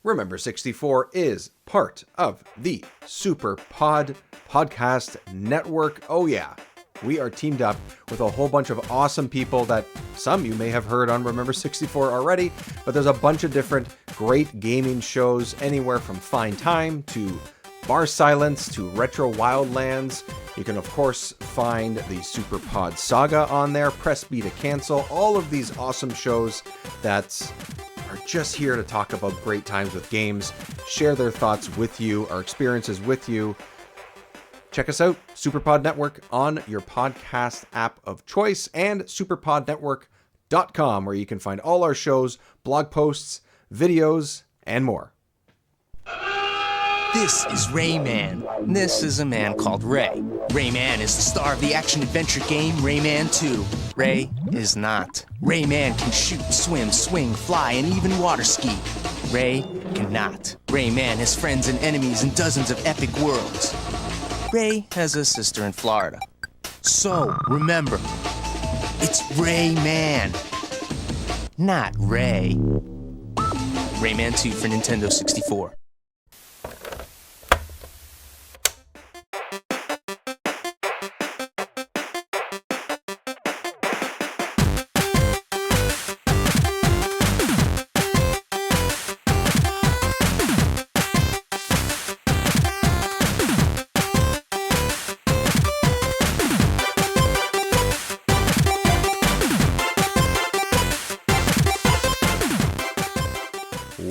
Remember 64 is part of the SuperPod Podcast Network. Oh yeah, we are teamed up with a whole bunch of awesome people that some you may have heard on Remember 64 already, but there's a bunch of different great gaming shows, anywhere from Fine Time to Bar Silence to Retro Wildlands. You can of course find the SuperPod Saga on there, Press B to Cancel, all of these awesome shows that are just here to talk about great times with games, share their thoughts with you, our experiences with you. Check us out, SuperPod Network, on your podcast app of choice, and superpodnetwork.com, where you can find all our shows, blog posts, videos, and more. This is Rayman. This is a man called Ray. Rayman is the star of the action-adventure game Rayman 2. Ray is not. Rayman can shoot, swim, swing, fly, and even water ski. Ray cannot. Rayman has friends and enemies in dozens of epic worlds. Ray has a sister in Florida. So, remember, it's Rayman, not Ray. Rayman 2 for Nintendo 64.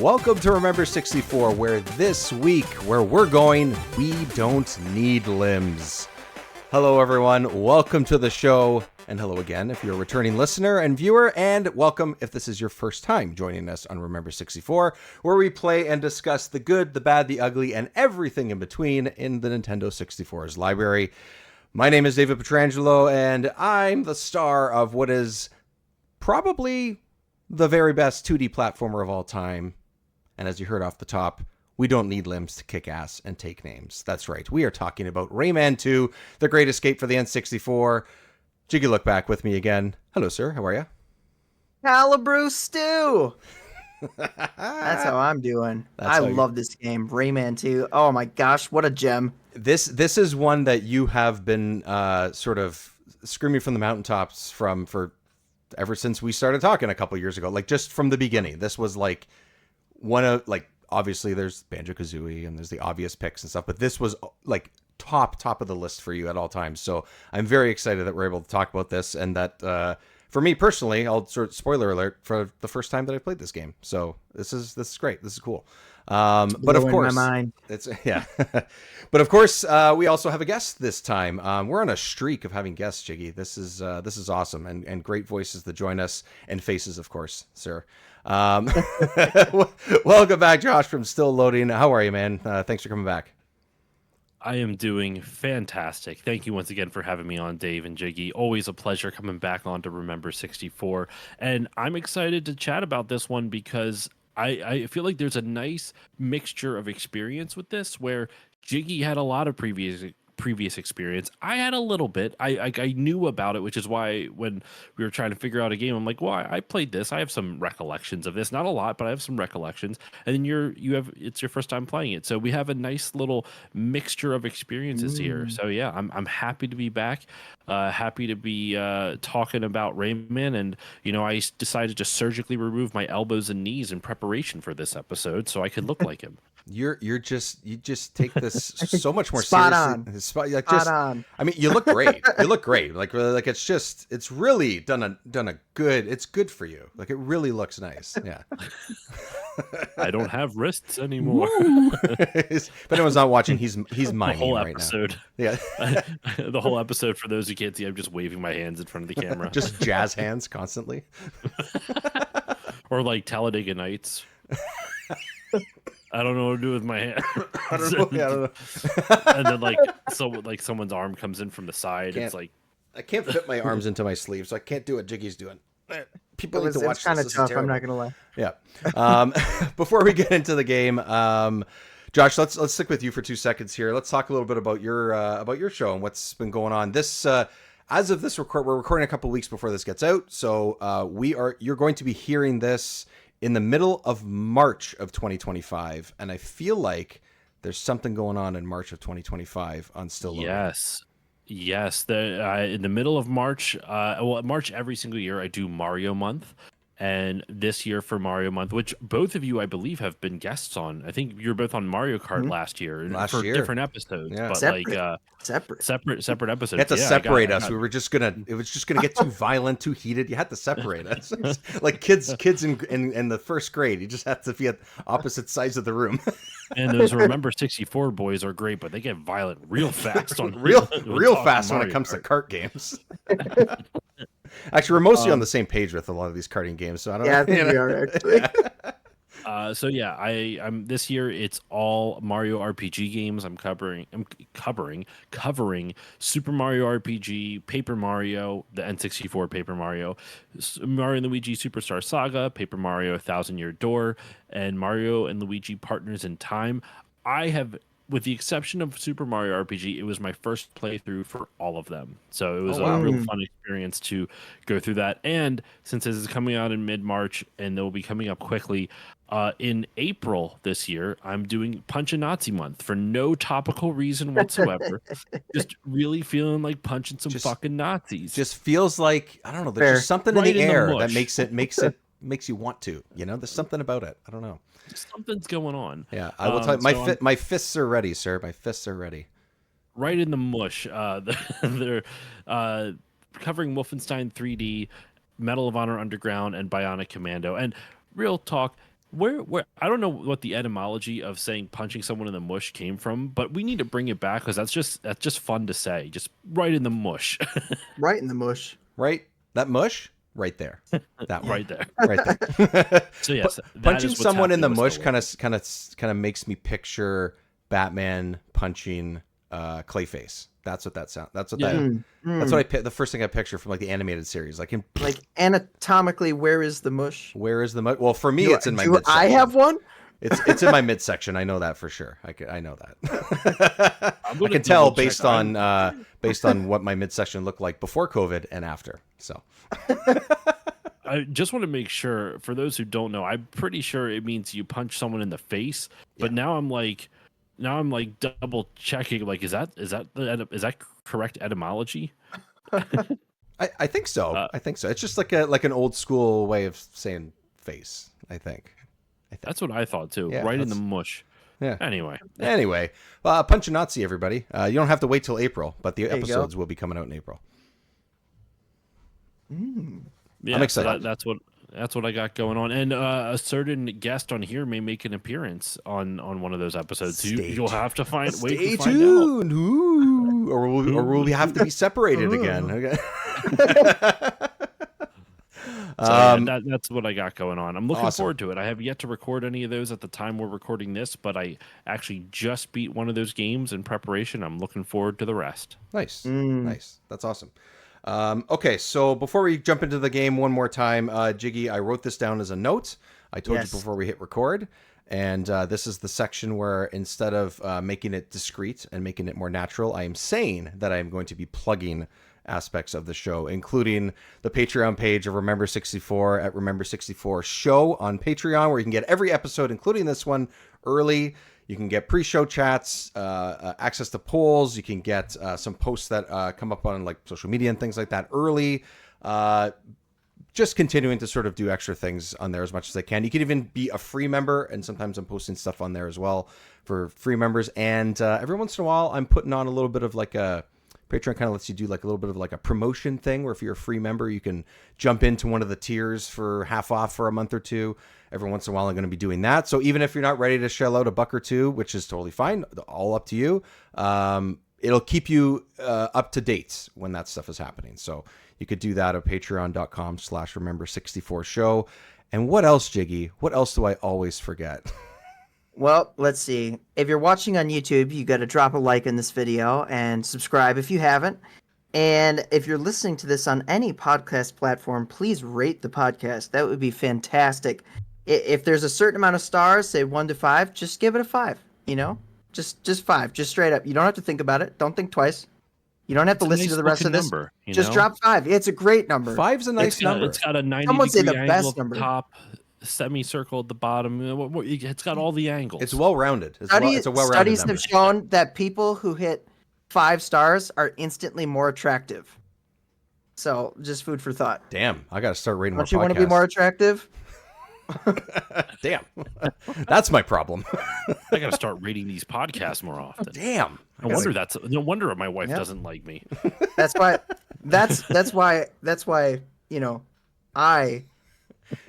Welcome to Remember 64, where this week, where we're going, we don't need limbs. Hello everyone, welcome to the show, and hello again if you're a returning listener and viewer, and welcome if this is your first time joining us on Remember 64, where we play and discuss the good, the bad, the ugly, and everything in between in the Nintendo 64's library. My name is David Petrangelo, and I'm the star of what is probably the very best 2D platformer of all time. And as you heard off the top, we don't need limbs to kick ass and take names. That's right. We are talking about Rayman 2, The Great Escape for the N64. Jiggy Look back with me again. Hello, sir. How are you? Calibrew Stew. That's how I'm doing. I love this game, Rayman 2. Oh my gosh, what a gem. This is one that you have been sort of screaming from the mountaintops for ever since we started talking a couple years ago. Like, just from the beginning. This was like one of, like, obviously there's Banjo-Kazooie and there's the obvious picks and stuff, but this was like top of the list for you at all times. So I'm very excited that we're able to talk about this, and that for me personally, I'll sort of spoiler alert, for the first time that I played this game. So this is great. This is cool. But of course, my mind. It's yeah. But of course, we also have a guest this time. We're on a streak of having guests, Jiggy. This is awesome, and great voices that join us, and faces, of course, sir. Welcome back, Josh from Still Loading. How are you, man? Thanks for coming back. I am doing fantastic. Thank you once again for having me on, Dave and Jiggy. Always a pleasure coming back on to Remember 64. And I'm excited to chat about this one because I feel like there's a nice mixture of experience with this, where Jiggy had a lot of previous experience. I had a little bit. I knew about it, which is why when we were trying to figure out a game, I'm like, well, I played this. I have some recollections of this, not a lot, but I have some recollections. And then it's your first time playing it, so we have a nice little mixture of experiences here. So yeah, I'm happy to be back. Happy to be talking about Rayman, and I decided to surgically remove my elbows and knees in preparation for this episode so I could look like him. You just take this so much more Spot seriously. Spot on. I mean, you look great. You look great. Like it's really done a good. It's good for you. Like, it really looks nice. Yeah. I don't have wrists anymore. If anyone's not watching, he's miming right episode. Now. Yeah. The whole episode, for those who can't see, I'm just waving my hands in front of the camera. Just jazz hands constantly. Or like Talladega Nights. I don't know what to do with my hand. I don't know. And then someone's arm comes in from the side. It's like, I can't fit my arms into my sleeve, so I can't do what Jiggy's doing. People need to watch it's kind of this. tough. I'm not gonna lie. Yeah. Before we get into the game, Josh, let's stick with you for 2 seconds here. Let's talk a little bit about your show and what's been going on. This as of this we're recording a couple weeks before this gets out, so you're going to be hearing this in the middle of March of 2025, and I feel like there's something going on in March of 2025 on Still Loading. Yes. In the middle of March, March every single year I do Mario Month, and this year for Mario Month, which both of you I believe have been guests on. I think you were both on Mario Kart last year, different episodes, but separate episodes. You had to separate us. It was just gonna get too violent, too heated. You had to separate us. Like kids in the first grade. You just have to be at opposite sides of the room. And those Remember 64 boys are great, but they get violent real fast on real fast when it comes to kart games. Actually, we're mostly on the same page with a lot of these karting games, so I don't know. I think we are actually. I'm this year. It's all Mario RPG games. I'm covering Super Mario RPG, Paper Mario, the N64 Paper Mario, Mario and Luigi Superstar Saga, Paper Mario: A Thousand Year Door, and Mario and Luigi Partners in Time. I have, with the exception of Super Mario RPG, it was my first playthrough for all of them. So it was a real fun experience to go through that. And since this is coming out in mid-March and they'll be coming up quickly, in April this year, I'm doing Punch a Nazi Month for no topical reason whatsoever. Just really feeling like punching some fucking Nazis. Just feels like, I don't know, there's just something in the air that makes you want to, there's something about it. I don't know. Something's going on. Yeah, I will tell you, my fists are ready, sir. My fists are ready. Right in the mush. They're covering Wolfenstein 3D, Medal of Honor Underground, and Bionic Commando. And real talk, where I don't know what the etymology of saying punching someone in the mush came from, but we need to bring it back because that's just fun to say. Just right in the mush. Right in the mush. Right? That mush? Right there. That one. Right there. Right there. So yes, punching someone in the mush kind of makes me picture Batman punching Clayface. That's what that sounds. That's what the first thing I picture from like the animated series. Like anatomically, where is the mush? Where is the mush? Well, for me, it's in my midsection. I have one. It's in my midsection. I know that for sure. I know that. I can tell based on what my midsection looked like before COVID and after. So I just want to make sure, for those who don't know, I'm pretty sure it means you punch someone in the face. But now I'm like double checking. Like, is that correct etymology? I think so. I think so. It's just like an old school way of saying face. I think. That's what I thought too. Yeah, right in the mush. Yeah. Anyway, Punch a Nazi, everybody. You don't have to wait till April, but the episodes will be coming out in April. Yeah, I'm excited. So that's what I got going on, and a certain guest on here may make an appearance on one of those episodes. You'll have to find. Stay tuned. Ooh. Or will we have to be separated again? Okay. So that's what I got going on. I'm looking forward to it. I have yet to record any of those at the time we're recording this, but I actually just beat one of those games in preparation. I'm looking forward to the rest. Nice. That's awesome. Okay, so before we jump into the game one more time, Jiggy, I wrote this down as a note. I told you before we hit record. And this is the section where instead of making it discreet and making it more natural, I am saying that I am going to be plugging aspects of the show, including the Patreon page of Remember 64 at Remember 64 Show on Patreon, where you can get every episode, including this one, early. You can get pre-show chats, access to polls. You can get some posts that come up on like social media and things like that early. Just continuing to sort of do extra things on there as much as I can. You can even be a free member, and sometimes I'm posting stuff on there as well for free members. And every once in a while, I'm putting on a little bit of like a Patreon kind of lets you do like a little bit of like a promotion thing where if you're a free member, you can jump into one of the tiers for half off for a month or two. Every once in a while, I'm going to be doing that. So even if you're not ready to shell out $1 or $2, which is totally fine, all up to you, it'll keep you up to date when that stuff is happening. So you could do that at patreon.com/remember64show. And what else, Jiggy? What else do I always forget? Well, let's see. If you're watching on YouTube, you got to drop a like in this video and subscribe if you haven't. And if you're listening to this on any podcast platform, please rate the podcast. That would be fantastic. If there's a certain amount of stars, say 1 to 5, just give it a 5. Just 5, just straight up. You don't have to think about it. Don't think twice. You don't have to listen to the rest of this. Number, just drop 5. It's a great number. 5's a nice number. It's got a 90 Someone say the angle best at the number. top. semicircle at the bottom. It's got all the angles. It's well-rounded. It's a well-rounded Studies number. have shown that people who hit 5 stars are instantly more attractive. So, just food for thought. Damn, I got to start rating more Don't you want to podcasts. be more attractive? Damn, that's my problem. I got to start rating these podcasts more often. Damn. No wonder my wife Yep. doesn't like me. That's why. That's why.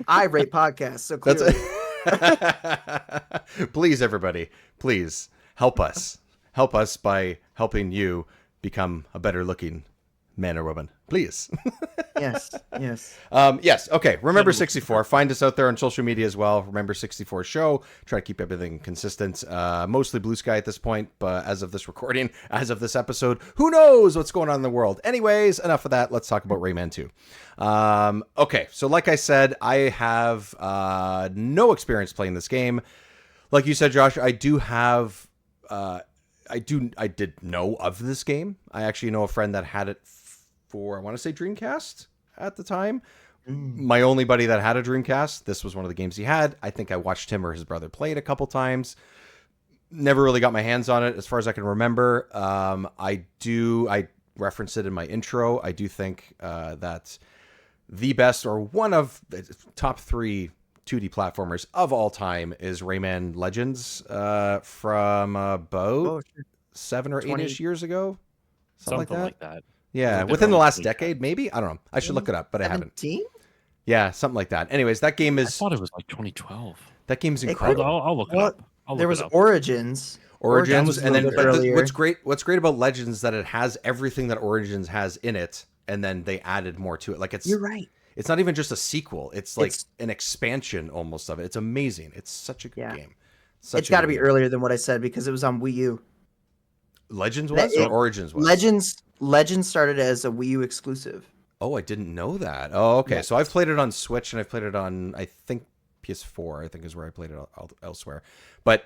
I rate podcasts. So clearly, Please, everybody, please help us. Help us by helping you become a better-looking man or woman. Please. yes. Yes. Okay. Remember 64. Find us out there on social media as well. Remember 64 show. Try to keep everything consistent. Mostly blue sky at this point, but as of this recording, as of this episode, who knows what's going on in the world? Anyways, enough of that. Let's talk about Rayman 2. Okay. So like I said, I have no experience playing this game. Like you said, Josh, I do have. I did know of this game. I actually know a friend that had it for, I want to say, Dreamcast at the time. My only buddy that had a Dreamcast, this was one of the games he had. I think I watched him or his brother play it a couple times. Never really got my hands on it as far as I can remember. I referenced it in my intro. I do think that the best, or one of the top 3 2D platformers of all time is Rayman Legends from about 7 or 8-ish years ago. Something like that. Yeah, within the last decade, maybe? I don't know. I should look it up, but I haven't. 17? Yeah, something like that. Anyways, that game is... I thought it was like 2012. That game's incredible. I'll look it up. There was Origins. Origins, and then earlier. what's great about Legends is that it has everything that Origins has in it, and then they added more to it. Like You're right. It's not even just a sequel. It's like an expansion almost of it. It's amazing. It's such a good game. It's got to be earlier than what I said because it was on Wii U. Legends was or Origins was? Legends started as a Wii U exclusive. Oh, I didn't know that. Oh, okay. Yeah. So I've played it on Switch and I've played it on, I think, PS4, I think is where I played it elsewhere. But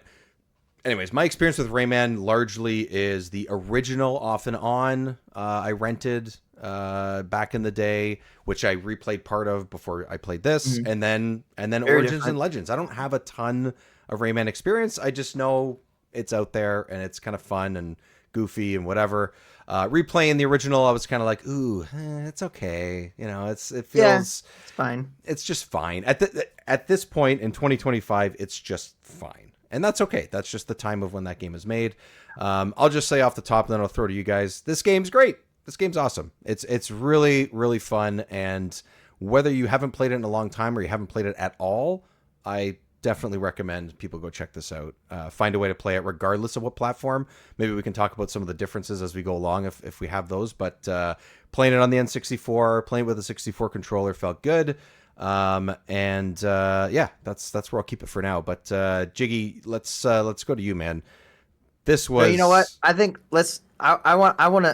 anyways, my experience with Rayman largely is the original off and on. I rented back in the day, which I replayed part of before I played this, and then Very Origins different. and Legends. I don't have a ton of Rayman experience. I just know it's out there and it's kind of fun and goofy and whatever. Replaying the original, I was kind of like, ooh, it's okay. You know, it feels it's fine. It's just fine. At this point in 2025, it's just fine. And that's okay. That's just the time of when that game is made. I'll just say off the top, and then I'll throw to you guys. This game's great. This game's awesome. It's really, really fun. And whether you haven't played it in a long time or you haven't played it at all, I definitely recommend people go check this out. Find a way to play it regardless of what platform. Maybe we can talk about some of the differences as we go along if we have those. But playing it on the N64, playing with a 64 controller felt good. Yeah, that's where I'll keep it for now. But Jiggy, let's go to you, man. This was. So you know what? I think I want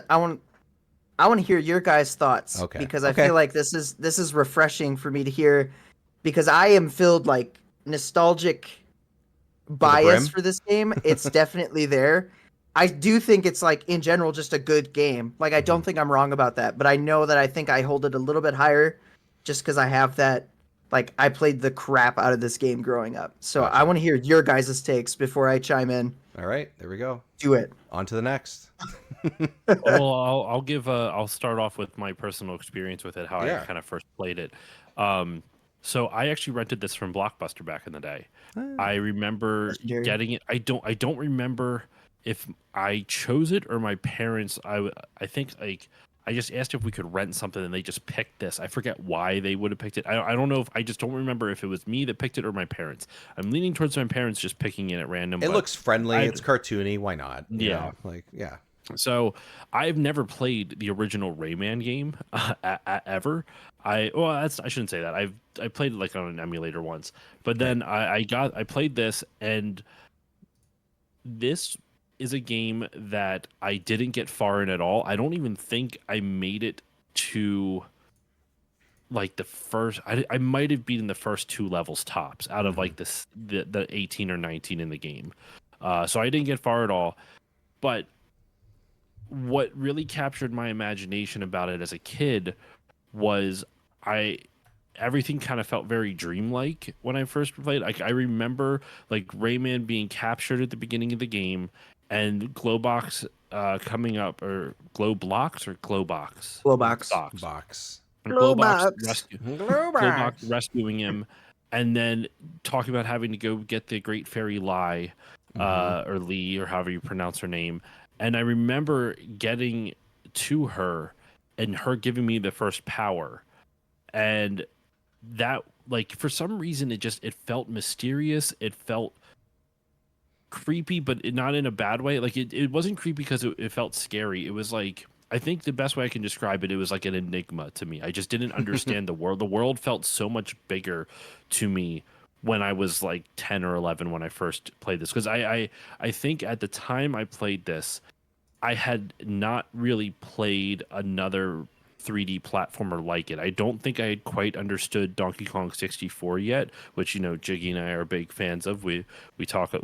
to hear your guys' thoughts. Okay. Because I feel like this is refreshing for me to hear, because I am filled like nostalgic bias for this game. It's definitely there. I do think it's like in general just a good game. Like I don't think I'm wrong about that, but I know that I think I hold it a little bit higher just because I have that, like I played the crap out of this game growing up. So Gotcha. I want to hear your guys' takes before I chime in. All right, there we go. Do it. On to the next. Well, I'll start off with my personal experience with it, how I kind of first played it. So I actually rented this from Blockbuster back in the day. I remember getting it. I don't remember if I chose it or my parents. I think like I just asked if we could rent something and they just picked this. I forget why they would have picked it. I don't know if I just don't remember if it was me that picked it or my parents. I'm leaning towards my parents just picking it at random. It looks friendly. It's cartoony. Why not? You know, yeah. So I've never played the original Rayman game ever. I shouldn't say that. I played it like on an emulator once, but then I played this, and this is a game that I didn't get far in at all. I don't even think I made it to like the first. I might have beaten the first 2 levels tops out of like the 18 or 19 in the game. So I didn't get far at all, but what really captured my imagination about it as a kid was I everything kind of felt very dreamlike when I first played. Like I remember like Rayman being captured at the beginning of the game, and Glowbox coming up, or Glowblocks or Glowbox, Glowbox. Box. or Glowbox. Glowbox rescuing him, and then talking about having to go get the Great Fairy Lie, or Lee, or however you pronounce her name. And I remember getting to her and her giving me the first power, and that, like, for some reason it felt mysterious. It felt creepy, but not in a bad way. Like it wasn't creepy because it felt scary. It was like, I think the best way I can describe it, it was like an enigma to me. I just didn't understand the world. The world felt so much bigger to me when I was like 10 or 11 when I first played this, because I think at the time I played this, I had not really played another 3D platformer like it. I don't think I had quite understood Donkey Kong 64 yet, which, you know, Jiggy and I are big fans of. We've talked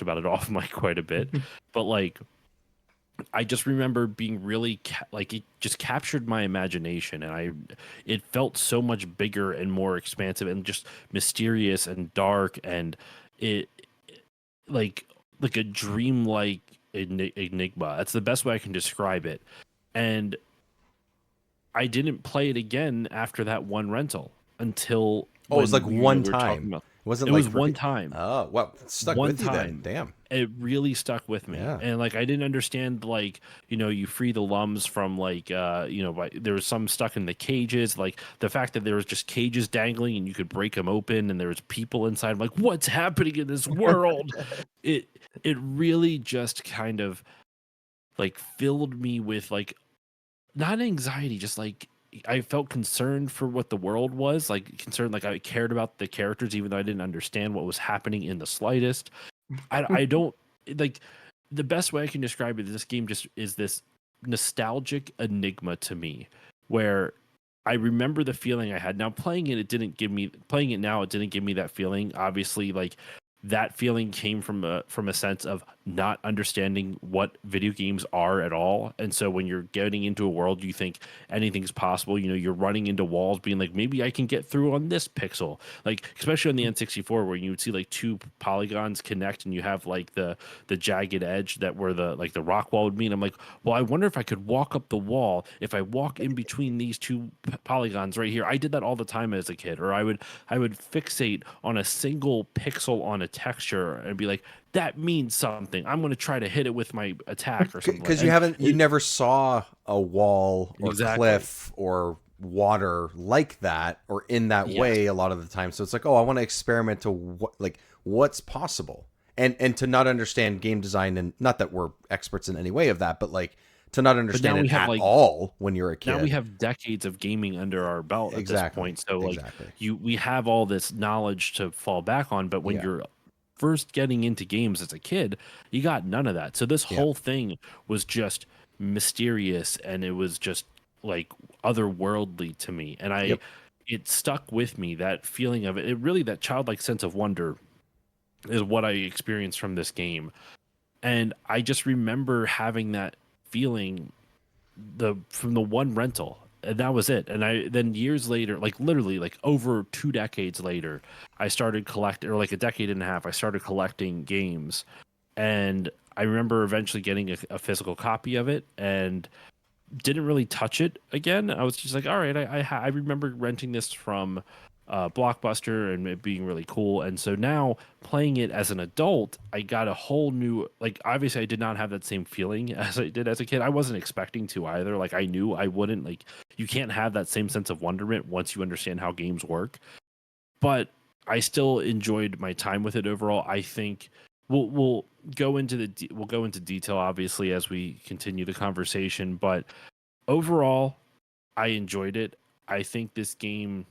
about it off mic quite a bit, but like, I just remember being really like, it just captured my imagination, and it felt so much bigger and more expansive and just mysterious and dark, and it like a dreamlike enigma. That's the best way I can describe it. And I didn't play it again after that one rental until It was like one we were talking time. about. Wasn't It like was one time. Oh, well, it stuck One with you then. time. Damn. It really stuck with me. Yeah. And like, I didn't understand, like, you know, you free the lums from like, you know, there was some stuck in the cages, like the fact that there was just cages dangling and you could break them open and there was people inside. I'm like, what's happening in this world? it really just kind of like filled me with like, not anxiety, just like, I felt concerned for what the world was, like concerned, like I cared about the characters even though I didn't understand what was happening in the slightest. I don't, like, the best way I can describe it, this game just is this nostalgic enigma to me, where I remember the feeling I had. Now playing it now, it didn't give me that feeling. Obviously, like, that feeling came from a sense of not understanding what video games are at all. And so when you're getting into a world, you think anything's possible. You know, you're running into walls being like, maybe I can get through on this pixel. Like, especially on the N64, where you would see like two polygons connect and you have like the jagged edge that where the like the rock wall would mean. I'm like, well, I wonder if I could walk up the wall if I walk in between these two polygons right here. I did that all the time as a kid. Or I would fixate on a single pixel on a texture and be like, that means something. I'm going to try to hit it with my attack or something. Because you never saw a wall or cliff or water like that or in that way a lot of the time. So it's like, oh, I want to experiment to what's possible, and to not understand game design, and not that we're experts in any way of that, but like to not understand it at all when you're a kid. Now we have decades of gaming under our belt at this point. So like we have all this knowledge to fall back on, but when you're first getting into games as a kid, you got none of that. So this whole thing was just mysterious, and it was just like otherworldly to me. And it stuck with me, that feeling of it. It really, that childlike sense of wonder is what I experienced from this game. And I just remember having that feeling from the one rental, and that was it. And then years later, like literally like over 2 decades later, I started collecting, or like a decade and a half, I started collecting games. And I remember eventually getting a physical copy of it, and didn't really touch it again. I was just like, all right, I remember renting this from Blockbuster and it being really cool. And so now playing it as an adult, I got a whole new, like, obviously I did not have that same feeling as I did as a kid. I wasn't expecting to either. Like, I knew I wouldn't. Like, you can't have that same sense of wonderment once you understand how games work. But I still enjoyed my time with it overall. I think we'll go into detail obviously as we continue the conversation, but overall I enjoyed it. I think this game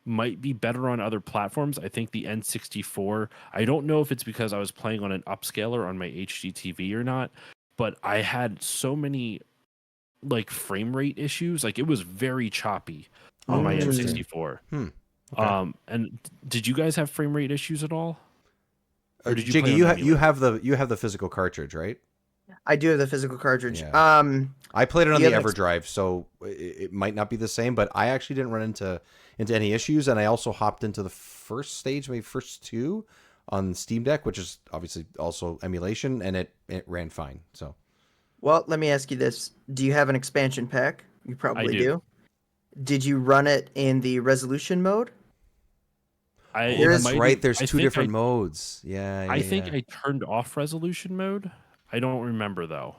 might be better on other platforms. I think the N64, I don't know if it's because I was playing on an upscaler on my HD TV or not, but I had so many like frame rate issues. Like, it was very choppy on my N64. Okay. And did you guys have frame rate issues at all? Or did you Jiggy, play on you have the physical cartridge, right? I do have the physical cartridge. Yeah. I played it on do you the have an EverDrive, so it might not be the same, but I actually didn't run into any issues, and I also hopped into the first stage, maybe first two, on Steam Deck, which is obviously also emulation, and it ran fine. So Well, let me ask you this. Do you have an expansion pack? You I probably do. do. Did you run it in the resolution mode? I There it is- that's might right. have- There's I two think different I, modes. Yeah, I think yeah. I turned off resolution mode. I don't remember though.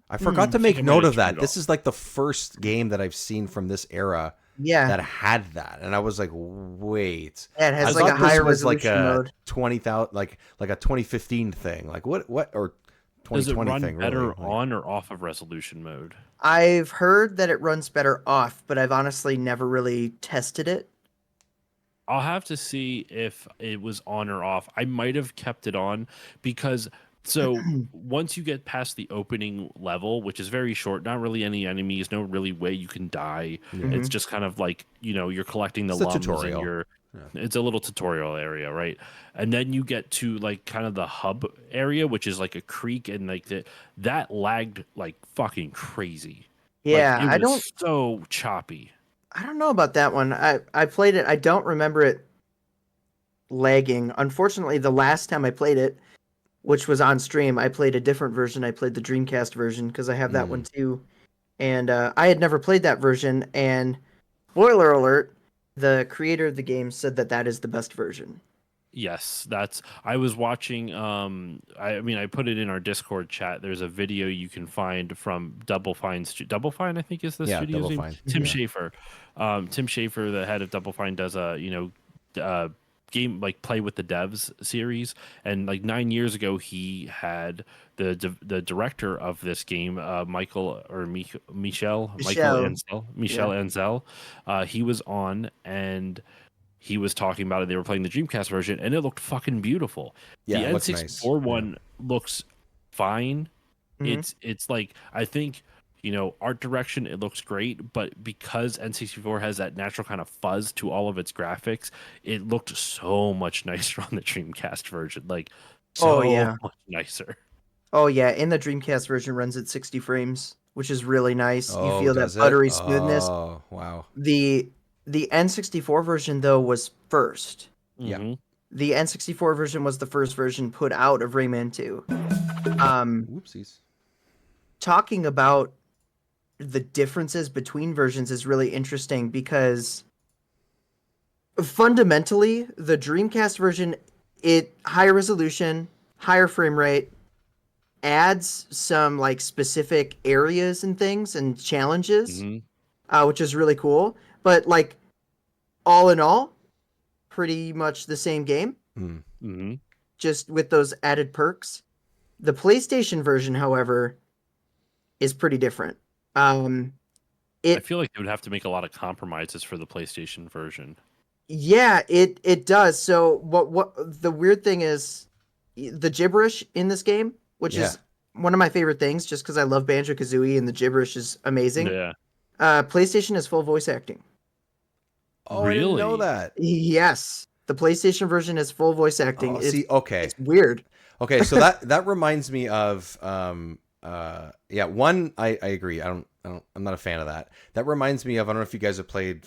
I forgot to I think make I might note have of that. turned This off. is like the first game that I've seen from this era Yeah. that had that, and I was like, wait. Yeah, it I has like a thought this higher was like resolution a mode. 20,000, like a 2015 thing. Like what or Does it 2020 run thing, better really? Like, on or off of resolution mode? I've heard that it runs better off, but I've honestly never really tested it. I'll have to see if it was on or off. I might have kept it on because so once you get past the opening level, which is very short, not really any enemies, no really way you can die. Yeah. It's just kind of like, you're collecting the It's a lums and tutorial. you're Yeah. it's a little tutorial area, right? And then you get to like kind of the hub area, which is like a creek, and like that lagged like fucking crazy. Yeah, Like, I it don't was so choppy. I don't know about that one. I played it. I don't remember it lagging. Unfortunately, the last time I played it, which was on stream, I played a different version. I played the Dreamcast version because I have that one too. And I had never played that version. And spoiler alert, the creator of the game said that that is the best version. Yes, I was watching I put it in our Discord chat. There's a video you can find from Double Fine Double Fine, I think is the Yeah, studio's Double name. Fine. Tim Yeah. Schafer. Tim Schafer, the head of Double Fine, does a, game like Play with the Devs series, and like 9 years ago he had the director of this game, Michael or Michel Michel. Ansel. He was on, and he was talking about it. They were playing the Dreamcast version, and it looked fucking beautiful. Yeah, The it looks N64 nice. one looks fine. Mhm. It's like, I think, art direction, it looks great, but because N64 has that natural kind of fuzz to all of its graphics, it looked so much nicer on the Dreamcast version. Like, so Oh, yeah. much nicer. Oh yeah, and the Dreamcast version runs at 60 frames, which is really nice. You Oh, feel that does it? buttery smoothness. Oh, wow. The N64 version though was first. Yeah. Mhm. The N64 version was the first version put out of Rayman 2. Whoopsies. Talking about the differences between versions is really interesting because fundamentally the Dreamcast version, it higher resolution, higher frame rate, adds some like specific areas and things and challenges, Mhm. which is really cool. But like all in all, pretty much the same game, Mm. Mhm. just with those added perks. The PlayStation version, however, is pretty different. I It feel like they would have to make a lot of compromises for the PlayStation version. Yeah, it does. So what the weird thing is, the gibberish in this game, which Yeah. is one of my favorite things, just because I love Banjo-Kazooie and the gibberish is amazing. Yeah. PlayStation is full voice acting. Oh, I didn't know Really? that. Yes, the PlayStation version is full voice acting. Oh, see, okay. It's weird. Okay, so that reminds me of one, I agree. I'm not a fan of that. That reminds me of, I don't know if you guys have played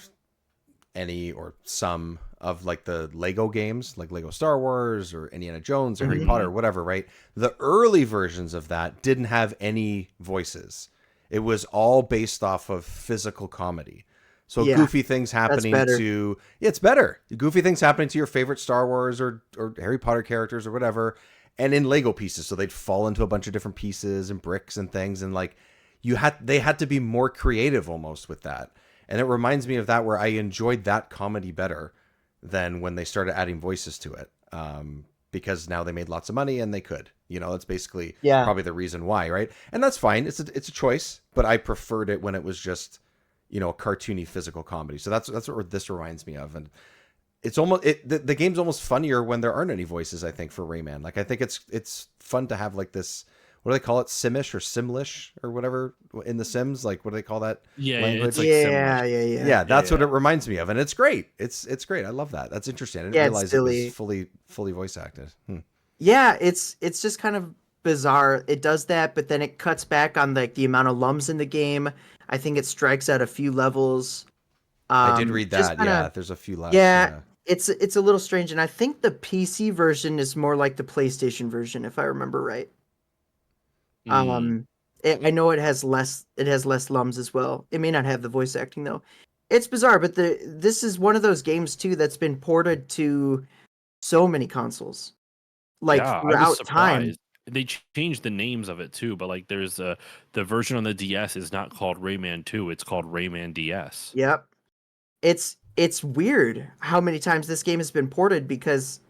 any or some of like the Lego games, like Lego Star Wars or Indiana Jones or Harry Potter or whatever, right? The early versions of that didn't have any voices. It was all based off of physical comedy. So Yeah, goofy things happening better. to it's better. Goofy things happening to your favorite Star Wars or Harry Potter characters or whatever, and in Lego pieces. So they'd fall into a bunch of different pieces and bricks and things, and like they had to be more creative almost with that. And it reminds me of that, where I enjoyed that comedy better than when they started adding voices to it. Because now they made lots of money and they could. That's basically Yeah. probably the reason why, right? And that's fine. It's a choice, but I preferred it when it was just, a cartoony physical comedy. So that's what this reminds me of. And it's almost the game's almost funnier when there aren't any voices, I think, for Rayman. Like, I think it's fun to have like this, what do they call it? Simish or Simlish or whatever in the Sims? Like, what do they call that? Yeah, language? it's like Yeah, similar. yeah. That's what it reminds me of, and it's great. It's great. I love that. That's interesting. I didn't Yeah, it's realize it silly. was fully voice acted. Yeah, it's just kind of bizarre. It does that, but then it cuts back on like the amount of lums in the game. I think it strikes out a few levels. I did read Just that. kinda, Yeah, there's a few left. yeah, it's a little strange, and I think the PC version is more like the PlayStation version, if I remember right. Mm, I know it has less lums as well. It may not have the voice acting though. It's bizarre, but this is one of those games too that's been ported to so many consoles, like yeah, I was throughout time. surprised. They changed the names of it too, but like there's the version on the DS is not called Rayman 2, it's called Rayman DS. Yep. It's weird how many times this game has been ported because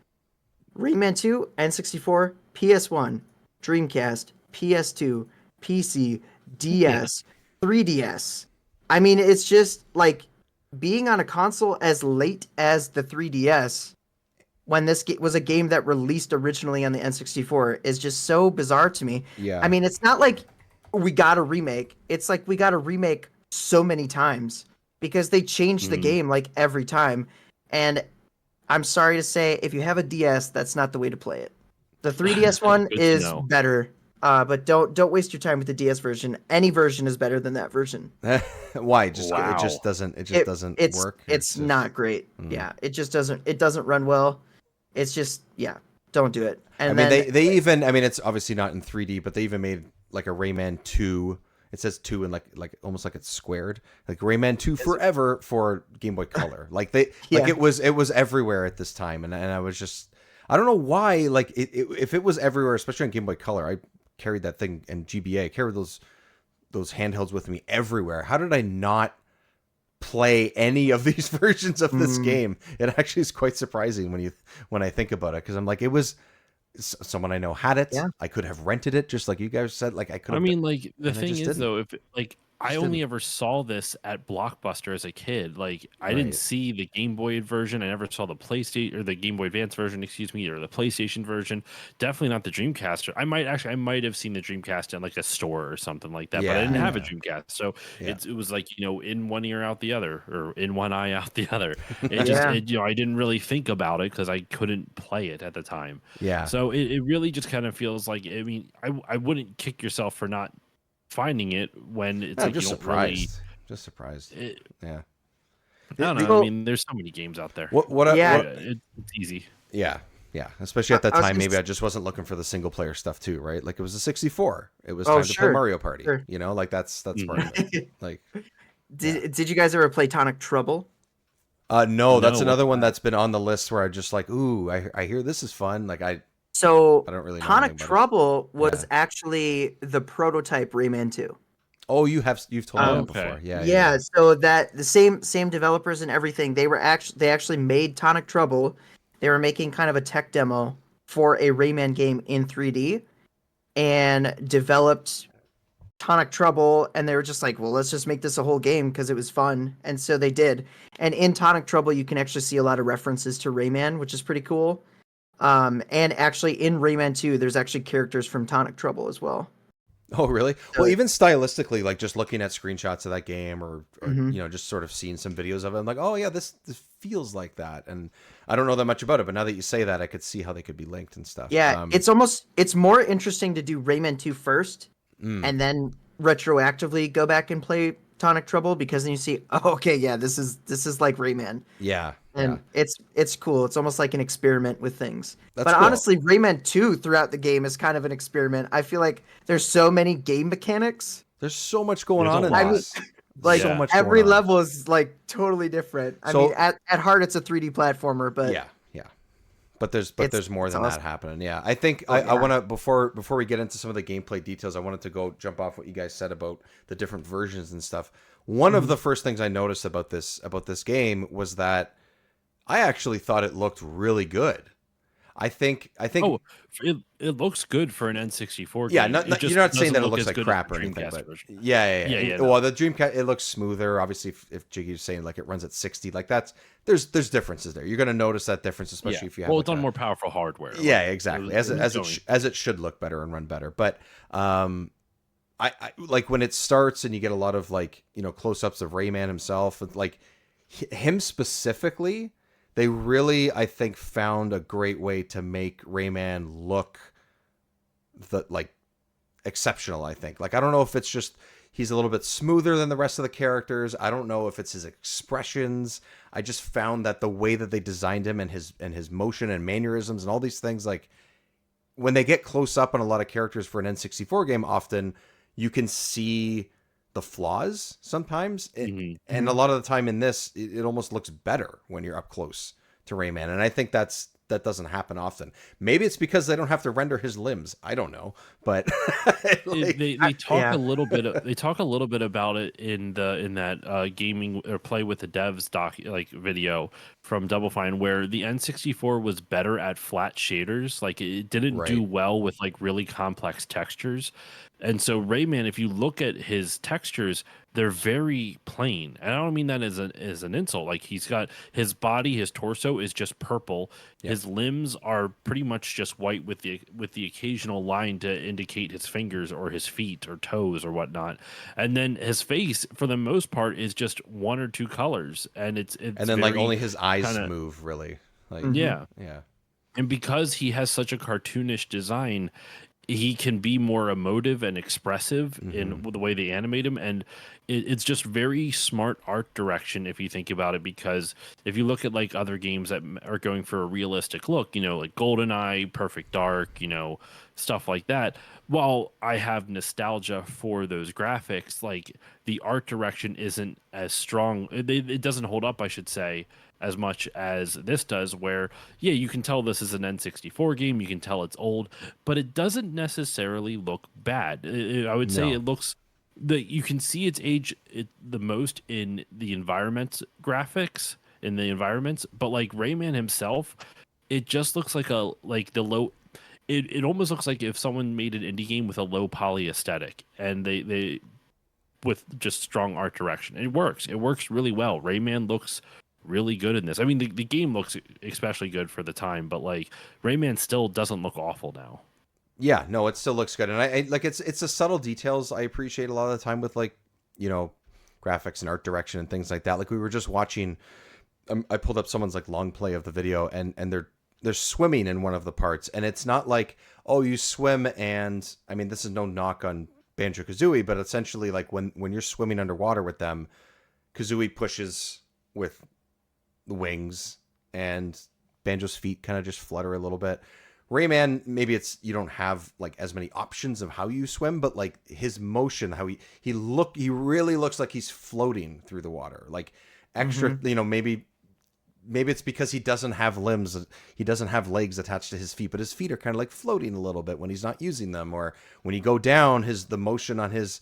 Rayman 2, N64, PS1, Dreamcast, PS2, PC, Yeah. DS, 3DS. I mean, it's just like being on a console as late as the 3DS when this was a game that released originally on the N64 is just so bizarre to me. I Yeah. mean, it's not like we got a remake. It's like we got a remake so many times because they change the Mm, game like every time. And I'm sorry to say, if you have a DS, that's not the way to play it. The 3DS one good to is know. better, but don't waste your time with the DS version. Any version is better than that version. Why? Just it Wow. just doesn't It doesn't work. it's just not great. Mm. Yeah, it doesn't run well. It's just yeah, don't do it. I And mean, then they even, I mean, it's obviously not in 3D, but they even made like a Rayman 2. It says 2 and like almost like it's squared. Like Rayman 2 Forever for Game Boy Color. Like like Yeah. it was everywhere at this time, and I was just, I don't know why, like if it was everywhere, especially on Game Boy Color. I carried that thing, and GBA, I carried those handhelds with me everywhere. How did I not play any of these versions of this Mm. game? It actually is quite surprising when I think about it, because I'm like, it was someone I know had it. Yeah. I could have rented it, just like you guys said. Like I could I have. mean, like the and I thing just is didn't. though, if like I Just only didn't. ever saw this at Blockbuster as a kid. Like I didn't Right. see the Game Boy version. I never saw the PlayStation or the Game Boy Advance version, excuse me, or the PlayStation version. Definitely not the Dreamcast. I might have seen the Dreamcast in like a store or something like that, but I Yeah, didn't have a yeah, Dreamcast. So yeah. it was like, in one ear out the other, or in one eye out the other. Yeah. I didn't really think about it because I couldn't play it at the time. Yeah. So it really just kind of feels like, I mean, I wouldn't kick yourself for not finding it when it's I'm like you just don't really. surprised. Just surprised. I Yeah. don't know. I Well, mean, there's so many games out there. Yeah. It's easy. Yeah. Yeah. Especially at that I was time, gonna maybe s- I just wasn't looking for the single player stuff too, right? Like it was a 64. It was Oh, time to play sure. Mario Party. Sure. Like that's part of it. Like Did you guys ever play Tonic Trouble? no, that's No, another one what's that's been on the list where I just like, ooh, I hear this is fun. Like I So don't really know Tonic anything about it. Trouble was Yeah. actually the prototype Rayman 2. Oh, you've told me that Okay. before. Yeah. Yeah, so that the same developers and everything, they actually made Tonic Trouble. They were making kind of a tech demo for a Rayman game in 3D and developed Tonic Trouble, and they were just like, well, let's just make this a whole game because it was fun. And so they did. And in Tonic Trouble, you can actually see a lot of references to Rayman, which is pretty cool. And actually in Rayman 2, there's actually characters from Tonic Trouble as well. Oh, really? So Well, even stylistically, like just looking at screenshots of that game, or Mhm. just sort of seeing some videos of it, I'm like, oh yeah, this feels like that. And I don't know that much about it, but now that you say that, I could see how they could be linked and stuff. Yeah, it's more interesting to do Rayman 2 first Mm. and then retroactively go back and play Tonic Trouble because then you see, oh, okay, yeah, this is like Rayman. Yeah. And Yeah. it's cool. It's almost like an experiment with things. That's But cool. honestly, Rayman 2 throughout the game is kind of an experiment. I feel like there's so many game mechanics. There's so much going There's a on in lot. I mean, this. like so Yeah. much every going on. level is like totally different. I So- mean, at heart it's a 3D platformer, but Yeah. Yeah. But there's more it's than awesome. that happening. Yeah. I think Oh, I yeah. want to, before we get into some of the gameplay details, I wanted to go jump off what you guys said about the different versions and stuff. One Mm-hmm. of the first things I noticed about this game was that I actually thought it looked really good. I think Oh, it looks good for an N64 yeah, game. you're not saying doesn't that it look looks as like good crap as or the anything, Dreamcast but version. yeah. Yeah, Well, the Dreamcast, it looks smoother. Obviously, if Jiggy's saying like it runs at 60, like there's differences there. You're gonna notice that difference, especially if you have. Well, like it's on a- more powerful hardware. Yeah, Like, exactly. it was As it should look better and run better. But I like when it starts and you get a lot of like close ups of Rayman himself, like him specifically. They really, I think, found a great way to make Rayman look exceptional, I think. Like, I don't know if it's just he's a little bit smoother than the rest of the characters. I don't know if it's his expressions. I just found that the way that they designed him and his motion and mannerisms and all these things, like when they get close up on a lot of characters for an N64 game, often you can see the flaws sometimes. And a lot of the time in this, it almost looks better when you're up close to Rayman. And I think that doesn't happen often. Maybe it's because they don't have to render his limbs. I don't know, but they talk a little bit. They talk a little bit about it in that gaming or play with the devs video from Double Fine, where the N64 was better at flat shaders. Like it didn't do well with like really complex textures. And so Rayman, if you look at his textures, they're very plain. And I don't mean that as an insult. Like he's got his body, his torso is just purple. Yeah. His limbs are pretty much just white with the occasional line to indicate his fingers or his feet or toes or whatnot. And then his face, for the most part, is just one or two colors. And it's and then like only his eyes move really. Like yeah. Yeah. And because he has such a cartoonish design, he can be more emotive and expressive in the way they animate him. And it's just very smart art direction if you think about it, because if you look at like other games that are going for a realistic look, like GoldenEye, Perfect Dark, stuff like that, while I have nostalgia for those graphics, like the art direction isn't as strong. It doesn't hold up, I should say, as much as this does, where, yeah, you can tell this is an N64 game, you can tell it's old, but it doesn't necessarily look bad. I would say it looks, you can see its age the most in the environment graphics, in the environments, but like Rayman himself, it just looks like it almost looks like if someone made an indie game with a low poly aesthetic, and they with just strong art direction. It works really well. Rayman looks really good in this. I mean, the game looks especially good for the time, but like Rayman still doesn't look awful now. Yeah, no, it still looks good. And I like it's the subtle details I appreciate a lot of the time with like, graphics and art direction and things like that. Like we were just watching, I pulled up someone's like long play of the video, and they're swimming in one of the parts, and it's not like, oh, you swim, and I mean, this is no knock on Banjo-Kazooie, but essentially like when you're swimming underwater with them, Kazooie pushes with the wings and Banjo's feet kind of just flutter a little bit. Rayman, maybe it's you don't have like as many options of how you swim, but like his motion, how he really looks like he's floating through the water. Like extra, maybe it's because he doesn't have limbs, he doesn't have legs attached to his feet, but his feet are kind of like floating a little bit when he's not using them, or when you go down, the motion on his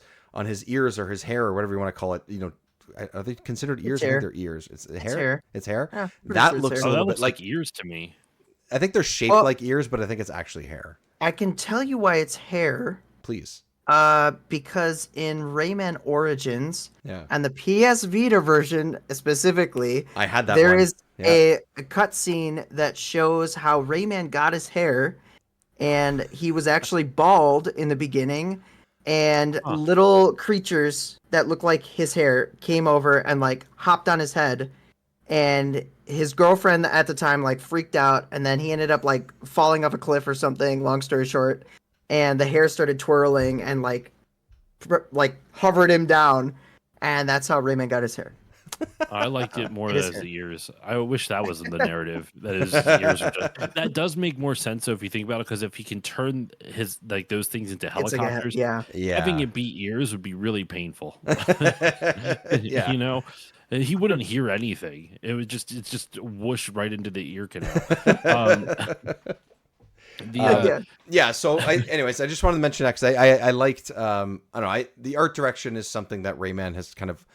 ears or his hair or whatever you want to call it, are they considered ears? I think they're ears. It's hair. It's hair. Yeah, that looks a little bit like ears to me. I think they're shaped like ears, but I think it's actually hair. I can tell you why it's hair. Please. Because in Rayman Origins and the PS Vita version specifically, I had that. There is a cutscene that shows how Rayman got his hair, and he was actually bald in the beginning, and little creatures that look like his hair came over and like hopped on his head, and his girlfriend at the time like freaked out, and then he ended up like falling off a cliff or something, long story short, and the hair started twirling and like hovered him down, and that's how Rayman got his hair. I liked it more as the ears. I wish that was in the narrative. That his ears are just, that does make more sense. So if you think about it, because if he can turn his like those things into helicopters, having it be ears would be really painful. He wouldn't hear anything. It's just whoosh right into the ear canal. So anyways, I just wanted to mention that because I liked, the art direction is something that Rayman has kind of,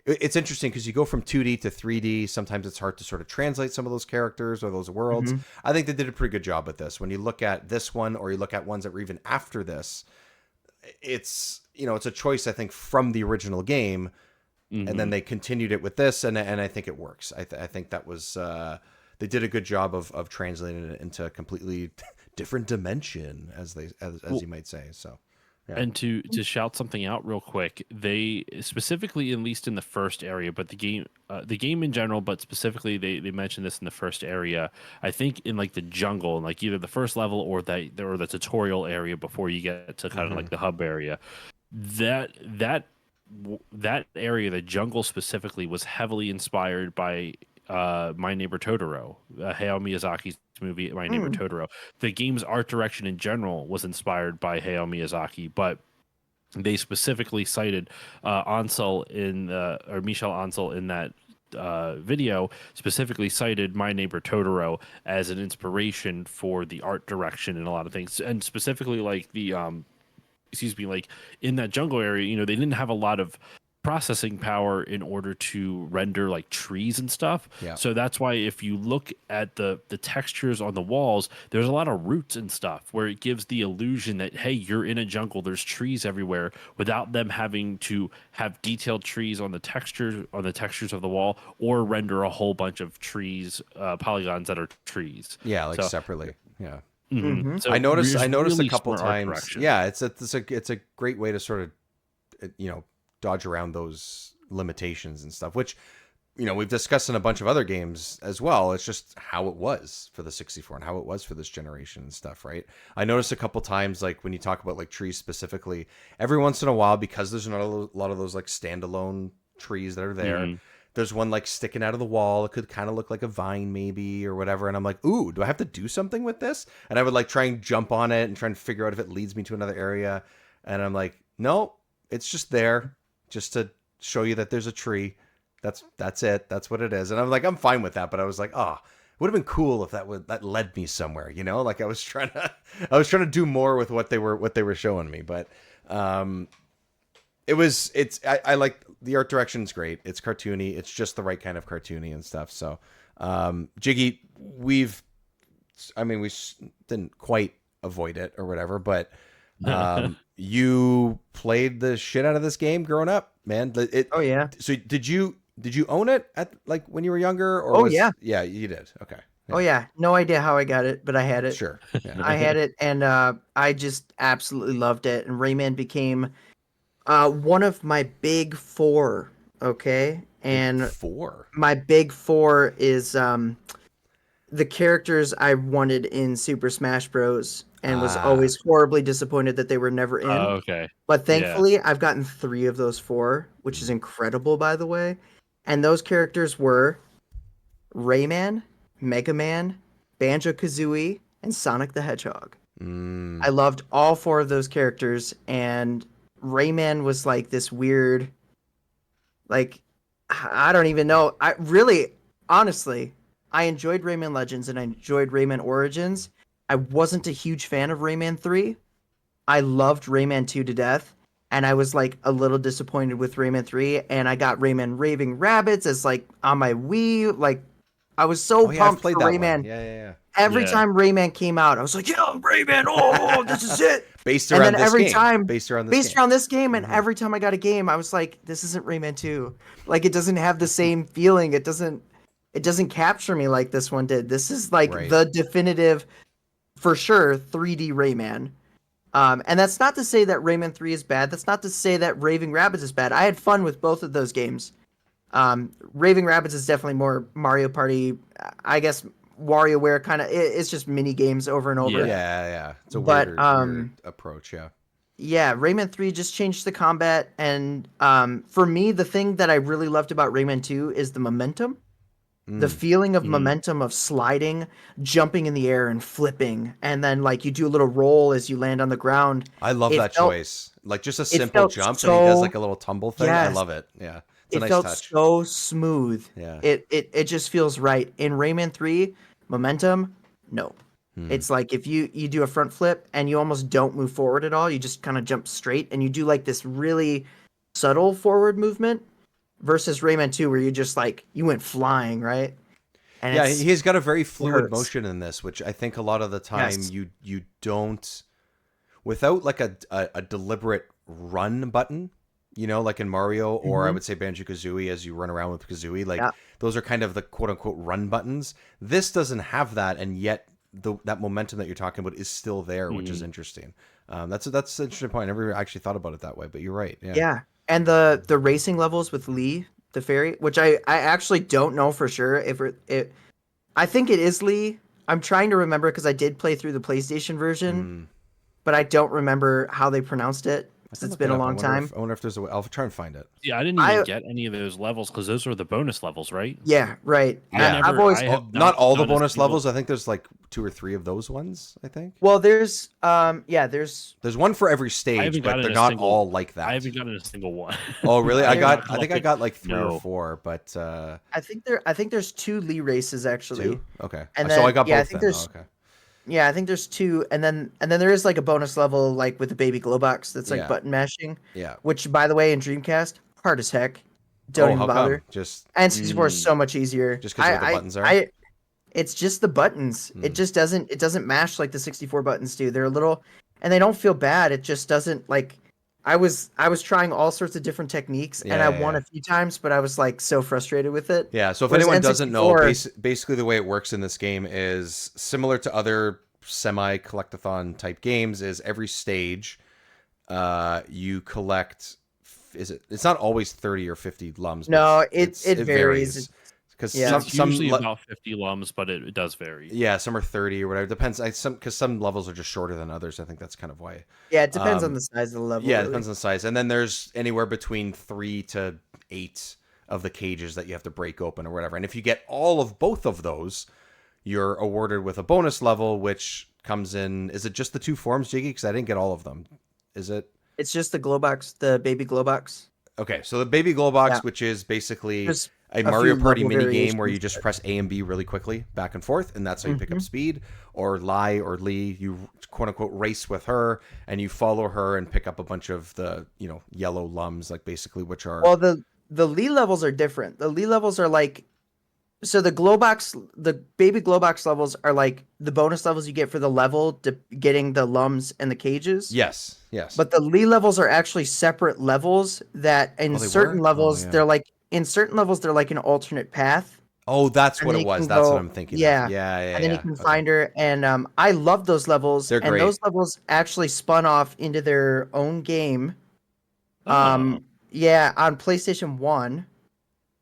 it's interesting because you go from 2D to 3D. Sometimes it's hard to sort of translate some of those characters or those worlds. I think they did a pretty good job with this. When you look at this one, or you look at ones that were even after this, it's, it's a choice, I think, from the original game. And then they continued it with this, and I think it works. I think that was, they did a good job of translating it into a completely different dimension, as you might say. So, And to shout something out real quick, they specifically, at least in the first area, but the game in general, but specifically they mentioned this in the first area. I think in like the jungle, like either the first level or the tutorial area before you get to kind of like the hub area. That area, the jungle specifically, was heavily inspired by My Neighbor Totoro, Hayao Miyazaki's movie My Neighbor Totoro. The game's art direction in general was inspired by Hayao Miyazaki, but they specifically cited Ansel or Michel Ansel in that video specifically cited My Neighbor Totoro as an inspiration for the art direction and a lot of things, and specifically like the like in that jungle area, they didn't have a lot of processing power in order to render like trees and stuff. Yeah. So that's why if you look at the textures on the walls, there's a lot of roots and stuff where it gives the illusion that, hey, you're in a jungle, there's trees everywhere, without them having to have detailed trees on the textures of the wall or render a whole bunch of trees, polygons that are trees. Yeah, like separately. Yeah. So I noticed really a couple smart art times. direction. Yeah, it's a great way to sort of dodge around those limitations and stuff, which we've discussed in a bunch of other games as well. It's just how it was for the 64 and how it was for this generation and stuff, right? I noticed a couple times, like when you talk about like trees specifically, every once in a while, because there's not a lot of those like standalone trees that are there. There's one like sticking out of the wall. It could kind of look like a vine maybe or whatever. And I'm like, ooh, do I have to do something with this? And I would like try and jump on it and try and figure out if it leads me to another area. And I'm like, no, it's just there just to show you that there's a tree. That's it. That's what it is. And I'm like, I'm fine with that. But I was like, it would have been cool if that led me somewhere, like I was trying to do more with what they were showing me. But, I like the art direction's great. It's cartoony. It's just the right kind of cartoony and stuff. So, Jiggy, we didn't quite avoid it or whatever, but, you played the shit out of this game growing up, man. Oh yeah. So did you own it at like when you were younger or yeah. Yeah, you did. Okay. Yeah. Oh yeah. No idea how I got it, but I had it. Sure. Yeah. I had it, and I just absolutely loved it. And Rayman became one of my big four. Okay, and my big four is the characters I wanted in Super Smash Bros. And was always horribly disappointed that they were never in. Oh, okay. But thankfully, I've gotten 3 of those 4, which is incredible, by the way. And those characters were Rayman, Mega Man, Banjo-Kazooie, and Sonic the Hedgehog. I loved all 4 of those characters, and Rayman was like this weird, like, I don't even know. Honestly, I enjoyed Rayman Legends and I enjoyed Rayman Origins. I wasn't a huge fan of Rayman 3. I loved Rayman 2 to death, and I was like a little disappointed with Rayman 3, and I got Rayman Raving Rabbids as like on my Wii. Like, I was so pumped for Rayman. Yeah. Every time Rayman came out, I was like, yeah, Rayman, oh, this is it. Based around this game. And every time I got a game, I was like, this isn't Rayman 2. Like, it doesn't have the same feeling. It doesn't capture me like this one did. This is like the definitive, for sure, 3D Rayman. And that's not to say that Rayman 3 is bad. That's not to say that Raving Rabbids is bad. I had fun with both of those games. Raving Rabbids is definitely more Mario Party, I guess, WarioWare kind of. It's just mini games over and over. Yeah. It's a weird approach, yeah. Yeah, Rayman 3 just changed the combat. And for me, the thing that I really loved about Rayman 2 is the momentum. The feeling of momentum of sliding, jumping in the air and flipping. And then like you do a little roll as you land on the ground. I love that choice. Like just a simple jump and he does like a little tumble thing. Yes. I love it. Yeah. It's a nice touch. It felt so smooth. Yeah. It just feels right. In Rayman 3, momentum, no. It's like if you do a front flip and you almost don't move forward at all, you just kind of jump straight and you do like this really subtle forward movement. Versus Rayman 2, where you just like you went flying, right? And yeah, he's got a very fluid motion in this, which I think a lot of the time you don't, without like a deliberate run button, like in Mario or I would say Banjo-Kazooie as you run around with Kazooie, like those are kind of the quote unquote run buttons. This doesn't have that, and yet that momentum that you're talking about is still there, which is interesting. That's an interesting point. I never actually thought about it that way, but you're right. Yeah. Yeah, and the racing levels with Lee the fairy, which I actually don't know for sure if it I think it is Lee. I'm trying to remember because I did play through the PlayStation version, but I don't remember how they pronounced it because it's been a long time. I wonder if there's a way. I'll try and find it. Yeah, I didn't even get any of those levels because those were the bonus levels, right? Yeah, right. I've always not all the bonus levels. I think there's like 2 or 3 of those ones. I think. Well, there's there's one for every stage, but they're not all like that. I haven't gotten a single one. Oh, really? I think I got like 3 or 4, but I think there's 2 Lee races actually. 2? Okay. And so then, I got both. I think there's okay. Yeah, I think there's 2, and then there is like a bonus level like with the baby glow box that's like button mashing. Yeah. Which, by the way, in Dreamcast, hard as heck. Don't even bother. Just N64 is so much easier. Just because where the buttons are. It's just the buttons. It just doesn't mash like the 64 buttons do. They're a little, and they don't feel bad. It just doesn't like. I was trying all sorts of different techniques, and I won a few times, but I was like so frustrated with it. Yeah. So if anyone doesn't know, basically the way it works in this game is similar to other semi-collectathon type games. Is every stage, you collect. It's not always 30 or 50 lums. No, it varies. Because it's usually about 50 lums, but it does vary. Yeah, some are 30 or whatever. It depends. Because some levels are just shorter than others. I think that's kind of why. Yeah, it depends on the size of the level. Yeah, it depends on the size. And then there's anywhere between 3 to 8 of the cages that you have to break open or whatever. And if you get all of both of those, you're awarded with a bonus level, which comes in. Is it just the 2 forms, Jiggy? Because I didn't get all of them. Is it? It's just the glow box, the baby glow box. Okay, so the baby glow box, which is basically a Mario Party mini game where you just press A and B really quickly back and forth, and that's how you pick up speed. Or Lai or Lee, you quote unquote race with her, and you follow her and pick up a bunch of the yellow lums, like basically which are. Well, the Lee levels are different. The Lee levels are like, so the baby glow box levels are like the bonus levels you get for the level getting the lums and the cages. Yes. But the Lee levels are actually separate levels that in certain levels they're like. In certain levels, they're like an alternate path. Oh, that's what it was. That's what I'm thinking. Yeah. Of. Yeah. And then you can find her. And I love those levels. They're great. And those levels actually spun off into their own game. Yeah, on PlayStation 1.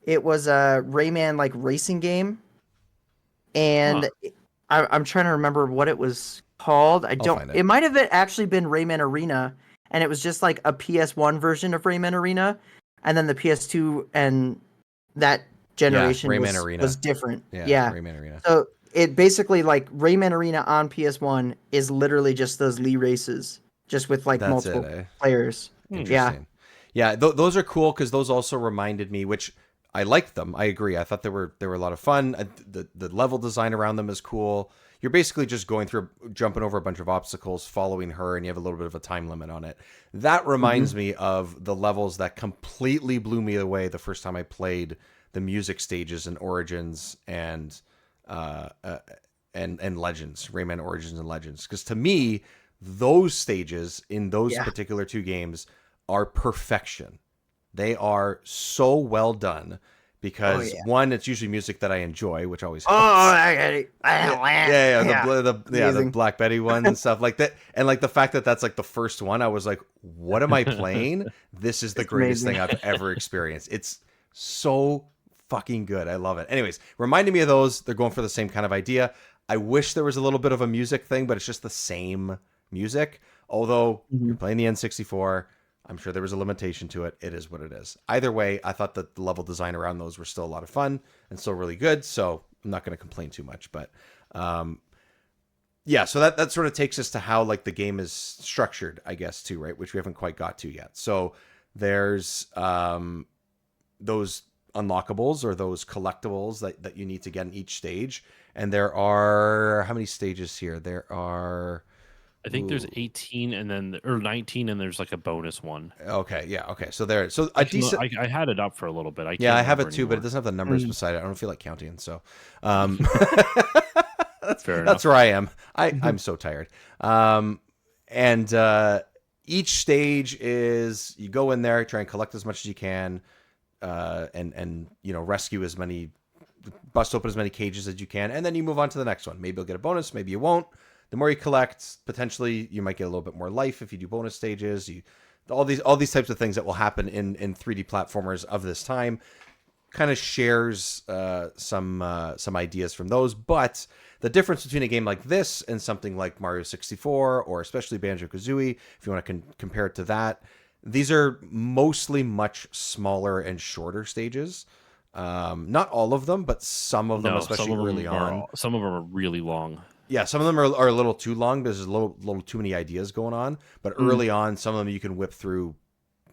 It was a Rayman like racing game. And I'm trying to remember what it was called. It might have actually been Rayman Arena. And it was just like a PS1 version of Rayman Arena. And then the PS2 and that generation was different. Yeah, Rayman Arena. So it basically like Rayman Arena on PS1 is literally just those Lee races, just with like multiple players. Interesting. Yeah, those are cool because those also reminded me, which I liked them. I agree. I thought they were a lot of fun. The level design around them is cool. You're basically just going through, jumping over a bunch of obstacles, following her, and you have a little bit of a time limit on it. That reminds me of the levels that completely blew me away the first time I played the music stages in Origins and Legends, Rayman Origins and Legends. Because to me, those stages in those particular 2 games are perfection. They are so well done. Because one, it's usually music that I enjoy, which always helps. The Black Betty one and stuff like that, and like the fact that that's like the first one, I was like, "What am I playing? This is the greatest thing I've ever experienced." It's so fucking good. I love it. Anyways, reminded me of those. They're going for the same kind of idea. I wish there was a little bit of a music thing, but it's just the same music. Although you're playing the N64. I'm sure there was a limitation to it. It is what it is. Either way, I thought that the level design around those were still a lot of fun and still really good. So I'm not going to complain too much. But yeah, so that sort of takes us to how like the game is structured, I guess, too, right? Which we haven't quite got to yet. So there's those unlockables or those collectibles that you need to get in each stage. And there are, how many stages here? There are... I think there's 18 and then or 19 and there's like a bonus one. Okay, yeah, okay. So there, so a decent. I had it up for a little bit. I have it too, anymore. But it doesn't have the numbers beside it. I don't feel like counting, so that's fair enough. That's where I am. I'm so tired. And each stage is you go in there, try and collect as much as you can, and rescue as many, bust open as many cages as you can, and then you move on to the next one. Maybe you'll get a bonus, maybe you won't. the more you collect, potentially you might get a little bit more life if you do bonus stages. All these types of things that will happen in 3D platformers of this time kind of shares some ideas from those. But the difference between a game like this and something like Mario 64 or especially Banjo-Kazooie, if you want to compare it to that, these are mostly much smaller and shorter stages. Not all of them, but some of them, especially early on. Some of them are really long. Yeah, some of them are a little too long because there's a little too many ideas going on. But early on, some of them you can whip through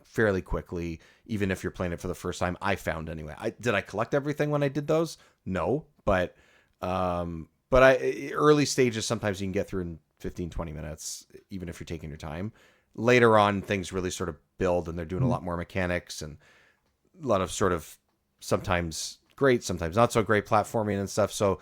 fairly quickly, even if you're playing it for the first time. I found anyway. Did I collect everything when I did those? No, but early stages sometimes you can get through in 15, 20 minutes, even if you're taking your time. Later on, things really sort of build, and they're doing a lot more mechanics and a lot of sort of sometimes great, sometimes not so great platforming and stuff. So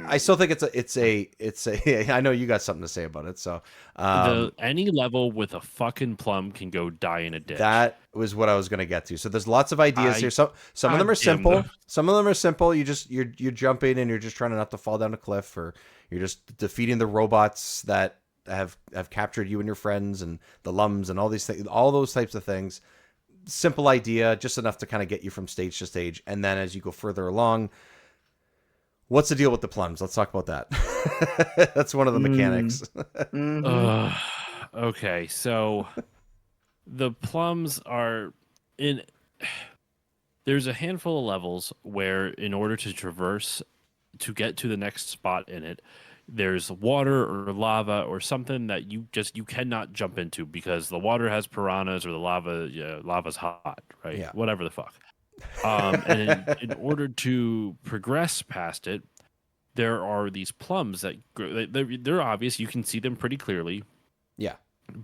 I still think it's a. I know you got something to say about it. So any level with a fucking plum can go die in a ditch. That was what I was going to get to. So there's lots of ideas here. Some of them are simple. Some of them are simple. You're jumping and you're just trying not to fall down a cliff, or you're just defeating the robots that have captured you and your friends and the lums and all these things, all those types of things. Simple idea, just enough to kind of get you from stage to stage. And then as you go further along, what's the deal with the plums? Let's talk about that. That's one of the mechanics. Okay, so the plums are in. There's a handful of levels where, in order to traverse to get to the next spot in it, there's water or lava or something that you cannot jump into because the water has piranhas or the lava's hot, right? Yeah. Whatever the fuck. And in order to progress past it, there are these plums that they're obvious. You can see them pretty clearly. Yeah.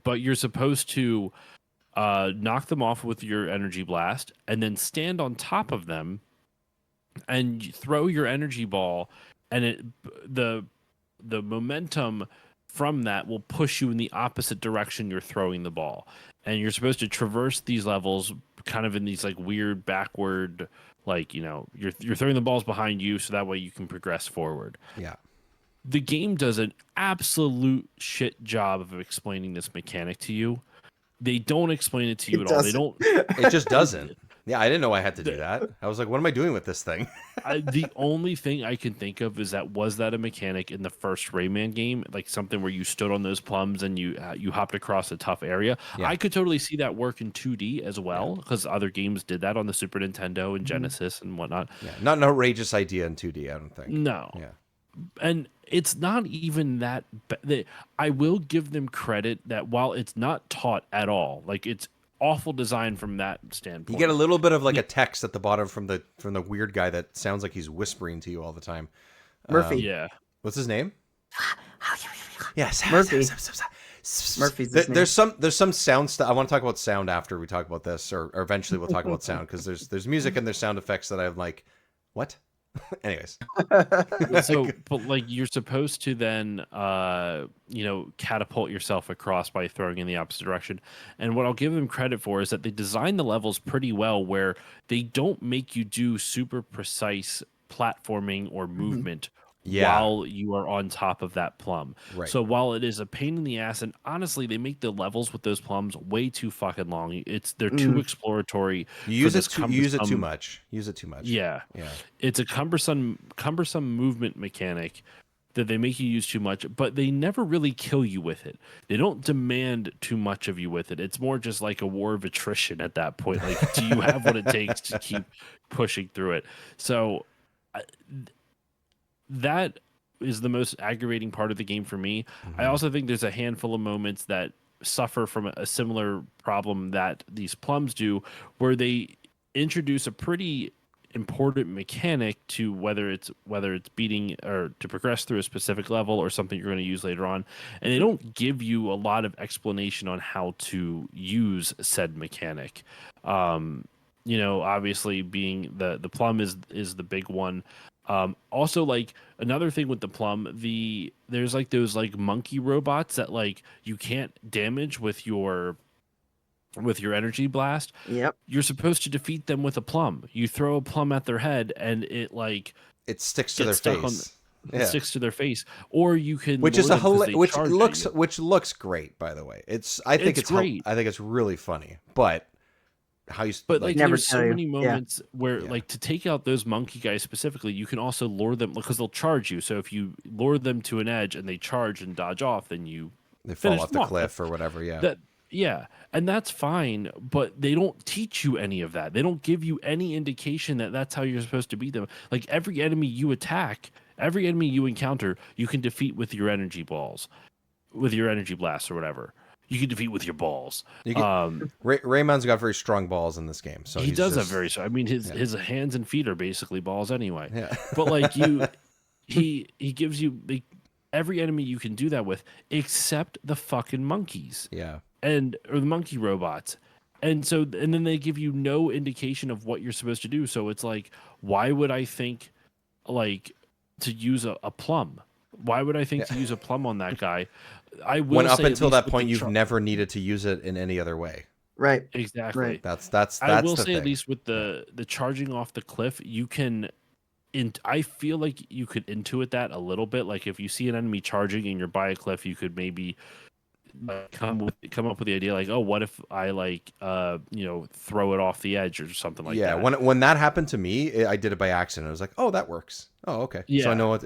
But you're supposed to knock them off with your energy blast and then stand on top of them and throw your energy ball, and the momentum from that will push you in the opposite direction you're throwing the ball. And you're supposed to traverse these levels kind of in these like weird backward, like, you know, you're throwing the balls behind you so that way you can progress forward. Yeah. The game does an absolute shit job of explaining this mechanic to you. They don't explain it to you at all. They don't. It just doesn't. Yeah, I didn't know I had to do that. I was like, what am I doing with this thing? The only thing I can think of is that a mechanic in the first Rayman game, like something where you stood on those plums and you hopped across a tough area. Yeah. I could totally see that work in 2D as well, because other games did that on the Super Nintendo and Genesis and whatnot. Yeah, not an outrageous idea in 2D, I don't think. No. Yeah. And it's not even that. I will give them credit that while it's not taught at all, like it's awful design from that standpoint. You get a little bit of like a text at the bottom from the weird guy that sounds like he's whispering to you all the time. Murphy. Yeah. What's his name? Yes, Murphy. Murphy's his name. There's some sound stuff. I want to talk about sound after we talk about this, or eventually we'll talk about sound, because there's music and there's sound effects that I'm like, what? Anyways. So, but like you're supposed to then, catapult yourself across by throwing in the opposite direction. And what I'll give them credit for is that they design the levels pretty well, where they don't make you do super precise platforming or movement while you are on top of that plum. Right. So while it is a pain in the ass, and honestly, they make the levels with those plums way too fucking long. They're too exploratory. You use it too much. Use it too much. Yeah. Yeah. It's a cumbersome movement mechanic that they make you use too much, but they never really kill you with it. They don't demand too much of you with it. It's more just like a war of attrition at that point. Like, do you have what it takes to keep pushing through it? So that is the most aggravating part of the game for me. I also think there's a handful of moments that suffer from a similar problem that these plums do, where they introduce a pretty important mechanic to whether it's beating or to progress through a specific level or something you're going to use later on, and they don't give you a lot of explanation on how to use said mechanic. Obviously being the plum is the big one. Also, like another thing with the plum, there's like those like monkey robots that like you can't damage with your energy blast. Yep. You're supposed to defeat them with a plum. You throw a plum at their head and it sticks to their face. Yeah. sticks to their face, or you can Which is lure them 'cause they charge at you. which looks great, by the way. I think It's great. I think it's really funny, but how you But like, Never there's so tell you. many Yeah. moments where Yeah. like to take out those monkey guys specifically, you can also lure them because they'll charge you. So if you lure them to an edge and they charge and dodge off, then you they fall finish off them the cliff or whatever. Yeah. That yeah, and that's fine, but they don't teach you any of that. They don't give you any indication that that's how you're supposed to beat them. Like every enemy you attack, every enemy you encounter, you can defeat with your energy balls, with your energy blasts or whatever. You can defeat with your balls. You can, Rayman's got very strong balls in this game, so He he's does just, have very. I mean, his hands and feet are basically balls anyway. Yeah. But like he gives you like every enemy you can do that with, except the fucking monkeys. Yeah. Or the monkey robots. And then they give you no indication of what you're supposed to do. So it's like, why would I think like to use a plum? Why would I think to use a plum on that guy? I will When up say at until least that with point the you've never needed to use it in any other way. Right. exactly. Right. That's I will the say thing. at least with the charging off the cliff, you can I feel like you could intuit that a little bit. Like if you see an enemy charging and you're by a cliff, you could maybe come up with the idea like, oh, what if I like throw it off the edge or something like that. When that happened to me, I did it by accident. I was like, oh, that works. Oh, okay. So Yeah. I know what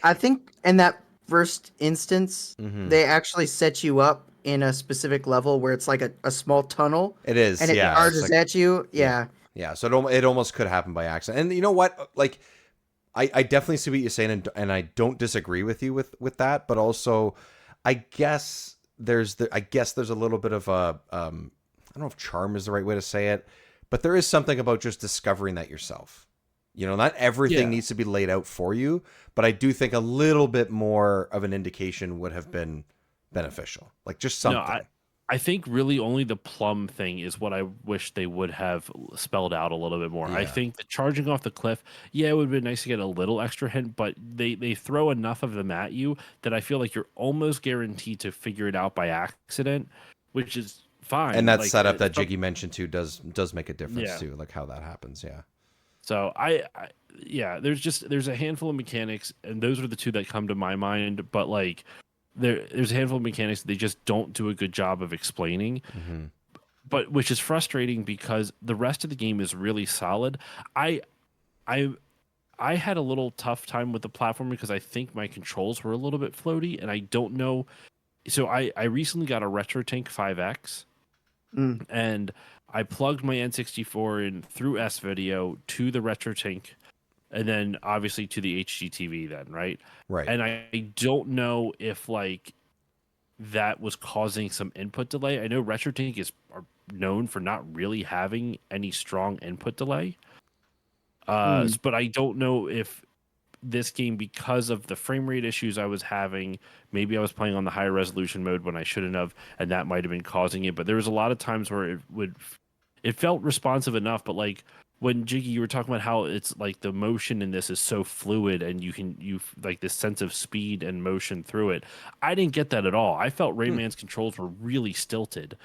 I think in that first instance, Mhm. they actually set you up in a specific level where it's like a small tunnel, it is. and it Yeah. charges It's like- at you. Yeah. Yeah, so it almost could happen by accident. And you know what? Like, I definitely see what you're saying, and I don't disagree with you with that. But also, I guess there's a little bit of a I don't know if charm is the right way to say it, but there is something about just discovering that yourself. Not everything needs to be laid out for you, but I do think a little bit more of an indication would have been beneficial. Like just something. No, I think really only the plum thing is what I wish they would have spelled out a little bit more. I Yeah. think the charging off the cliff, it would have been nice to get a little extra hint, but they throw enough of them at you that I feel like you're almost guaranteed to figure it out by accident, which is fine. And that Like, setup that Jiggy mentioned too does make a difference Yeah. too, like how that happens. Yeah. So there's a handful of mechanics, and those are the two that come to my mind. But like, there's a handful of mechanics that they just don't do a good job of explaining. Mm-hmm. But which is frustrating because the rest of the game is really solid. I had a little tough time with the platform because I think my controls were a little bit floaty, and I don't know. So I recently got a Retro Tank 5X, and I plugged my N64 in through S-Video to the Retro Tank, and then obviously to the HGTV then, right? Right. And I don't know if like that was causing some input delay. I know Retro Tank are known for not really having any strong input delay. But I don't know if this game, because of the frame rate issues I was having, maybe I was playing on the higher resolution mode when I shouldn't have, and that might have been causing it. But there was a lot of times where it felt responsive enough, but like when Jiggy, you were talking about how it's like the motion in this is so fluid and you like this sense of speed and motion through it. I didn't get that at all. I felt Rayman's controls were really stilted.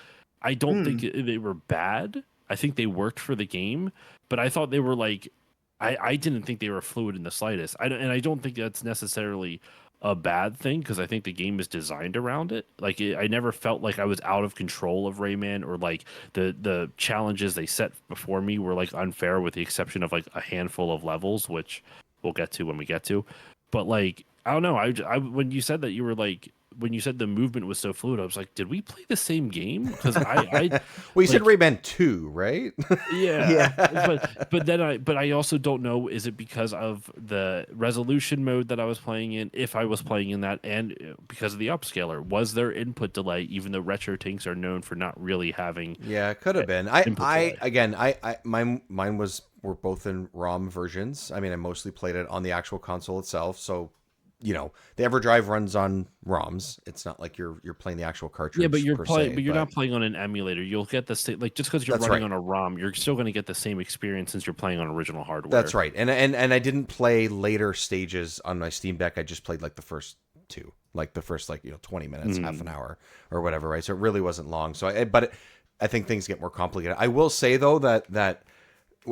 I don't think they were bad. I think they worked for the game, but I thought they were like, I didn't think they were fluid in the slightest. I don't think that's necessarily a bad thing because I think the game is designed around it. Like I never felt like I was out of control of Rayman, or like the challenges they set before me were like unfair, with the exception of like a handful of levels, which we'll get to when we get to. But like I don't know. I when you said that, you were like, when you said the movement was so fluid, I was like, did we play the same game? Because I well, you said Rayman 2, right? yeah. But I also don't know, is it because of the resolution mode that I was playing in, if I was playing in that, and because of the upscaler, was there input delay, even though Retro Tanks are known for not really having. Yeah, it could have been. Mine were both in ROM versions. I mean, I mostly played it on the actual console itself, so the EverDrive runs on ROMs. It's not like you're playing the actual cartridge. Yeah, but you're playing, you're not playing on an emulator. You'll get the same, like, just because you're running on a ROM, you're still going to get the same experience since you're playing on original hardware. That's right. And I didn't play later stages on my Steam Deck. I just played like the first two, like the first 20 minutes, half an hour or whatever, right? So it really wasn't long. So I think things get more complicated. I will say though that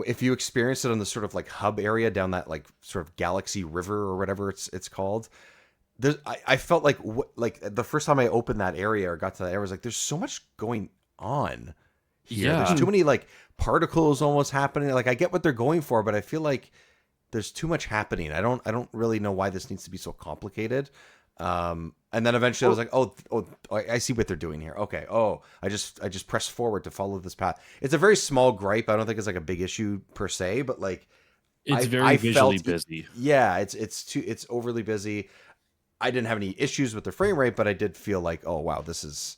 if you experience it on the sort of like hub area down that like sort of Galaxy River or whatever it's called, I felt like the first time I opened that area or got to that area, I was like, there's so much going on here. Yeah. There's too many like particles almost happening. Like I get what they're going for, but I feel like there's too much happening. I don't really know why this needs to be so complicated. And then eventually I was like, oh, I see what they're doing here. Okay. Oh, I just press forward to follow this path. It's a very small gripe. I don't think it's like a big issue per se, but like It's very visually busy. Yeah, it's overly busy. I didn't have any issues with the frame rate, but I did feel like, oh wow, feels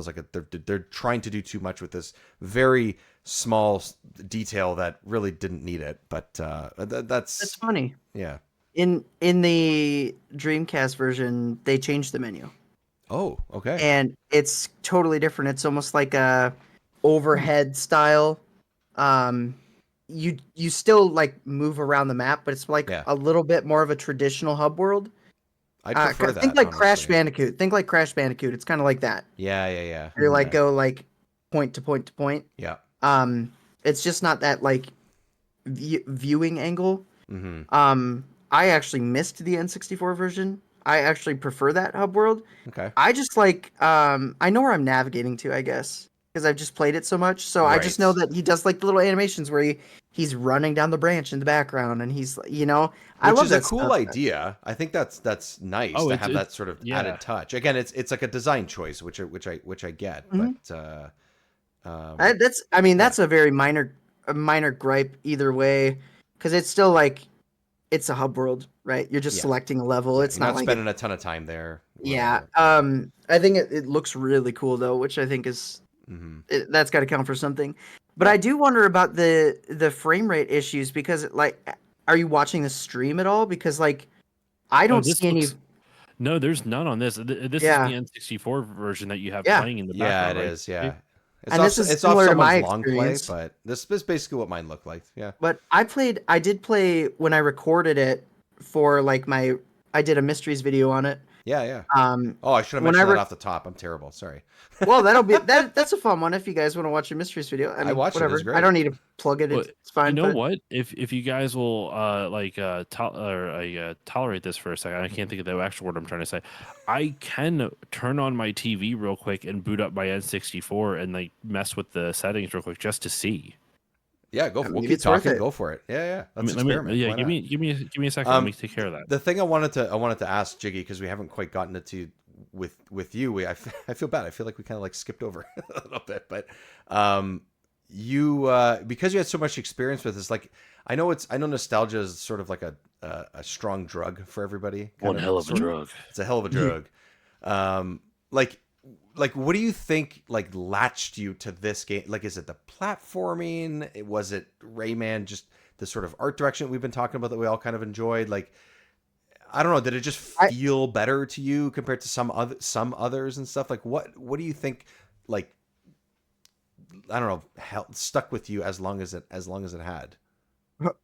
like they're trying to do too much with this very small detail that really didn't need it. But that's funny. Yeah. In the Dreamcast version, they changed the menu. Oh, okay. And it's totally different. It's almost like a overhead style. You still like move around the map, but it's like a little bit more of a traditional hub world. I prefer that. Think like honestly. Crash Bandicoot. Think like Crash Bandicoot. It's kind of like that. Yeah. You like go like point to point to point. Yeah. It's just not that like viewing angle. Mm-hmm. I actually missed the N64 version. I actually prefer that hub world. Okay. I just like I know where I'm navigating to, I guess, because I've just played it so much. So I just know that he does like the little animations where he's running down the branch in the background, and he's I love that. Which is a cool idea. I think that's nice to have that sort of added touch. Again, it's like a design choice, which I get, but that's a very minor gripe either way, because it's still like it's a hub world, right? You're just selecting a level. It's not like spending a ton of time there. Yeah. I think it looks really cool though, which I think is that's got to count for something. But I do wonder about the frame rate issues, because like, are you watching the stream at all? Because like, I don't see any. No, there's none on this. This is the N64 version that you have playing in the background. Yeah, it is. Yeah. It's similar to my long experience. play, but this is basically what mine looked like. Yeah. But I did play when I recorded it for like I did a mysteries video on it. Yeah. I should have mentioned that off the top. I'm terrible. Sorry. Well, that's a fun one if you guys want to watch a mysteries video. I mean, watched whatever. it. It's great. I don't need to plug it. It's fine. You know what? If you guys will tolerate this for a second, I can't think of the actual word I'm trying to say. I can turn on my TV real quick and boot up my N64 and like mess with the settings real quick just to see. Yeah, go. We'll keep talking. Go for it. Yeah. Let's experiment. Give me a second. Let me take care of that. The thing I wanted to ask Jiggy, because we haven't quite gotten it to with you. I feel bad. I feel like we kind of like skipped over a little bit, but you because you had so much experience with this, like I know nostalgia is sort of like a strong drug for everybody. One hell of a drug. It's a hell of a drug. Like what do you think like latched you to this game? Like, is it the platforming? Was it Rayman, just the sort of art direction we've been talking about that we all kind of enjoyed? Like, I don't know, did it just feel better to you compared to some others and stuff? Like, what do you think, like, I don't know, stuck with you as long as it had?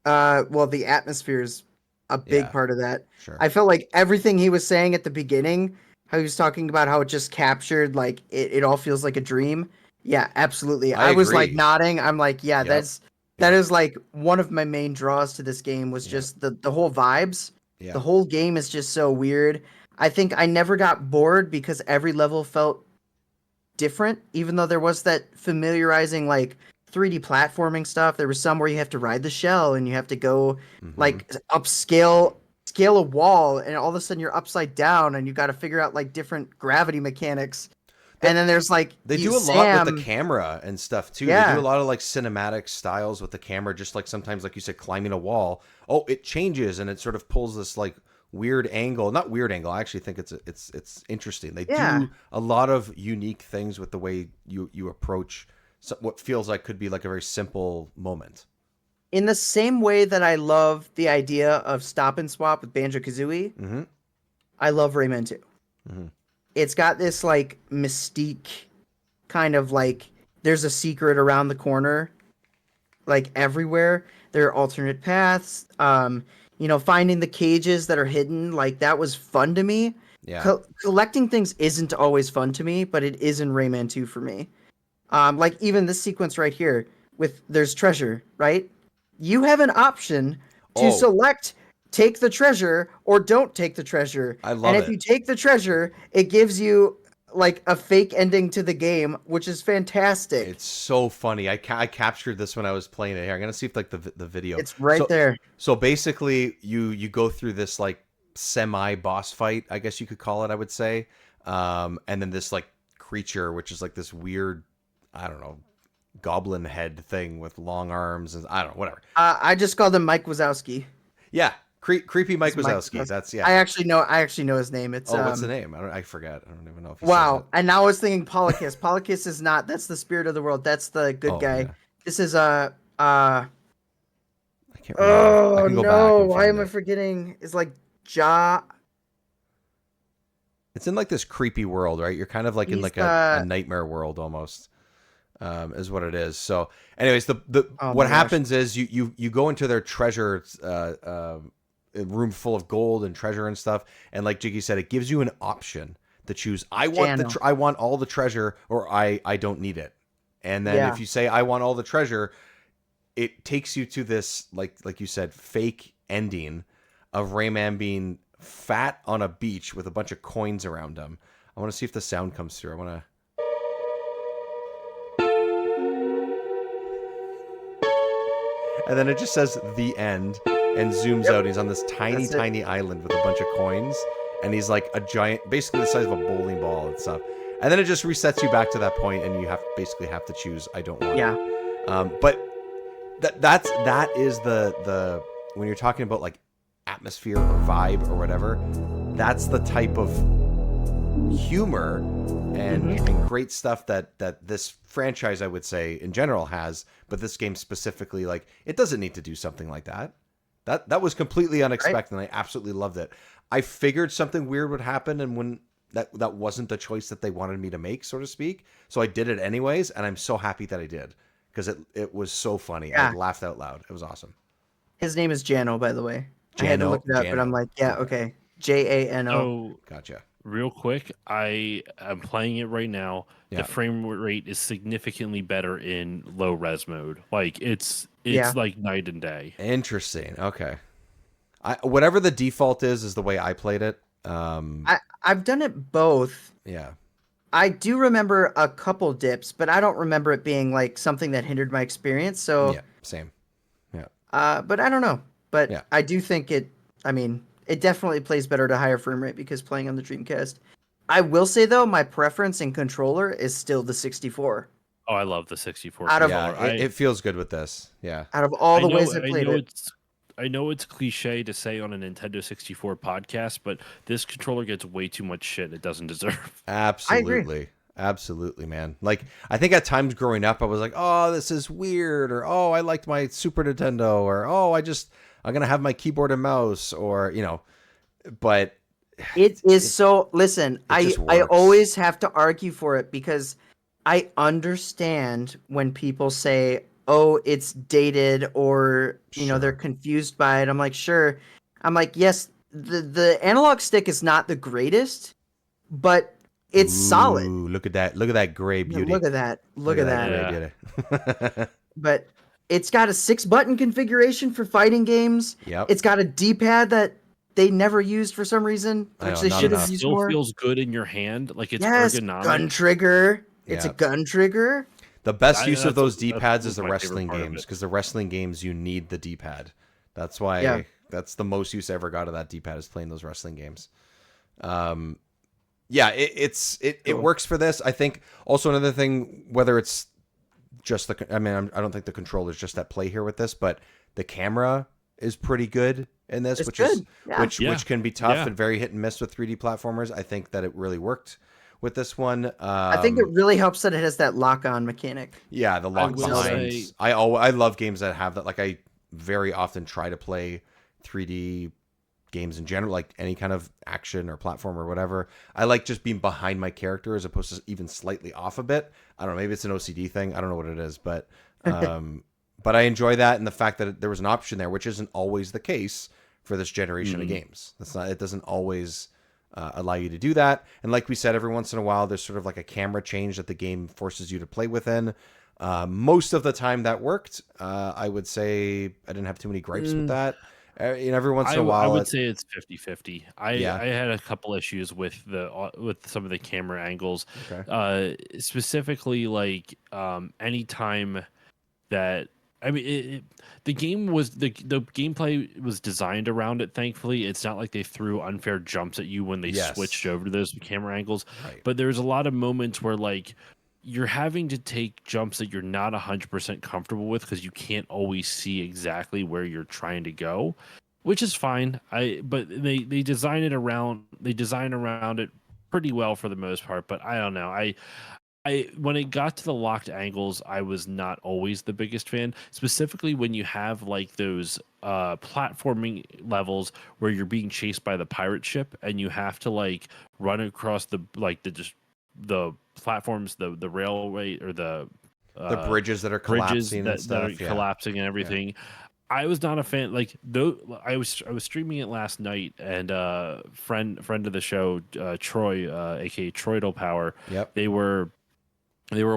Well, the atmosphere is a big part of that. Sure. I felt like everything he was saying at the beginning, how he was talking about how it just captured, like, it all feels like a dream. Yeah, absolutely. I was like nodding. I'm like, yeah, that is like one of my main draws to this game was just the whole vibes. Yeah. The whole game is just so weird. I think I never got bored because every level felt different, even though there was that familiarizing like 3D platforming stuff. There was some where you have to ride the shell and you have to go like scale a wall, and all of a sudden you're upside down and you got to figure out like different gravity mechanics. And then there's like they do a lot with the camera and stuff too. Yeah. They do a lot of like cinematic styles with the camera, just like sometimes, like you said, climbing a wall. Oh, it changes and it sort of pulls this like weird angle. Not weird angle. I actually think it's interesting. They do a lot of unique things with the way you approach what feels like could be like a very simple moment. In the same way that I love the idea of stop and swap with Banjo-Kazooie, I love Rayman 2. It's got this like mystique kind of like there's a secret around the corner, like everywhere. There are alternate paths. Finding the cages that are hidden, like that was fun to me. Yeah. Collecting things isn't always fun to me, but it is in Rayman 2 for me. Like even this sequence right here with there's treasure, right? you have an option to select take the treasure or don't take the treasure. I love and if it. you take the treasure, it gives you like a fake ending to the game, which is fantastic. It's so funny. I captured this when I was playing it. Here, I'm gonna see if like the video. It's right there. So basically, you go through this like semi boss fight, I guess you could call it. I would say, and then this like creature, which is like this weird, I don't know, goblin head thing with long arms, and I don't know, whatever. I just called him Mike Wazowski. Yeah, creepy Mike Wazowski. That's I actually know his name. It's what's the name? I forget. I don't even know if he wow. says it. And now I was thinking Polycus. Polycus is not. That's the spirit of the world. That's the good guy. Yeah. This is I can't remember. Oh I can go back no! and Why find am I it. forgetting? It's like Ja. It's in like this creepy world, right? You're kind of like in He's like a nightmare world almost, is what it is. So, anyways, what happens is you go into their treasure room full of gold and treasure and stuff, and like Jiggy said, it gives you an option to choose. I want all the treasure, or I don't need it. And then if you say I want all the treasure, it takes you to this like you said, fake ending of Rayman being fat on a beach with a bunch of coins around him. I want to see if the sound comes through. I want to. And then it just says the end and zooms out. He's on this tiny island with a bunch of coins, and he's like a giant, basically the size of a bowling ball and stuff. And then it just resets you back to that point, and you basically have to choose I don't want it. But that is the when you're talking about like atmosphere or vibe or whatever, that's the type of humor and great stuff that this franchise, I would say, in general has, but this game specifically, like, it doesn't need to do something like that. That was completely unexpected, and I absolutely loved it. I figured something weird would happen, and when that wasn't the choice that they wanted me to make, so to speak, so I did it anyways, and I'm so happy that I did, because it was so funny. I laughed out loud. It was awesome. His name is Jano, by the way. Jano, I had to look it up, but I'm like, yeah, okay. Jano. Oh, gotcha. Real quick, I am playing it right now. Yeah. The frame rate is significantly better in low res mode. Like it's like night and day. Interesting. Okay. Whatever the default is the way I played it. I've done it both. Yeah. I do remember a couple dips, but I don't remember it being like something that hindered my experience. So yeah, same. Yeah. But I don't know. But yeah. I do think it definitely plays better at a higher frame rate because playing on the Dreamcast. I will say though, my preference in controller is still the 64. Oh, I love the 64. It feels good with this. Yeah. Out of all the ways I played it. I know it's cliche to say on a Nintendo 64 podcast, but this controller gets way too much shit it doesn't deserve. Absolutely. Absolutely, man. Like, I think at times growing up, I was like, oh, this is weird, or oh, I liked my Super Nintendo, or oh, I'm going to have my keyboard and mouse, or, but listen, I always have to argue for it because I understand when people say, oh, it's dated, or, they're confused by it. I'm like, sure. I'm like, yes, the analog stick is not the greatest, but it's solid. Look at that. Look at that gray beauty. Look at that. Look at that. Gray beauty. But it's got a 6-button configuration for fighting games. Yep. It's got a D-pad that they never used for some reason, which they should have used more. It still feels good in your hand. Like it's ergonomic. Gun trigger. It's a gun trigger. The best use of those D-pads is the wrestling games, because the wrestling games, you need the D-pad. That's why that's the most use I ever got of that D-pad, is playing those wrestling games. It works for this. I think also another thing, whether it's just I don't think the controller's just at play here with this, but the camera is pretty good in this, which can be tough and very hit and miss with 3D platformers. I think that it really worked with this one. I think it really helps that it has that lock-on mechanic. Yeah, the lock behind. I love games that have that. Like, I very often try to play 3D games in general, like any kind of action or platform or whatever. I like just being behind my character as opposed to even slightly off a bit. I don't know, maybe it's an OCD thing. I don't know what it is, but but I enjoy that, and the fact that there was an option there, which isn't always the case for this generation of games. It doesn't always allow you to do that. And like we said, every once in a while, there's sort of like a camera change that the game forces you to play within. Most of the time that worked. I would say I didn't have too many gripes with that. Every once in a while, I would say it's 50-50. I Yeah. had a couple issues with some of the camera angles, Okay. specifically like anytime that I mean the game was the gameplay was designed around it. Thankfully, it's not like they threw unfair jumps at you when they Yes. switched over to those camera angles. Right. But there's a lot of moments where like you're having to take jumps that you're not 100% comfortable with because you can't always see exactly where you're trying to go, which is fine. But they design around it pretty well for the most part. But I don't know. I when it got to the locked angles, I was not always the biggest fan. Specifically when you have like those platforming levels where you're being chased by the pirate ship and you have to like run across the platforms, the railway or the bridges that are bridges collapsing that, and stuff. that are collapsing and everything. I was not a fan. Like though, I was streaming it last night, and friend of the show, Troy, aka Troidal Power. Yep. They were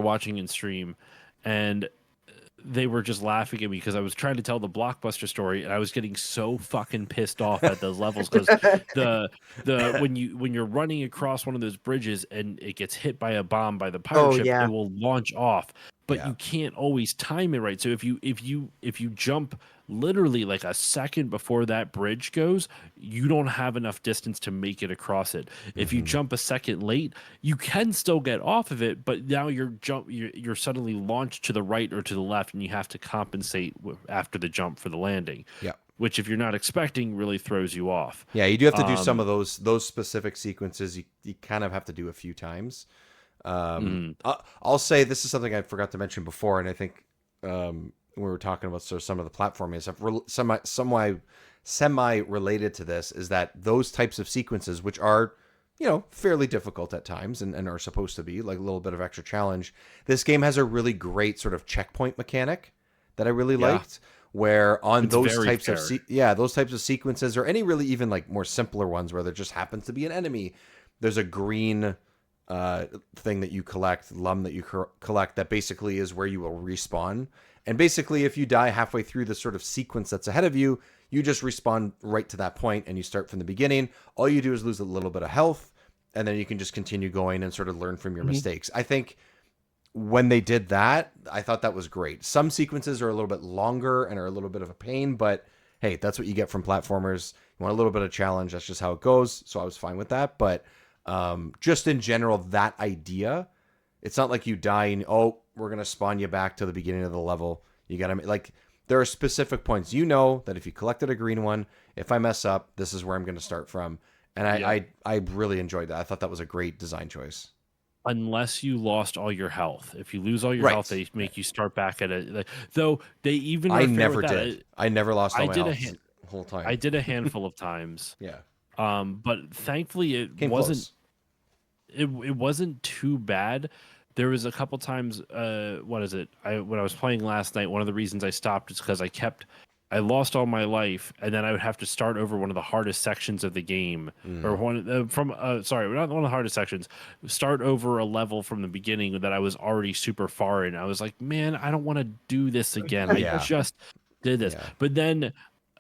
watching in stream, and they were just laughing at me because I was trying to tell the blockbuster story, and I was getting so fucking pissed off at those levels because when you're running across one of those bridges and it gets hit by a bomb by the pirate ship, yeah. it will launch off, but Yeah. you can't always time it right. So if you jump literally like a second before that bridge goes, you don't have enough distance to make it across it. If you jump a second late, you can still get off of it, but now you're suddenly launched to the right or to the left, and you have to compensate after the jump for the landing. Yeah. Which, if you're not expecting, really throws you off. Yeah, you do have to do some of those specific sequences. You kind of have to do a few times. I'll say this is something I forgot to mention before, and I think we were talking about some of the platforming stuff. Semi related to this is that those types of sequences, which are fairly difficult at times and are supposed to be like a little bit of extra challenge. This game has a really great sort of checkpoint mechanic that I really liked, where on It's those very types fair. of those types of sequences, or any really even like more simpler ones where there just happens to be an enemy, there's a green thing that you collect, lum that you collect, that basically is where you will respawn. And basically, if you die halfway through the sort of sequence that's ahead of you, you just respawn right to that point and you start from the beginning. All you do is lose a little bit of health, and then you can just continue going and sort of learn from your mistakes. I think when they did that, I thought that was great. Some sequences are a little bit longer and are a little bit of a pain, but hey, that's what you get from platformers. You want a little bit of challenge, that's just how it goes. So I was fine with that. But just in general, that idea, it's not like you die and we're gonna spawn you back to the beginning of the level. You gotta like, there are specific points. You know that if you collected a green one, if I mess up, this is where I'm gonna start from. And I really enjoyed that. I thought that was a great design choice. Unless you lost all your health. If you lose all your Right. health, they make you start back at it. Though they even I are fair never with that. did. I never lost all I my did a health the whole time. I did a handful of times. Yeah. But thankfully it Came wasn't close. it wasn't too bad. There was a couple times when I was playing last night, one of the reasons I stopped is because I lost all my life, and then I would have to start over one of the hardest sections of the game, or sorry, not one of the hardest sections. Start over a level from the beginning that I was already super far in. I was like, man, I don't want to do this again. Yeah. I just did this, Yeah. but then,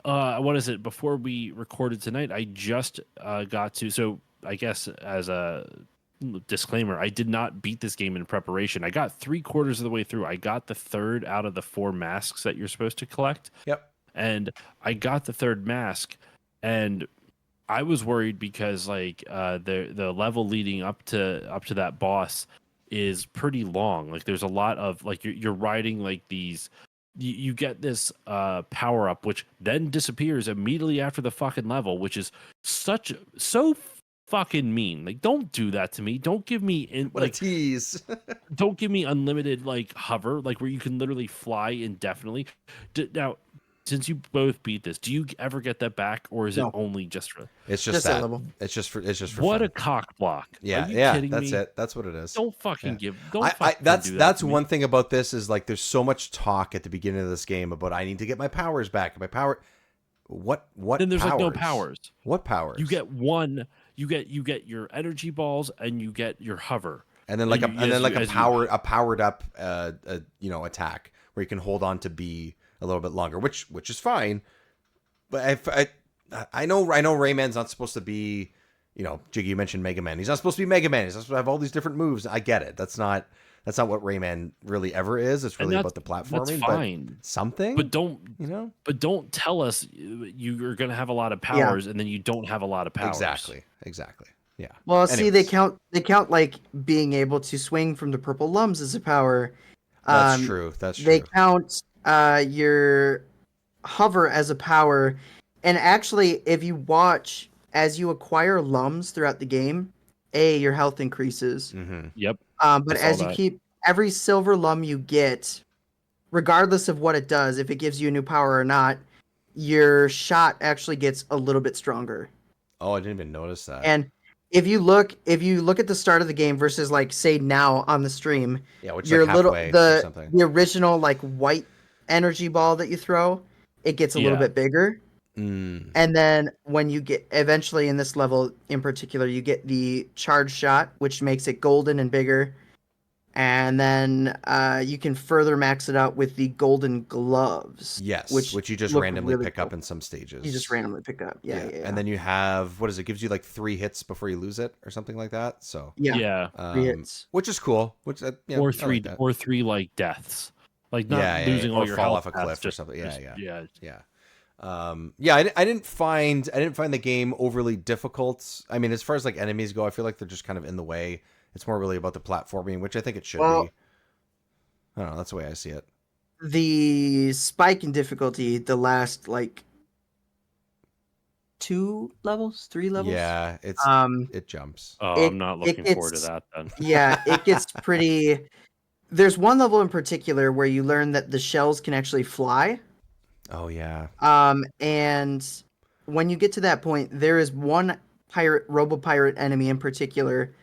what is it? Before we recorded tonight, I just got to. So I guess as a disclaimer, I did not beat this game in preparation. I got 3/4 of the way through. I got the third out of the 4 masks that you're supposed to collect. Yep. And I got the third mask, and I was worried because like the level leading up to that boss is pretty long. Like there's a lot of like you're riding like these. You get this power up, which then disappears immediately after the fucking level, which is so fucking mean. Like, don't do that to me. Don't give me What a tease. don't give me unlimited like hover, like where you can literally fly indefinitely. Now, since you both beat this, do you ever get that back, or is it No. only just for? It's Just just a that. level. It's just for What fun. a cock block! Yeah, Are you yeah, kidding that's me? it. That's what it is. Don't fucking Yeah. give. Don't fucking that's do that that's to me. one thing about this is like there's so much talk at the beginning of this game about I need to get my powers back. My power. What Then there's powers? like no powers. What powers? You get one you get your energy balls and you get your hover. And then like a powered up attack where you can hold on to B a little bit longer, which is fine. But I know Rayman's not supposed to be, Jiggy, you mentioned Mega Man. He's not supposed to be Mega Man. He's not supposed to have all these different moves. I get it. That's not what Rayman really ever is. It's really about the platforming. That's fine. But something. But don't tell us you're gonna have a lot of powers and then you don't have a lot of powers. Exactly. Yeah. Well, see, they count like being able to swing from the purple lums as a power. That's true. They count your hover as a power, and actually, if you watch as you acquire lums throughout the game, your health increases. Mm-hmm. Yep. But as you keep every silver lum you get, regardless of what it does, if it gives you a new power or not, your shot actually gets a little bit stronger. Oh, I didn't even notice that. And if you look at the start of the game versus like say now on the stream, which your like halfway or something. the original like white energy ball that you throw, it gets a little bit bigger. Mm. And then when you get eventually in this level in particular, you get the charge shot, which makes it golden and bigger. And then you can further max it out with the golden gloves. Yes, which you just randomly pick up in some stages. You just randomly pick up. Yeah. And then you have, what is it? Gives you like 3 hits before you lose it or something like that. So 3 hits. Which is cool. Which or three like deaths. Like not losing all your fall health off a cliff or something. Yeah. I didn't find the game overly difficult. I mean, as far as like enemies go, I feel like they're just kind of in the way. It's more really about the platforming, which I think it should be. I don't know. That's the way I see it. The spike in difficulty, the last like 3 levels. Yeah, it jumps. Oh, I'm not looking forward to that then. Yeah, it gets pretty. There's one level in particular where you learn that the shells can actually fly. Oh yeah. And when you get to that point, there is one robo-pirate enemy in particular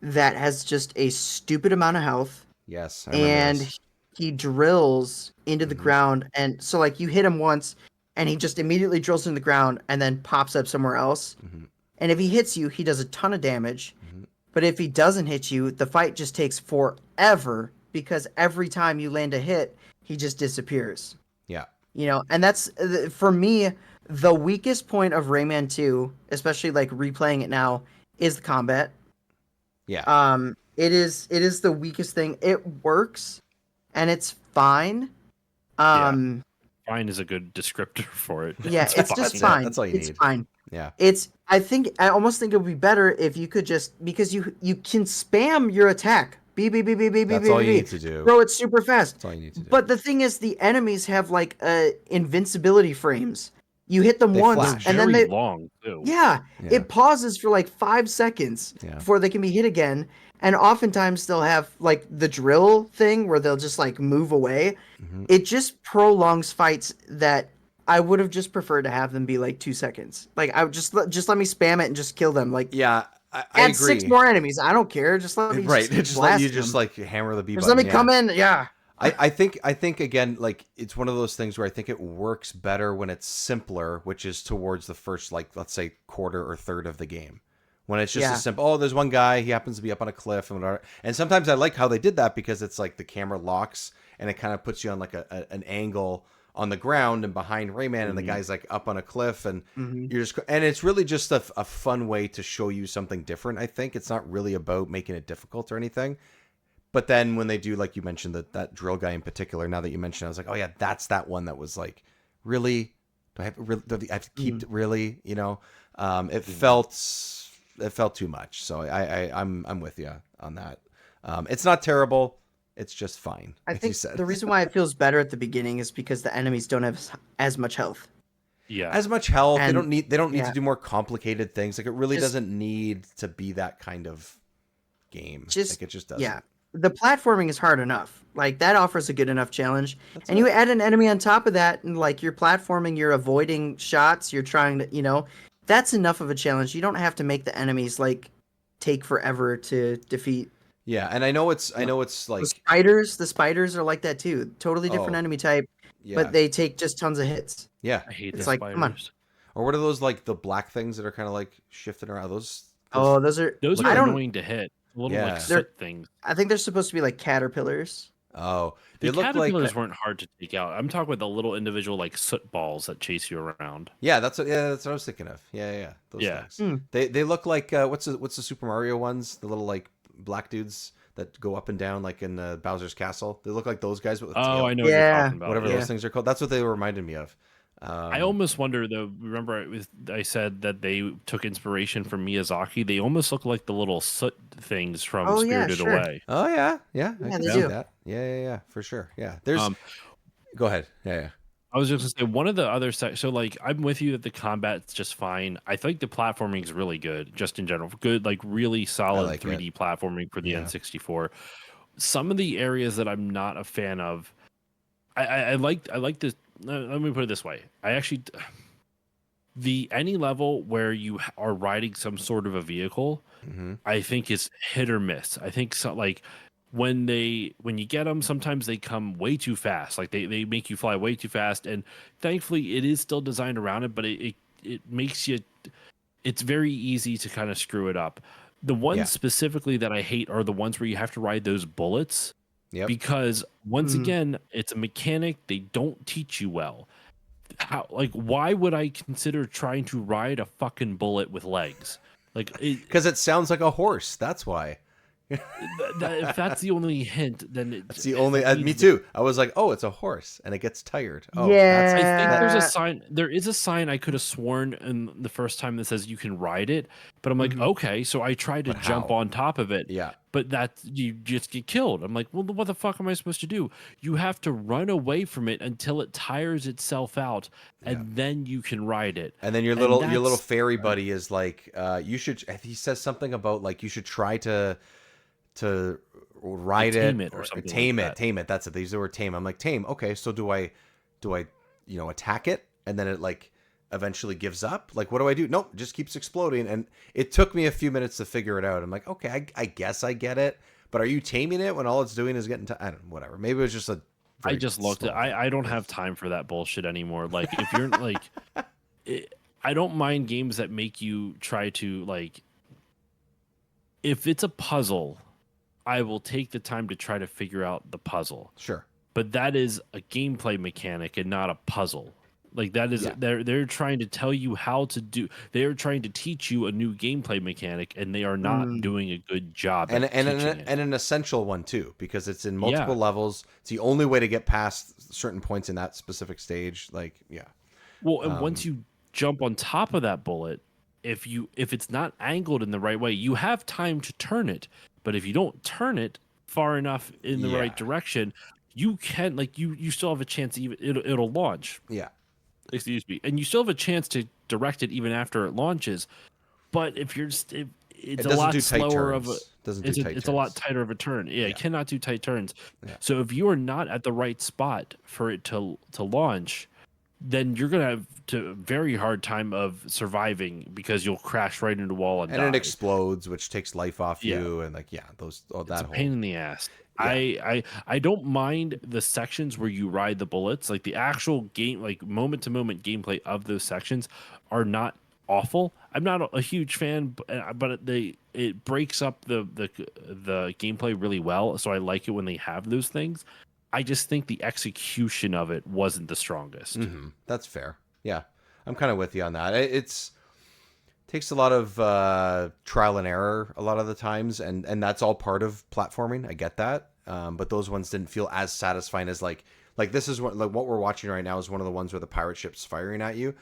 that has just a stupid amount of health. Yes, and he drills into the ground, and so like you hit him once, and he just immediately drills into the ground and then pops up somewhere else. Mm-hmm. And if he hits you, he does a ton of damage. Mm-hmm. But if he doesn't hit you, the fight just takes forever because every time you land a hit, he just disappears. Yeah. And that's for me the weakest point of Rayman 2, especially like replaying it now, is the combat. Yeah. It is the weakest thing. It works and it's fine. Fine is a good descriptor for it. Yeah, it's just fine. That's all you need. It's fine. Yeah. I almost think it would be better if you could just, because you can spam your attack. Beep, beep, beep, beep, beep, That's beep, all you beep. need to do. Throw it super fast. That's all you need to do. But the thing is, the enemies have like invincibility frames. You hit them once, flash. and then Very they long too. Yeah, it pauses for like 5 seconds before they can be hit again. And oftentimes they'll have like the drill thing where they'll just like move away. Mm-hmm. It just prolongs fights that I would have just preferred to have them be like 2 seconds. Like I would just let me spam it and just kill them. Like I add agree. 6 more enemies. I don't care. Just let me just let you just like hammer the B button. Just let me come in. Yeah. I think again, like it's one of those things where I think it works better when it's simpler, which is towards the first, like, let's say quarter or third of the game. When it's just a simple, oh, there's one guy, he happens to be up on a cliff and whatever. And sometimes I like how they did that because it's like the camera locks and it kind of puts you on like an angle on the ground and behind Rayman, and the guy's like up on a cliff, and you're just, and it's really just a fun way to show you something different. I think it's not really about making it difficult or anything. But then when they do, like you mentioned, that drill guy in particular, now that you mentioned it, I was like, oh yeah, that's that one that was like, really? Do I have to keep really? It felt too much. So I'm with you on that. It's not terrible. It's just fine. I think the reason why it feels better at the beginning is because the enemies don't have as much health. Yeah, as much health. And they don't need to do more complicated things. Like it really doesn't need to be that kind of game. Like it just doesn't. Yeah. The platforming is hard enough. Like that offers a good enough challenge. You add an enemy on top of that, and like you're platforming, you're avoiding shots, you're trying to, that's enough of a challenge. You don't have to make the enemies like take forever to defeat. Yeah, and I know it's like the spiders are like that too. Totally different enemy type, but they take just tons of hits. Yeah, I hate it's the like spiders. Come on. Or what are those, like the black things that are kind of like shifting around? Those Oh, those are. Those I are don't. annoying to hit. Little like Yeah. soot things. I think they're supposed to be like caterpillars. Oh, The they look like caterpillars weren't hard to take out. I'm talking about the little individual like soot balls that chase you around. that's what I was thinking of. Yeah. Those Yeah. things. They look like what's the Super Mario ones? The little like black dudes that go up and down like in Bowser's Castle. They look like those guys with a tail. Oh, I know what you're Yeah. talking about. Whatever yeah. those things are called. That's what they reminded me of. I almost wonder though. Remember, I said that they took inspiration from Miyazaki. They almost look like the little soot things from Oh, yeah, Spirited sure. Away. Oh yeah, I Yeah, can they see do. that. Yeah, for sure. Yeah, there's. Um, Go ahead. Yeah. I was just gonna say one of the other so like I'm with you that the combat's just fine. I think the platforming is really good, just in general. Good, like really solid like 3D platforming for the Yeah. N64. Some of the areas that I'm not a fan of, I like this. Let me put it this way. I actually any level where you are riding some sort of a vehicle, Mm-hmm. I think is hit or miss. I think so, like when you get them, sometimes they come way too fast. Like they make you fly way too fast, and thankfully it is still designed around it, but it makes you. It's very easy to kind of screw it up. The ones specifically that I hate are the ones where you have to ride those bullets. Yep. Because once again, it's a mechanic they don't teach you well. How, like, why would I consider trying to ride a fucking bullet with legs? Like, Because it sounds like a horse. That's why. if that's the only hint, then That's the only. Me too. I was like, oh, it's a horse, and it gets tired. Oh, Yeah. I think there's a sign. There is a sign I could have sworn in the first time that says you can ride it, but I'm like, okay. So I tried to But jump how? on top of it, Yeah. but that you just get killed. I'm like, well, what the fuck am I supposed to do? You have to run away from it until it tires itself out, and then you can ride it. And then your And little that's- fairy buddy is like, you should. He says something about like you should try to ride tame it it or something tame like it, that. tame it. That's it. They use the word tame. I'm like, tame. Okay, so do I attack it and then it like eventually gives up? Like, what do I do? Nope, it just keeps exploding. And it took me a few minutes to figure it out. I'm like, okay, I guess I get it. But are you taming it when all it's doing is getting I don't know, whatever. Maybe it was just a. I just looked at. I don't have time for that bullshit anymore. Like if you're like, I don't mind games that make you try to like. If it's a puzzle, I will take the time to try to figure out the puzzle. Sure. But that is a gameplay mechanic and not a puzzle. Like that is they're trying to tell you how to do. They are trying to teach you a new gameplay mechanic, and they are not doing a good job. And at and teaching it. an essential one too, because it's in multiple levels. It's the only way to get past certain points in that specific stage. Like, yeah. Well, and once you jump on top of that bullet, if it's not angled in the right way, you have time to turn it. But if you don't turn it far enough in the right direction, you can you still have a chance. It'll launch. Yeah. Excuse me, and you still have a chance to direct it even after it launches. But if you're it's a lot slower of a it's a lot tighter of a turn. Yeah, it cannot do tight turns. Yeah. So if you are not at the right spot for it to launch, then you're gonna have a very hard time of surviving because you'll crash right into a wall and die. it explodes, which takes life off you, and like it's that a whole pain in the ass. Yeah. I don't mind the sections where you ride the bullets. Like the actual game, like moment to moment gameplay of those sections are not awful. I'm not a huge fan, but it breaks up the gameplay really well. So I like it when they have those things. I just think the execution of it wasn't the strongest. Mm-hmm. That's fair. Yeah, I'm kind of with you on that. It takes a lot of trial and error a lot of the times, and that's all part of platforming. I get that, but those ones didn't feel as satisfying as like this is what we're watching right now is one of the ones where the pirate ship's firing at you.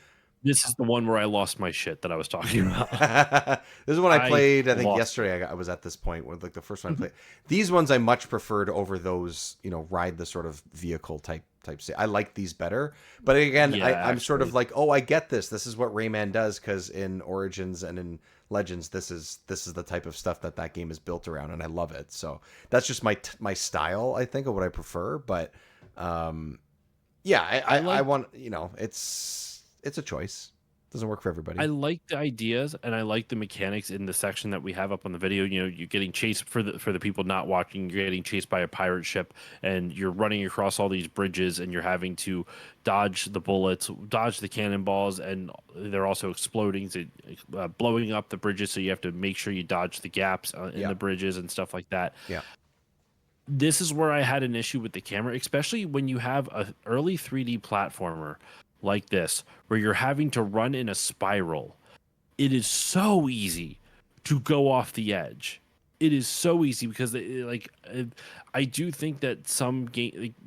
This is the one where I lost my shit that I was talking about. This is one I played. I think lost yesterday. I was at this point where like the first one I played. These ones I much preferred over those. Ride the sort of vehicle type. I like these better. But again, Yeah, I'm sort of actually. like, oh, I get this. This is what Rayman does because in Origins and in Legends, this is the type of stuff that game is built around, and I love it. So that's just my style. I think of what I prefer. But yeah, I want it's a choice. Doesn't work for everybody. I like the ideas and I like the mechanics in the section that we have up on the video. You know, you're getting chased for the people not watching. You're getting chased by a pirate ship, and you're running across all these bridges, and you're having to dodge the bullets, dodge the cannonballs, and they're also exploding, blowing up the bridges. So you have to make sure you dodge the gaps in the bridges and stuff like that. Yeah. This is where I had an issue with the camera, especially when you have an early 3D platformer like this, where you're having to run in a spiral. It is so easy to go off the edge. It is so easy because I do think that some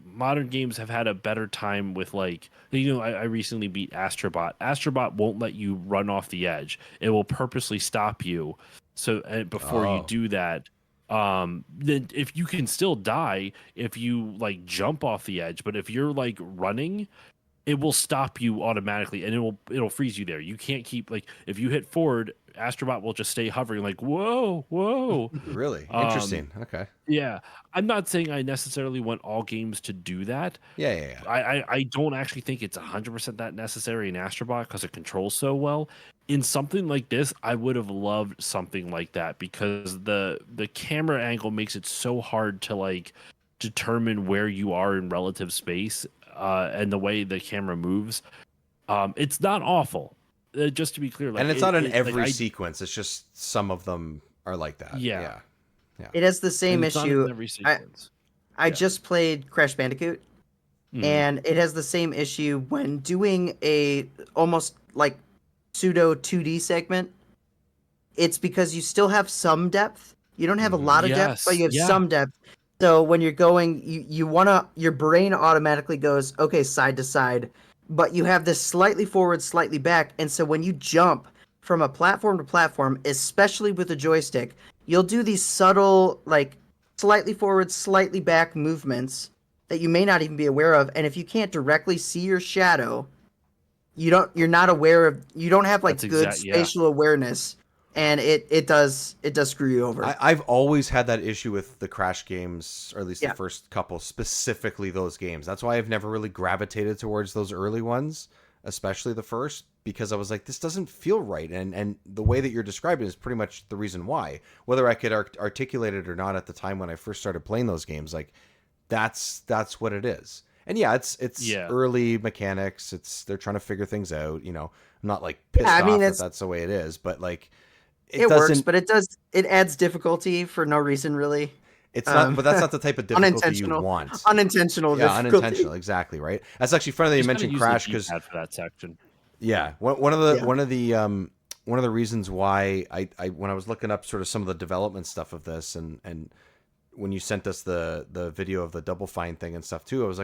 modern games have had a better time with I recently beat Astrobot. Astrobot won't let you run off the edge. It will purposely stop you. So before you do that, then if you can still die if you jump off the edge, but if you're running, it will stop you automatically, and it'll freeze you there. You can't keep if you hit forward, Astrobot will just stay hovering whoa. Really interesting. Okay. Yeah, I'm not saying I necessarily want all games to do that. Yeah. I don't actually think it's 100% that necessary in Astrobot because it controls so well. In something like this, I would have loved something like that because the camera angle makes it so hard to determine where you are in relative space. And the way the camera moves, it's not awful. Just to be clear, and it's not in every sequence. It's just some of them are like that. Yeah. It has the same issue. Every sequence. I just played Crash Bandicoot, and it has the same issue when doing a almost pseudo 2D segment. It's because you still have some depth. You don't have a lot of depth, but you have some depth. So when you're going, your brain automatically goes, okay, side to side, but you have this slightly forward, slightly back. And so when you jump from a platform to platform, especially with a joystick, you'll do these subtle, slightly forward, slightly back movements that you may not even be aware of. And if you can't directly see your shadow, you don't have good spatial awareness. And it does screw you over. I've always had that issue with the Crash games, or at least the first couple, specifically those games. That's why I've never really gravitated towards those early ones, especially the first, because I was like, this doesn't feel right. And the way that you're describing is pretty much the reason why. Whether I could articulate it or not at the time when I first started playing those games, that's what it is. And it's early mechanics. They're trying to figure things out. I'm not pissed off that that's the way it is, but it works, but it adds difficulty for no reason, really. It's not, but that's not the type of difficulty you want. Unintentional difficulty. Unintentional, exactly, right? That's actually funny that you mentioned Crash, because for that section. Yeah, one of the reasons why I when I was looking up sort of some of the development stuff of this, and when you sent us the video of the Double Fine thing and stuff too, I was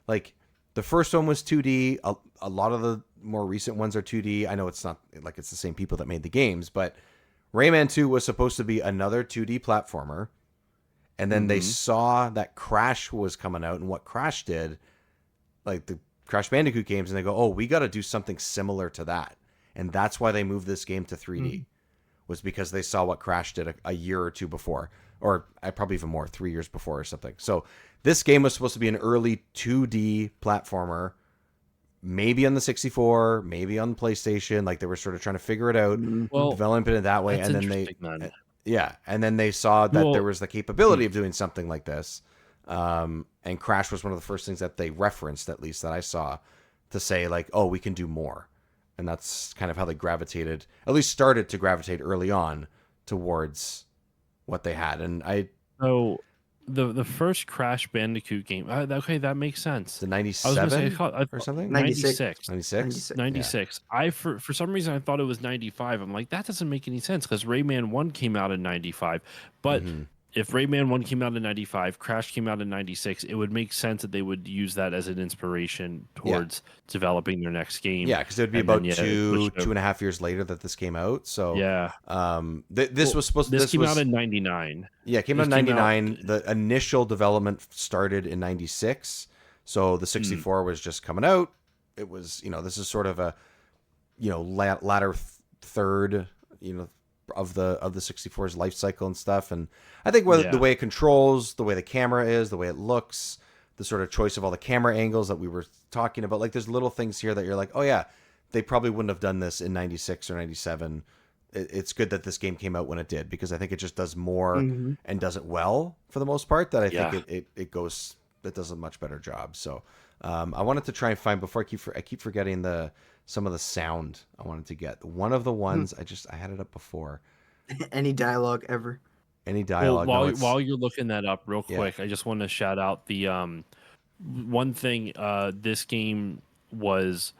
like, the first one was 2D. A lot of the more recent ones are 2D. I know it's not it's the same people that made the games, but Rayman 2 was supposed to be another 2D platformer. And then they saw that Crash was coming out and what Crash did, the Crash Bandicoot games, and they go, oh, we got to do something similar to that. And that's why they moved this game to 3D, was because they saw what Crash did a year or two before, or probably even more, 3 years before or something. So this game was supposed to be an early 2D platformer, maybe on the 64, maybe on PlayStation. They were sort of trying to figure it out, develop it that way, and then they saw that there was the capability of doing something like this. And Crash was one of the first things that they referenced, at least that I saw, to say oh, we can do more. And that's kind of how they started to gravitate early on towards what they had. And the first Crash Bandicoot game, okay, that makes sense. The 97 or something? 96. 96? I for some reason I thought it was 95. I'm like, that doesn't make any sense because Rayman 1 came out in 95. But if Rayman 1 came out in 95, Crash came out in 96, it would make sense that they would use that as an inspiration towards developing their next game. Yeah, because it would be about 2.5 years later that this came out. So this was supposed to... This came out in 99. Yeah, it came out in 99. The initial development started in 96. So the 64 was just coming out. It was, this is sort of a, latter third, of the 64's life cycle and stuff. And I think the way it controls, the way the camera is, the way it looks, the sort of choice of all the camera angles that we were talking about, there's little things here that you're like, oh yeah, they probably wouldn't have done this in 96 or 97. It's good that this game came out when it did, because I think it just does more and does it well for the most part, that I think it does a much better job. So I wanted to try and find, before I keep forgetting some of the sound I wanted to get. One of the ones I had it up before. Any dialogue ever. Any dialogue. Well, while you're looking that up real quick, I just want to shout out the one thing. This game was,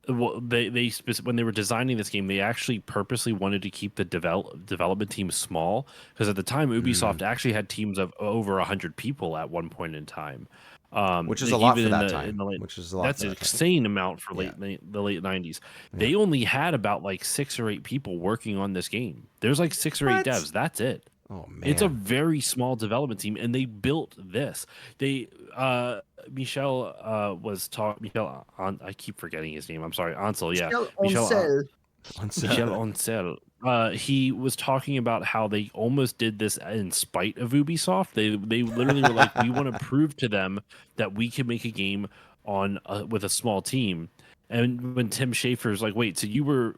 well, when they were designing this game, they actually purposely wanted to keep the development team small, because at the time Ubisoft actually had teams of over 100 people at one point in time. Which is a lot for that time. That's an insane amount for the late 90s. Yeah. They only had about like 6 or 8 people working on this game. There's like 6 or 8 devs. That's it. Oh man, it's a very small development team, and they built this. Michel was talking. I keep forgetting his name. I'm sorry, Ansel. Yeah, Michel Ansel. He was talking about how they almost did this in spite of Ubisoft. They literally were like, we want to prove to them that we can make a game with a small team. And when Tim Schafer's like, wait, so you were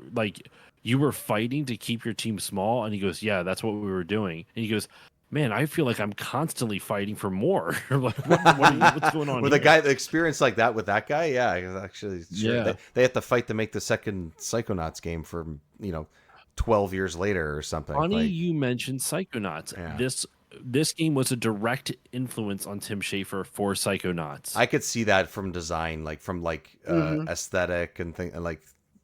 fighting to keep your team small? And he goes, yeah, that's what we were doing. And he goes, man, I feel like I'm constantly fighting for more. Like, what's going on with here? a guy, the experience like that with that guy? Yeah, actually, sure. Yeah. They had to fight to make the second Psychonauts game for 12 years later or something. Funny you mentioned Psychonauts. Yeah. This game was a direct influence on Tim Schafer for Psychonauts. I could see that from design, like from aesthetic and thing, like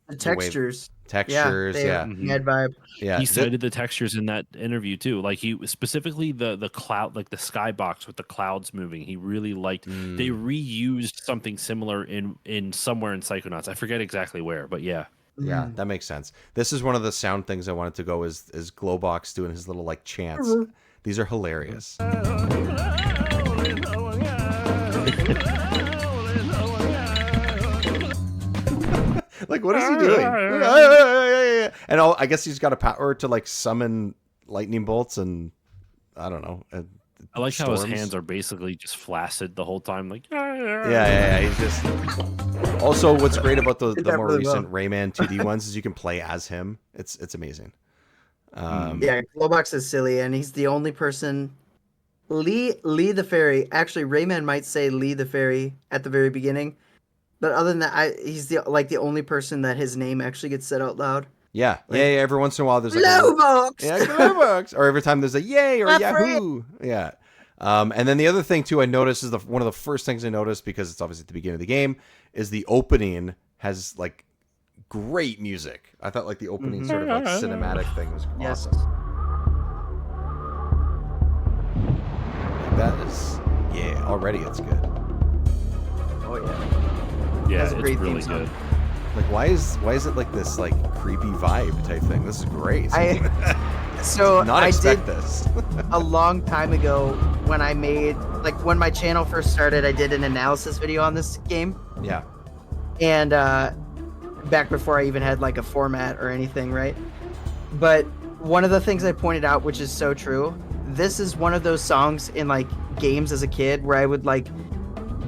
the textures. Yeah. Mad vibe. Yeah. He cited the textures in that interview too. Like, he specifically the cloud, like the skybox with the clouds moving. He really liked. They reused something similar in somewhere in Psychonauts. I forget exactly where, but yeah. Yeah, that makes sense. This is one of the sound things I wanted to go is Glowbox doing his little like chants. These are hilarious. Like, what is he doing? And I guess he's got a power to like summon lightning bolts, and I don't know. I like how his hands are basically just flaccid the whole time. Like, yeah. He's just. Also, what's great about the more recent Rayman 2D ones is you can play as him. It's amazing. Yeah, Glowbox is silly, and he's the only person. Lee the Fairy. Actually, Rayman might say Lee the Fairy at the very beginning, but other than that, he's the only person that his name actually gets said out loud. Yeah, like, yeah. Every once in a while, there's like Glowbox. Glowbox. Or every time there's a yay or Yahoo. Yeah. And then the other thing too, I noticed is one of the first things I noticed, because it's obviously at the beginning of the game, is the opening has like great music. I thought like the opening sort of like cinematic thing was awesome. Like that is already it's good. Oh yeah. Yeah, it's really good. Like why is it like this like creepy vibe type thing? This is great. I did this a long time ago when I made, like, when my channel first started, I did an analysis video on this game. Yeah. And back before I even had like a format or anything, right? But one of the things I pointed out, which is so true, this is one of those songs in like games as a kid where I would like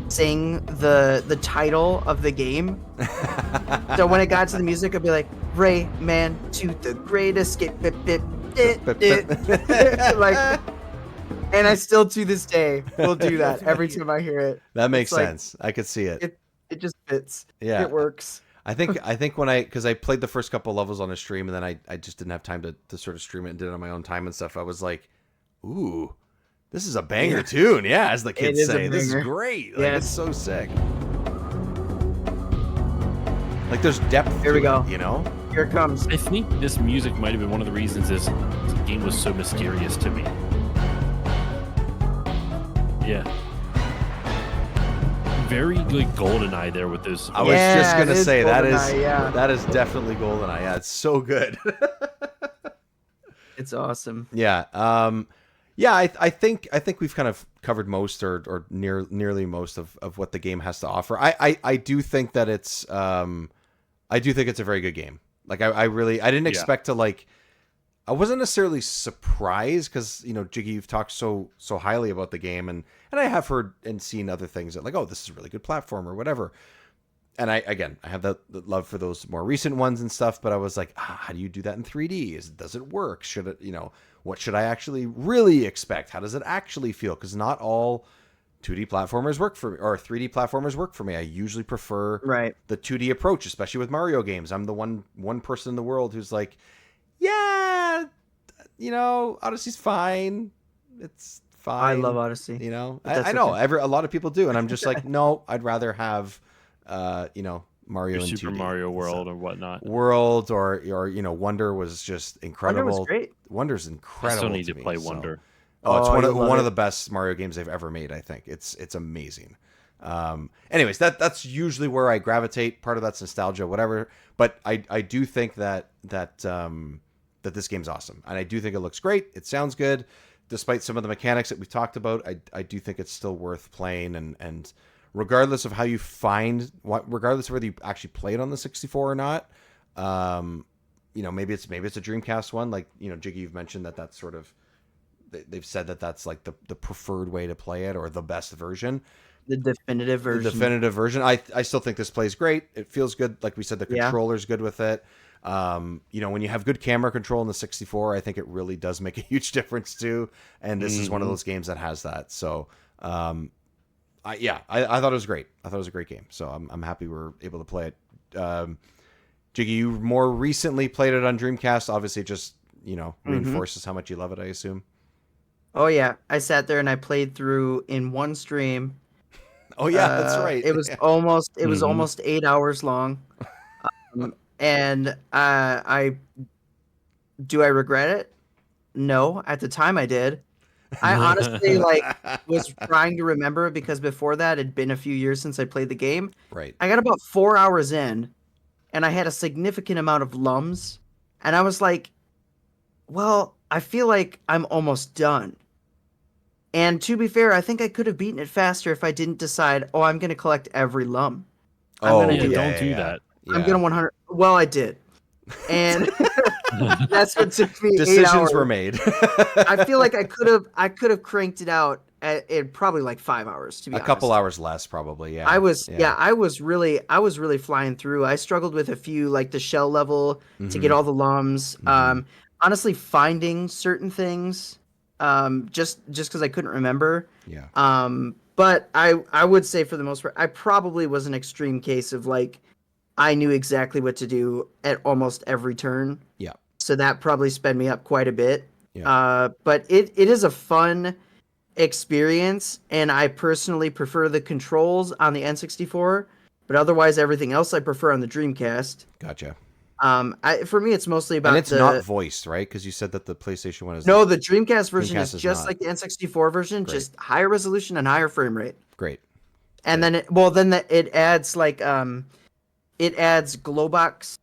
sing the title of the game. So when it got to the music, I'd be like, Rayman to the great escape. Like, and I still to this day will do that every time I hear it. That makes sense. I could see it. It just fits. Yeah, it works. I think when because I played the first couple levels on a stream, and then I just didn't have time to sort of stream it and did it on my own time and stuff. I was like, ooh, this is a banger tune. Yeah, as the kids say, this is great. Like, it's so sick. Like there's depth. Here we go. You know, here it comes. I think this music might have been one of the reasons this game was so mysterious to me. Yeah. Very like GoldenEye there with this. I was just gonna say that is definitely GoldenEye. Yeah, it's so good. It's awesome. Yeah. I think we've kind of covered most or nearly most of what the game has to offer. I do think that it's a very good game. Like I didn't expect to like. I wasn't necessarily surprised because, Jiggy, you've talked so highly about the game, and I have heard and seen other things that like, oh, this is a really good platform or whatever. and I have the love for those more recent ones and stuff, but I was like, how do you do that in 3D? Does it work? Should it, what should I actually really expect? How does it actually feel? Because not all 2D platformers work for me, or 3D platformers work for me. I usually prefer the 2D approach, especially with Mario games. I'm the one person in the world who's like, yeah, Odyssey's fine. It's fine. I love Odyssey. I know a lot of people do, and I'm just like, no, I'd rather have, Mario and Super 2D. Mario World or whatnot. World or Wonder was just incredible. Wonder was great. Wonder's incredible. I still need to me, play Wonder. It's one of the best Mario games they've ever made. I think it's amazing. Anyways, that's usually where I gravitate. Part of that's nostalgia, whatever. But I do think that this game's awesome, and I do think it looks great. It sounds good, despite some of the mechanics that we've talked about. I do think it's still worth playing, and regardless of how you regardless of whether you actually play it on the 64 or not, maybe it's a Dreamcast one. Like, Jiggy, you've mentioned that's sort of, they've said that's like the preferred way to play it, or the best version. The definitive version. I still think this plays great. It feels good. Like we said, the controller's good with it. When you have good camera control in the 64, I think it really does make a huge difference too. And this is one of those games that has that. So, I thought it was great. I thought it was a great game. So I'm happy we're able to play it. Jiggy, you more recently played it on Dreamcast. Obviously, it just reinforces how much you love it, I assume. Oh yeah, I sat there and I played through in one stream. Oh yeah, that's right. It was almost 8 hours long. And I regret it? No, at the time I did. I honestly was trying to remember, because before that it'd been a few years since I played the game. Right. I got about 4 hours in, and I had a significant amount of lums, and I was like, well, I feel like I'm almost done. And to be fair, I think I could have beaten it faster if I didn't decide, I'm going to collect every lum. Don't do that. I'm going to 100. Well, I did. And that's what took me 8 hours. Decisions were made. I feel like I could have cranked it out in probably like 5 hours, to be honest. A couple hours less, probably. Yeah. I was really flying through. I struggled with a few, like the shell level to get all the lums. Honestly, finding certain things, just because I couldn't remember. Yeah. But I would say for the most part, I probably was an extreme case of like, I knew exactly what to do at almost every turn. Yeah. So that probably sped me up quite a bit. Yeah. But it is a fun experience, and I personally prefer the controls on the N64, but otherwise everything else I prefer on the Dreamcast. Gotcha. For me, it's mostly about and it's not voiced, right? Because you said that the PlayStation one is... No, the Dreamcast version is just not. like the N64 version, Great. just higher resolution and higher frame rate. Great. And then it adds like it adds Glowbox.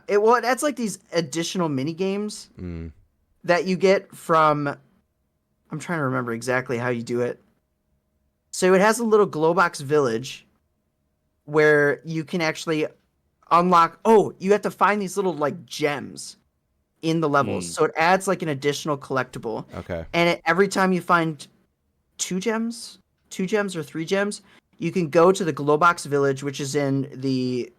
It adds like these additional mini games that you get from. I'm trying to remember exactly how you do it. So it has a little Glowbox village where you can actually unlock. Oh, you have to find these little like gems in the levels. So it adds like an additional collectible. Okay. And every time you find 2 gems or 3 gems, you can go to the Glowbox village, which is in the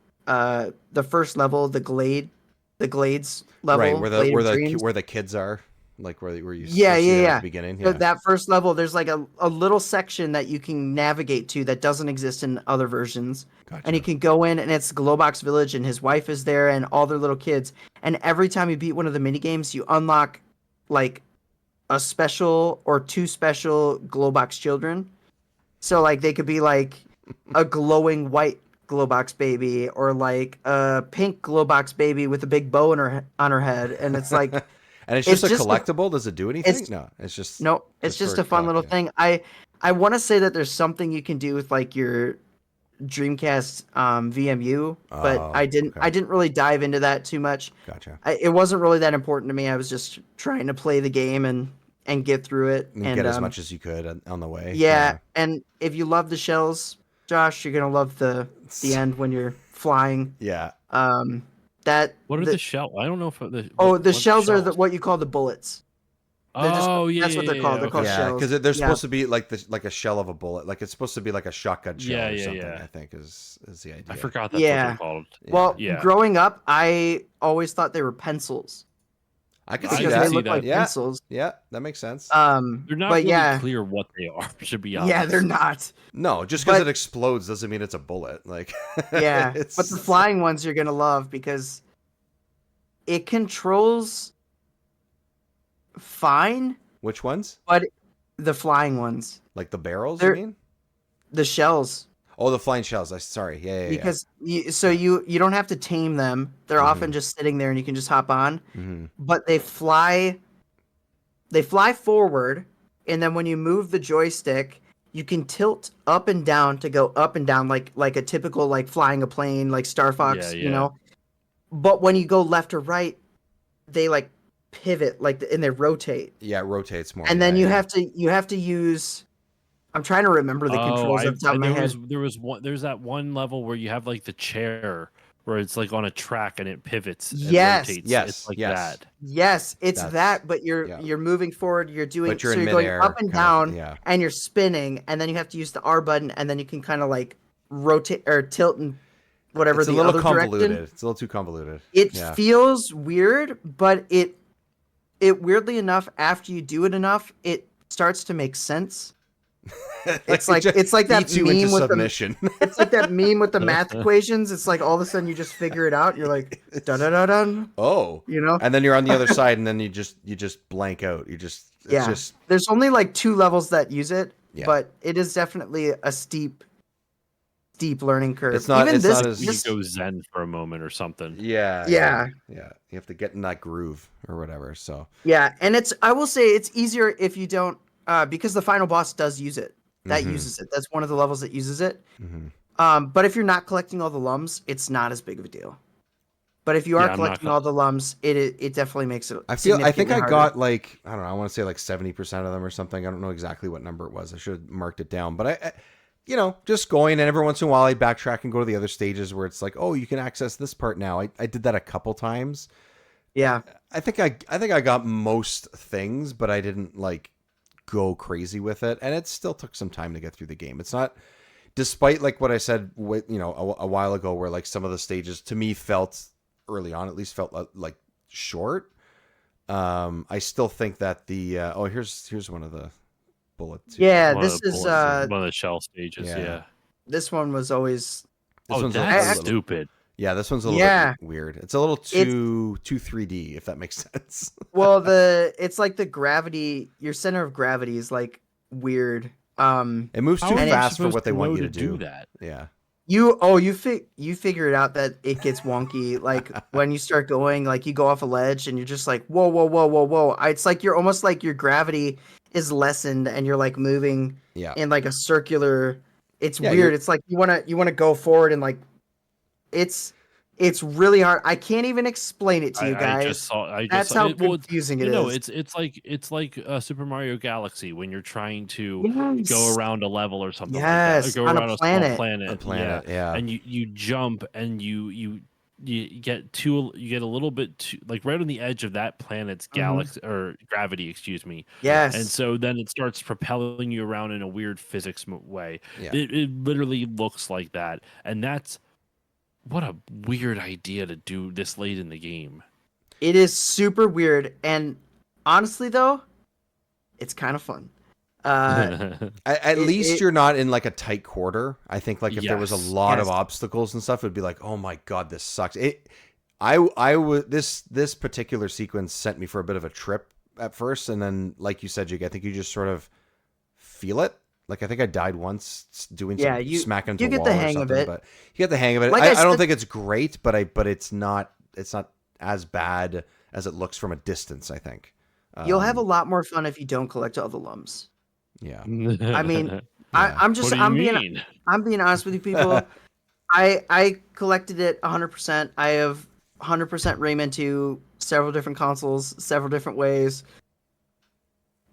first level, the Glades level, right? Where the kids are, like where you see at the beginning. So that first level, there's like a little section that you can navigate to that doesn't exist in other versions. Gotcha. And you can go in, and it's Glowbox village, and his wife is there, and all their little kids. And every time you beat one of the mini games, you unlock like a special or 2 special Glowbox children. So like they could be like a glowing white Glowbox baby, or like a pink Glowbox baby with a big bow on her head, and it's like, and it's just a collectible. Does it do anything? No, it's just it's just a fun little thing. I want to say that there's something you can do with like your Dreamcast VMU, but I didn't really dive into that too much. Gotcha. It wasn't really that important to me. I was just trying to play the game and get through it and get as much as you could on the way. Yeah, and if you love the shells, Josh, you're gonna love the end when you're flying. Yeah. What are the shells? I don't know if the shells are what you call the bullets. They're just Oh yeah, that's what they're called. They're called Yeah, shells. because they're Yeah. supposed to be like a shell of a bullet. Like it's supposed to be like a shotgun shell Yeah, or yeah, something. yeah. I think is the idea. I forgot that's what Yeah. they're called. Well, Yeah. growing up, I always thought they were pencils I can I see because can they that. see look that. like Yeah. pencils. Yeah, that makes sense. They're not But really yeah, clear what they are, to be honest. yeah, they're not. No, just because But it explodes doesn't mean it's a bullet. Like yeah, it's but the flying ones you're gonna love because it controls fine, Which ones? but the flying ones, Like the barrels? They're- You mean? the shells, Oh, the flying shells. Sorry. Yeah. because you don't have to tame them. They're often just sitting there and you can just hop on. Mm-hmm. But they fly forward, and then when you move the joystick, you can tilt up and down to go up and down like a typical like flying a plane like Star Fox, Yeah, you yeah. know. But when you go left or right, they like pivot and they rotate. Yeah, it rotates more. And then yeah. you have to use. I'm trying to remember the controls off the top of my head. There's that one level where you have like the chair where it's like on a track and it pivots. And Yes. rotates. Yes, It's like yes. that. Yes, it's That's- that, but yeah. you're moving forward. You're doing But you're so in you're going midair, up and kind of, down, yeah. and you're spinning, and then you have to use the R button, and then you can kind of like rotate or tilt and whatever It's a the little other convoluted. direction. It's a little too convoluted. It Yeah. feels weird, but it weirdly enough, after you do it enough, it starts to make sense. It's like just that eats you into meme with the submission. it's like that meme with the math equations. It's like all of a sudden you just figure it out. You're like dun dun dun dun. Oh. You know? And then you're on the other side, and then you just blank out. It's Yeah. just There's only like 2 levels that use it, Yeah. but it is definitely a steep learning curve. It's not- Even it's this, not as- You this- go zen for a moment or something. yeah. Yeah. You have to get in that groove or whatever. So yeah, and I will say it's easier if you don't because the final boss does use it. That uses it. That's one of the levels that uses it. But if you're not collecting all the lums, it's not as big of a deal. But if you are Yeah, I'm not collecting all the lums, it definitely makes it. I think significantly I harder. got like, I don't know, I want to say like 70% of them or something. I don't know exactly what number it was. I should have marked it down. But I just going, and every once in a while I backtrack and go to the other stages where it's like, oh, you can access this part now. I did that a couple times. Yeah. I think I got most things, but I didn't like go crazy with it, and it still took some time to get through the game. It's not, despite like what I said with a while ago, where like some of the stages to me felt early on at least felt like short. I still think that the here's one of the bullets. Yeah, One of this the is bullets, one of the shell stages. Yeah. Yeah. this one was always This Oh, one's that's a little, stupid. yeah, this one's a little Yeah. bit weird. It's a little too 3D, if that makes sense. well it's like the gravity, your center of gravity is like weird. It moves too How are you fast for supposed what they to want know you to do do. that. Yeah. You figure it out that it gets wonky. Like when you start going, like you go off a ledge and you're just like, whoa, whoa, whoa, whoa, whoa. It's like you're almost like your gravity is lessened and you're like moving Yeah. in like a circular. It's Yeah, weird. you're- It's like you wanna go forward and like it's really hard. I can't even explain it to you guys. I just saw. That's how confusing it is. It's like Super Mario Galaxy when you're trying to Yes. go around a level or something Yes, like that. Or go on a around a planet. small planet. A planet, yeah. And you jump and you get a little bit too, like right on the edge of that planet's galaxy or gravity, excuse me. Yes. And so then it starts propelling you around in a weird physics way. Yeah. It literally looks like that, and that's what a weird idea to do this late in the game. It is super weird, and honestly, though, it's kind of fun. At least you're not in like a tight quarter. I think like if there was a Yes. lot of Yes. obstacles and stuff, it'd be like, oh my god, this sucks. I would this particular sequence sent me for a bit of a trip at first, and then like you said, Jake, I think you just sort of feel it. Like I think I died once doing Yeah, some you- smacking into you a get wall the or hang of something, it. but you get the hang of it. Like I I don't said- think it's great, but it's not as bad as it looks from a distance, I think. You'll have a lot more fun if you don't collect all the lums. Yeah. I mean, Yeah. I'm just What do you I'm mean? being honest with you people. I collected it 100%. I have 100% Rayman 2, several different consoles, several different ways.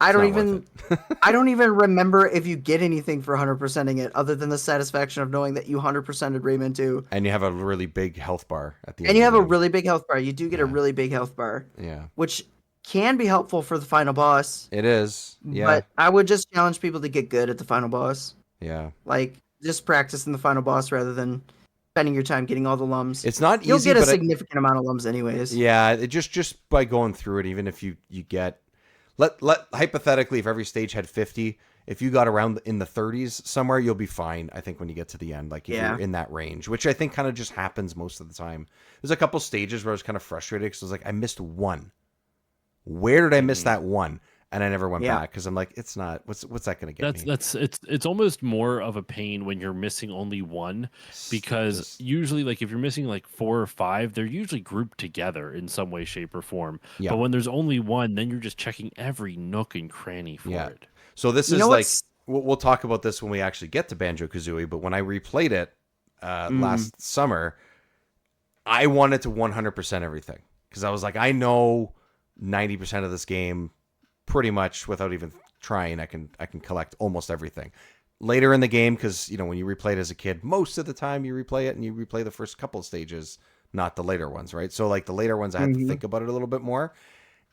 I It's don't not even worth I don't even remember if you get anything for 100%ing it other than the satisfaction of knowing that you 100%ed Rayman 2. And you have a really big health bar at the end. And you of have the a game. really big health bar. You do get a Yeah. really big health bar, Yeah. which can be helpful for the final boss. It is. Yeah. But I would just challenge people to get good at the final boss. Yeah. Like, just practice in the final boss rather than spending your time getting all the lums. It's not easy. You'll get a but significant amount of lums anyways. Yeah, it just by going through it, even if you get let hypothetically, if every stage had 50, if you got around in the 30s somewhere, you'll be fine. I think when you get to the end, like if you're in that range, which I think kind of just happens most of the time. There's a couple stages where I was kind of frustrated because I was like, I missed one. Where did I miss that one? And I never went back because I'm like, it's not. What's that going to get me? It's almost more of a pain when you're missing only one, because usually, like if you're missing like 4 or 5, they're usually grouped together in some way, shape, or form. Yeah. But when there's only one, then you're just checking every nook and cranny for it. So this is like we'll talk about this when we actually get to Banjo-Kazooie. But when I replayed it last summer, I wanted to 100% everything because I was like, I know 90% of this game. Pretty much without even trying, I can collect almost everything. Later in the game, because when you replay it as a kid, most of the time you replay it and you replay the first couple of stages, not the later ones, right? So like the later ones, I had to think about it a little bit more.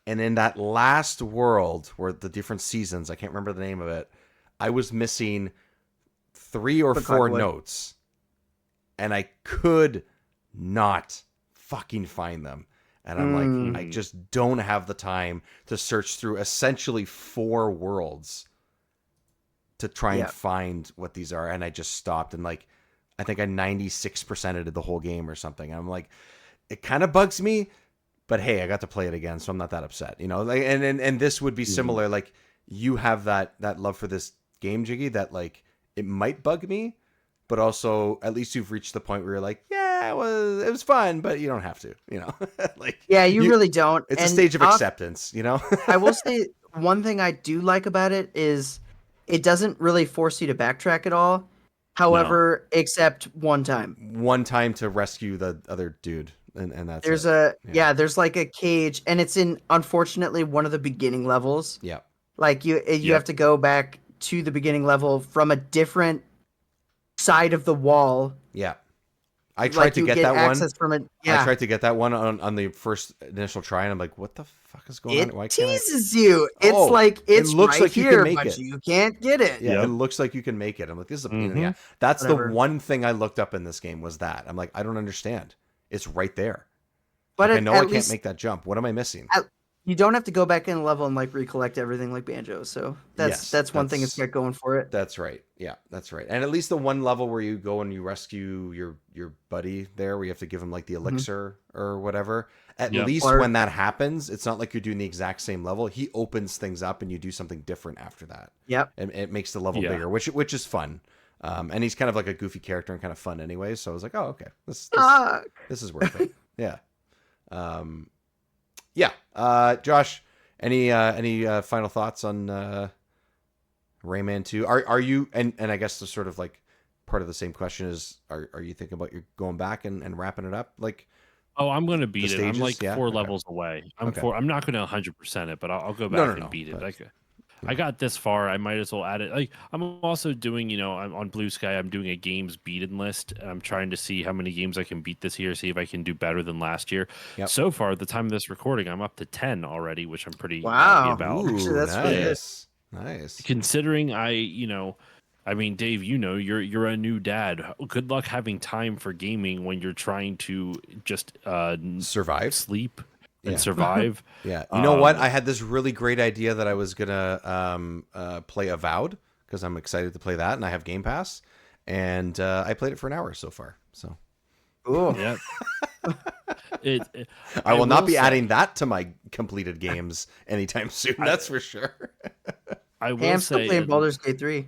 And in that last world where the different seasons, I can't remember the name of it, I was missing 3 or 4 notes, and I could not fucking find them. And I'm like, I just don't have the time to search through essentially 4 worlds to try and find what these are. And I just stopped and like, I think I 96%ed the whole game or something. And I'm like, it kind of bugs me, but hey, I got to play it again, so I'm not that upset, Like, and this would be similar. Like you have that love for this game, Jiggy, that like it might bug me, but also at least you've reached the point where you're like, yeah, it was fun, but you don't have to, like, yeah, you really don't. It's a stage of acceptance, I will say one thing I do like about it is it doesn't really force you to backtrack at all. However, except one time to rescue the other dude. And that's there's like a cage, and it's in, unfortunately, one of the beginning levels. Yeah. Like you have to go back to the beginning level from a different side of the wall. Yeah. I tried to get that one. From it. I tried to get that one on the first initial try, and I'm like, what the fuck is going on? Why can't teases you. It's like it's it looks right like here, you can make but it. you can't get it. Yeah, it looks like you can make it. I'm like, this is a pain in the ass. That's the one thing I looked up in this game was that. I'm like, I don't understand. It's right there. But I know I can't make that jump. What am I missing? You don't have to go back in a level and like recollect everything like Banjo. So that's one thing it's got going for it. That's right. Yeah, that's right. And at least the one level where you go and you rescue your buddy there, where you have to give him like the elixir or whatever. At least when that happens, it's not like you're doing the exact same level. He opens things up and you do something different after that. Yep. And it makes the level bigger, which is fun. And he's kind of like a goofy character and kind of fun anyway. So I was like, oh, okay, this is worth it. Yeah. Josh, any final thoughts on Rayman 2? Are you and I guess the sort of like part of the same question is, are you thinking about going back and wrapping it up? Like, I'm going to beat it. I'm like 4 levels away. I'm not going to 100% it, but I'll go back and beat it. I got this far. I might as well add it. Like, I'm also doing, I'm on Blue Sky. I'm doing a games beaten list. I'm trying to see how many games I can beat this year. See if I can do better than last year. Yep. So far, at the time of this recording, I'm up to 10 already, which I'm pretty happy about. Ooh, that's nice. Considering I mean, Dave, you're a new dad. Good luck having time for gaming when you're trying to just survive, sleep, and survive. Yeah. You know what? I had this really great idea that I was gonna play Avowed because I'm excited to play that, and I have Game Pass, and I played it for an hour so far. So, cool. Yeah. I will not be adding that to my completed games anytime soon. That's for sure. I'm still playing Baldur's Gate 3.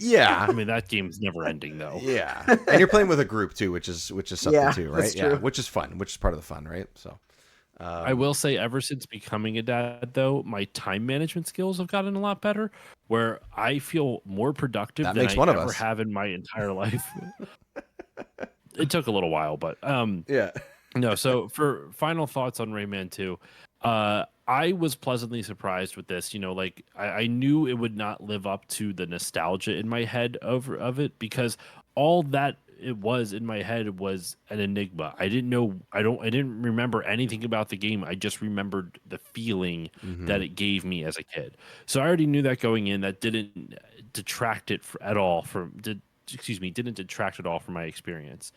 Yeah, I mean that game's never ending though. Yeah, and you're playing with a group too, which is something too, right? Yeah, which is fun, which is part of the fun, right? So, I will say, ever since becoming a dad, though, my time management skills have gotten a lot better. Where I feel more productive than I ever have in my entire life. It took a little while, but yeah. No, so for final thoughts on Rayman 2, I was pleasantly surprised with this. Like I knew it would not live up to the nostalgia in my head of it because all that it was in my head was an enigma. I didn't remember anything about the game. I just remembered the feeling that it gave me as a kid. So I already knew that going in. That didn't detract it at all didn't detract at all from my experience.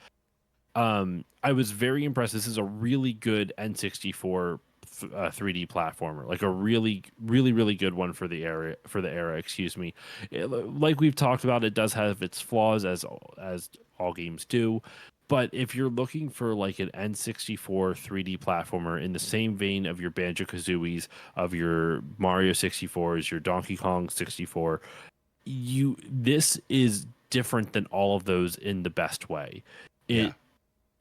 I was very impressed. This is a really good N64 3D platformer, like a really, really, really good one for the era. Excuse me. Like we've talked about, it does have its flaws, as all games do. But if you're looking for like an N64 3D platformer in the same vein of your Banjo-Kazooies, of your Mario 64s, your Donkey Kong 64, this is different than all of those in the best way.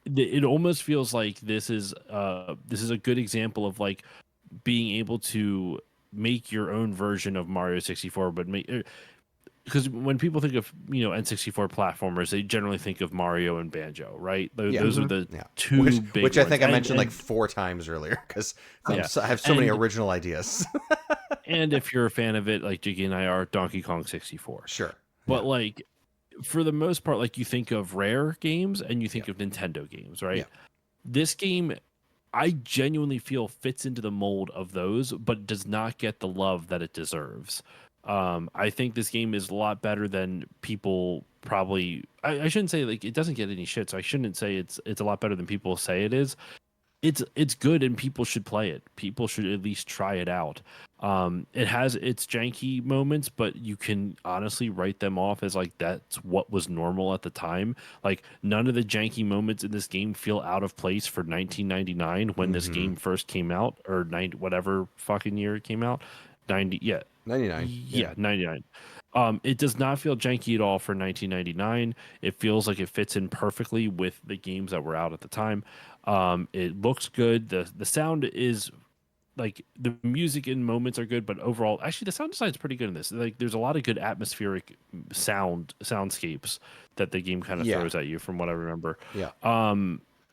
It almost feels like this is a good example of like being able to make your own version of Mario 64, but because when people think of N64 platformers, they generally think of Mario and Banjo, right? Those are the two big which I ones. think I mentioned like 4 times earlier because I have so many original ideas. And if you're a fan of it, like Jiggy and I are, Donkey Kong 64. Sure. But like for the most part, like you think of Rare games and you think of Nintendo games, right? This game, I genuinely feel fits into the mold of those, but does not get the love that it deserves. I think this game is a lot better than people probably. I shouldn't say like it doesn't get any shit, so I shouldn't say it's a lot better than people say it is. It's good and people should play it. People should at least try it out. It has its janky moments, but you can honestly write them off as like that's what was normal at the time. Like none of the janky moments in this game feel out of place for 1999 when this game first came out, or whatever fucking year it came out. 99. 99. It does not feel janky at all for 1999. It feels like it fits in perfectly with the games that were out at the time. It looks good. The sound is like the music in moments are good, but overall, actually, the sound design is pretty good in this. Like, there's a lot of good atmospheric soundscapes that the game kind of throws at you, from what I remember.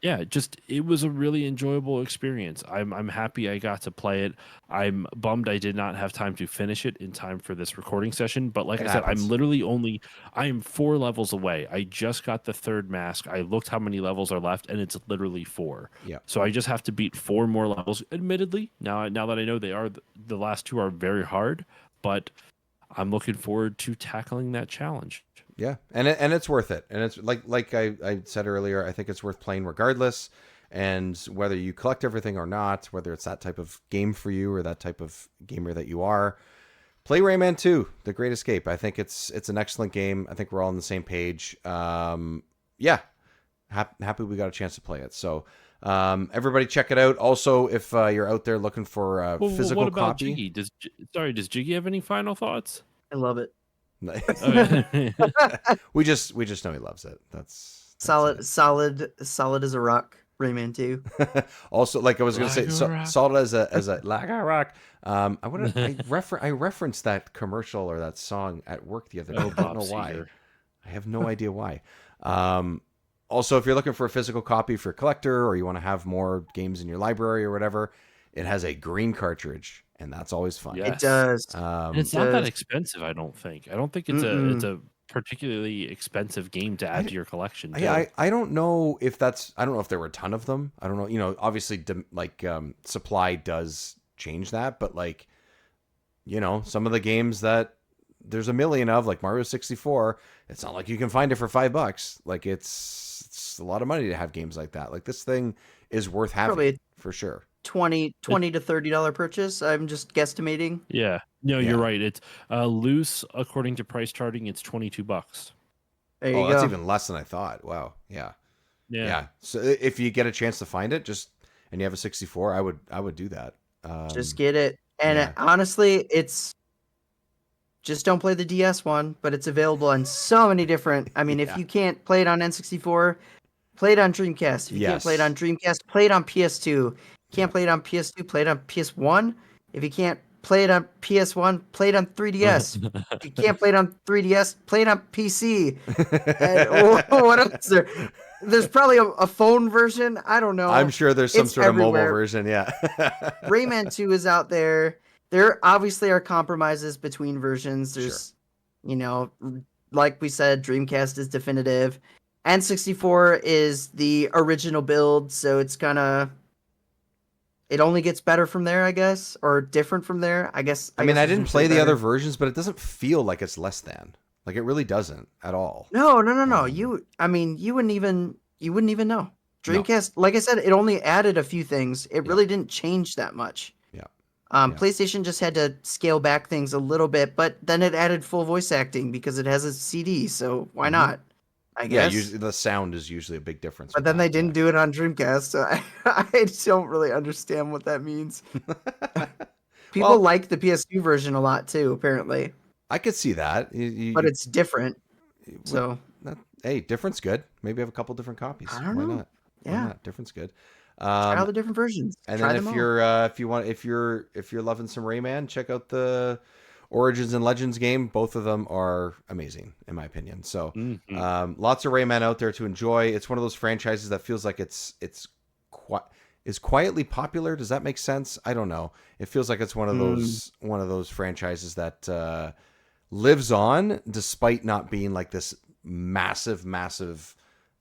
It was a really enjoyable experience. I'm happy I got to play it. I'm bummed I did not have time to finish it in time for this recording session. But like I said, I am 4 levels away. I just got the 3rd mask. I looked how many levels are left, and it's literally 4. Yeah. So I just have to beat 4 more levels. Admittedly, now that I know the last 2 are very hard, but I'm looking forward to tackling that challenge. Yeah, and it's worth it, and it's like I said earlier, I think it's worth playing regardless, and whether you collect everything or not, whether it's that type of game for you or that type of gamer that you are, play Rayman 2, The Great Escape. I think it's an excellent game. I think we're all on the same page. Happy we got a chance to play it. So everybody check it out. Also, if you're out there looking for a physical what about copy, Jiggy? Does Jiggy have any final thoughts? I love it. we just know he loves it. That's solid as a rock. Rayman 2. Also, like I was gonna say, solid as a like a rock. I referenced that commercial or that song at work the other day. I don't know why. I have no idea why. Also, if you're looking for a physical copy for a collector, or you want to have more games in your library or whatever, it has a green cartridge. And that's always fun. Yes. It does. And it's not that expensive, I don't think. I don't think it's a particularly expensive game to add to your collection. I don't know if I don't know if there were a ton of them. I don't know. Obviously, supply does change that, but some of the games that there's a million of, like Mario 64, it's not like you can find it for $5. Like it's a lot of money to have games like that. Like this thing is worth having, probably for sure. $20 to $30 purchase. I'm just guesstimating. Yeah. No, you're right. It's loose according to price charting. It's $22. There you go. That's even less than I thought. Wow. Yeah. So if you get a chance to find it, and you have a 64, I would do that. Just get it. And honestly, it's just don't play the DS one, but it's available on so many different. I mean, if you can't play it on N64, play it on Dreamcast. If you can't play it on Dreamcast, play it on PS2. Can't play it on PS2, play it on PS1. If you can't play it on PS1, play it on 3DS. If you can't play it on 3DS, play it on PC. And what else is there? There's probably a phone version. I don't know. I'm sure there's some sort everywhere. of mobile version. Yeah. Rayman 2 is out there. There obviously are compromises between versions. There's, like we said, Dreamcast is definitive. N64 is the original build, so it's gonna. It only gets better from there, I guess, or different from there. I guess. I mean, I I didn't shouldn't say play the better. other versions, but it doesn't feel like it's less than. Like it really doesn't at all. No, no, no, no. Um, I mean, you wouldn't even know. No. Dreamcast, like I said, it only added a few things. It Yeah. really didn't change that much. Yeah. Yeah. PlayStation just had to scale back things a little bit, but then it added full voice acting because it has a CD, so why Mhm. not? I Yeah, guess. usually the sound is usually a big difference. But with then they that, didn't do it on Dreamcast, so I don't really understand what that means. People Well, like the PS2 version a lot too, apparently, I could see that. but it's different. What, So hey, different's good. Maybe have a couple different copies. I don't Why know. not? Why Yeah, not? Different's good. try all the different versions. And Try then them if all. you're loving some Rayman, check out the Origins and Legends game. Both of them are amazing, in my opinion. So, lots of Rayman out there to enjoy. It's one of those franchises that feels like is quietly popular. Does that make sense? I don't know. It feels like it's one of those franchises that lives on despite not being like this massive,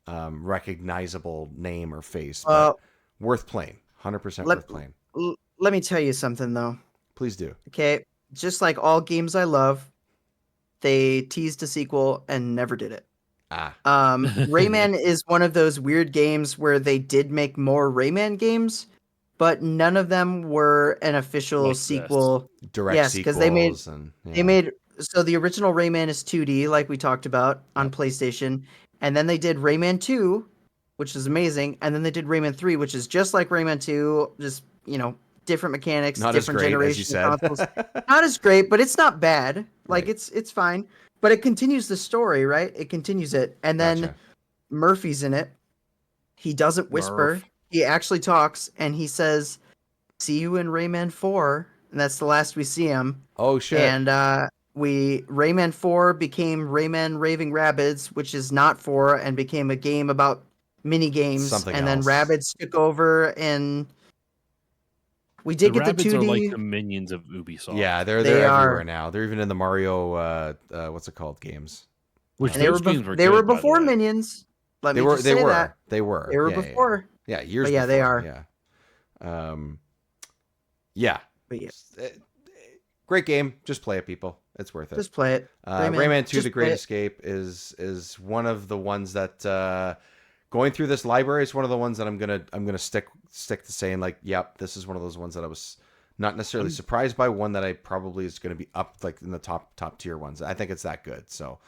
recognizable name or face. But worth playing. 100% worth playing. Let me tell you something though. Please do. Okay, just like all games I love, they teased a sequel and never did it. Rayman is one of those weird games where they did make more Rayman games, but none of them were an official Like sequel. Direct Yes, because they made sequels and they made so the original Rayman is 2D, like we talked about on Yep. PlayStation, and then they did Rayman 2, which is amazing, and then they did Rayman 3, which is just like Rayman 2, just different mechanics, not as different great as you generation of consoles. said. Not as great, but it's not bad. Like Right. it's fine. But it continues the story, right? It continues it. And then Gotcha. Murphy's in it. He doesn't whisper. Murph. He actually talks and he says, "See you in Rayman 4." And that's the last we see him. Oh shit. And Rayman 4 became Rayman Raving Rabbids, which is not 4, and became a game about mini games. Something and else. then Rabbids took over, and we did The get the rabbits 2D. are like the minions of Ubisoft. Yeah, they're They everywhere are. now. They're even in the Mario what's it called games. Which And they were, those games were they were good, by the before way. Minions. Let They me were just they say were. that. They were. They were Yeah, before. Yeah, years But yeah, they before. are. Yeah. Yeah. But yeah, Great game. Just play it, people. It's worth it. just play it. Rayman 2: just The Great play it. Escape is one of the ones that going through this library is one of the ones that I'm gonna stick to saying like, yep, this is one of those ones that I was not necessarily surprised by. One that I probably is going to be up like in the top tier ones. I think it's that good. So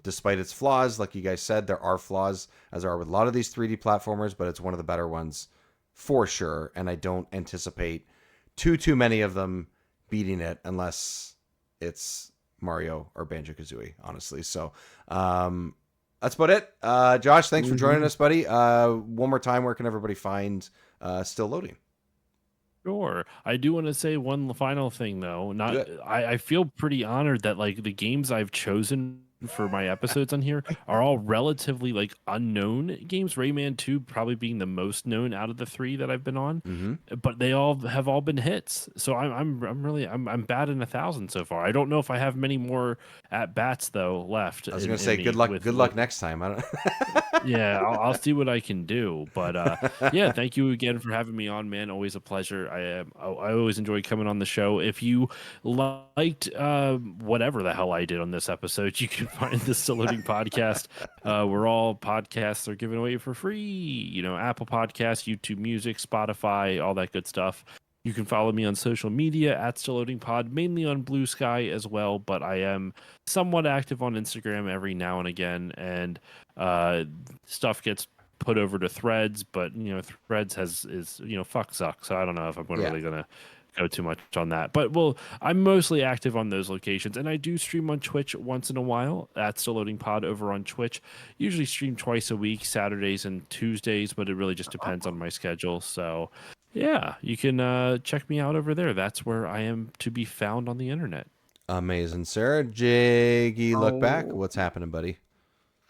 despite its flaws, like you guys said, there are flaws as there are with a lot of these 3D platformers, but it's one of the better ones for sure. And I don't anticipate too many of them beating it unless it's Mario or Banjo-Kazooie, honestly. So that's about it. Josh, thanks for joining us, buddy. One more time, where can everybody find Still Loading? Sure. I do want to say one final thing though. Do it. I feel pretty honored that like the games I've chosen for my episodes on here are all relatively like unknown games. Rayman 2 probably being the most known out of the 3 that I've been on, but they all have been hits. So I'm really batting 1,000 so far. I don't know if I have many more at bats though left. I was going to say good luck next time. I don't. Yeah, I'll see what I can do. But yeah, thank you again for having me on, man. Always a pleasure. I always enjoy coming on the show. If you liked whatever the hell I did on this episode, you can find the Still Loading podcast. Where all podcasts are given away for free. You know, Apple Podcasts, YouTube Music, Spotify, all that good stuff. You can follow me on social media at Still Loading Pod, mainly on Blue Sky as well, but I am somewhat active on Instagram every now and again, and stuff gets put over to Threads, but Threads is fuck Zuck, so I don't know if I'm really gonna go too much on that. But I'm mostly active on those locations, and I do stream on Twitch once in a while at Still Loading Pod over on Twitch. Usually stream twice a week, Saturdays and Tuesdays, but it really just depends on my schedule. So yeah, you can check me out over there. That's where I am to be found on the internet. Amazing, sir. Jiggy, look back. What's happening, buddy?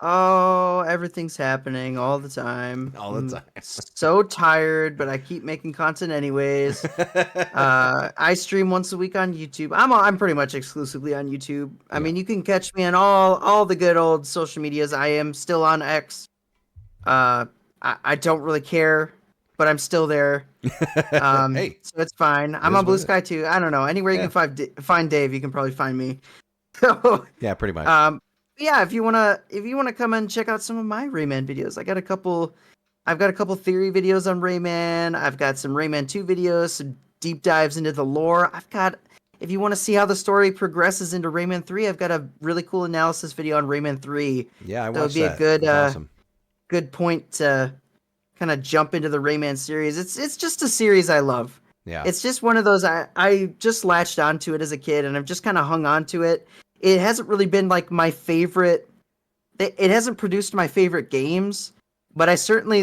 Oh, everything's happening all the time. All the time. So tired, but I keep making content anyways. I stream once a week on YouTube. I'm pretty much exclusively on YouTube. I mean, you can catch me on all the good old social medias. I am still on X. I don't really care, but I'm still there. Hey, so it's fine. I'm on Blue Sky too. I don't know. Anywhere you can find Dave, you can probably find me. So, yeah, pretty much. yeah, if you wanna come and check out some of my Rayman videos, I've got a couple theory videos on Rayman. I've got some Rayman 2 videos, some deep dives into the lore. If you want to see how the story progresses into Rayman 3, I've got a really cool analysis video on Rayman 3. Yeah, I watched that. That would be a good awesome. good point to kind of jump into the Rayman series. It's just a series I love. Yeah. It's just one of those I just latched onto it as a kid, and I've just kind of hung on to it. It hasn't really been like my favorite. It hasn't produced my favorite games, but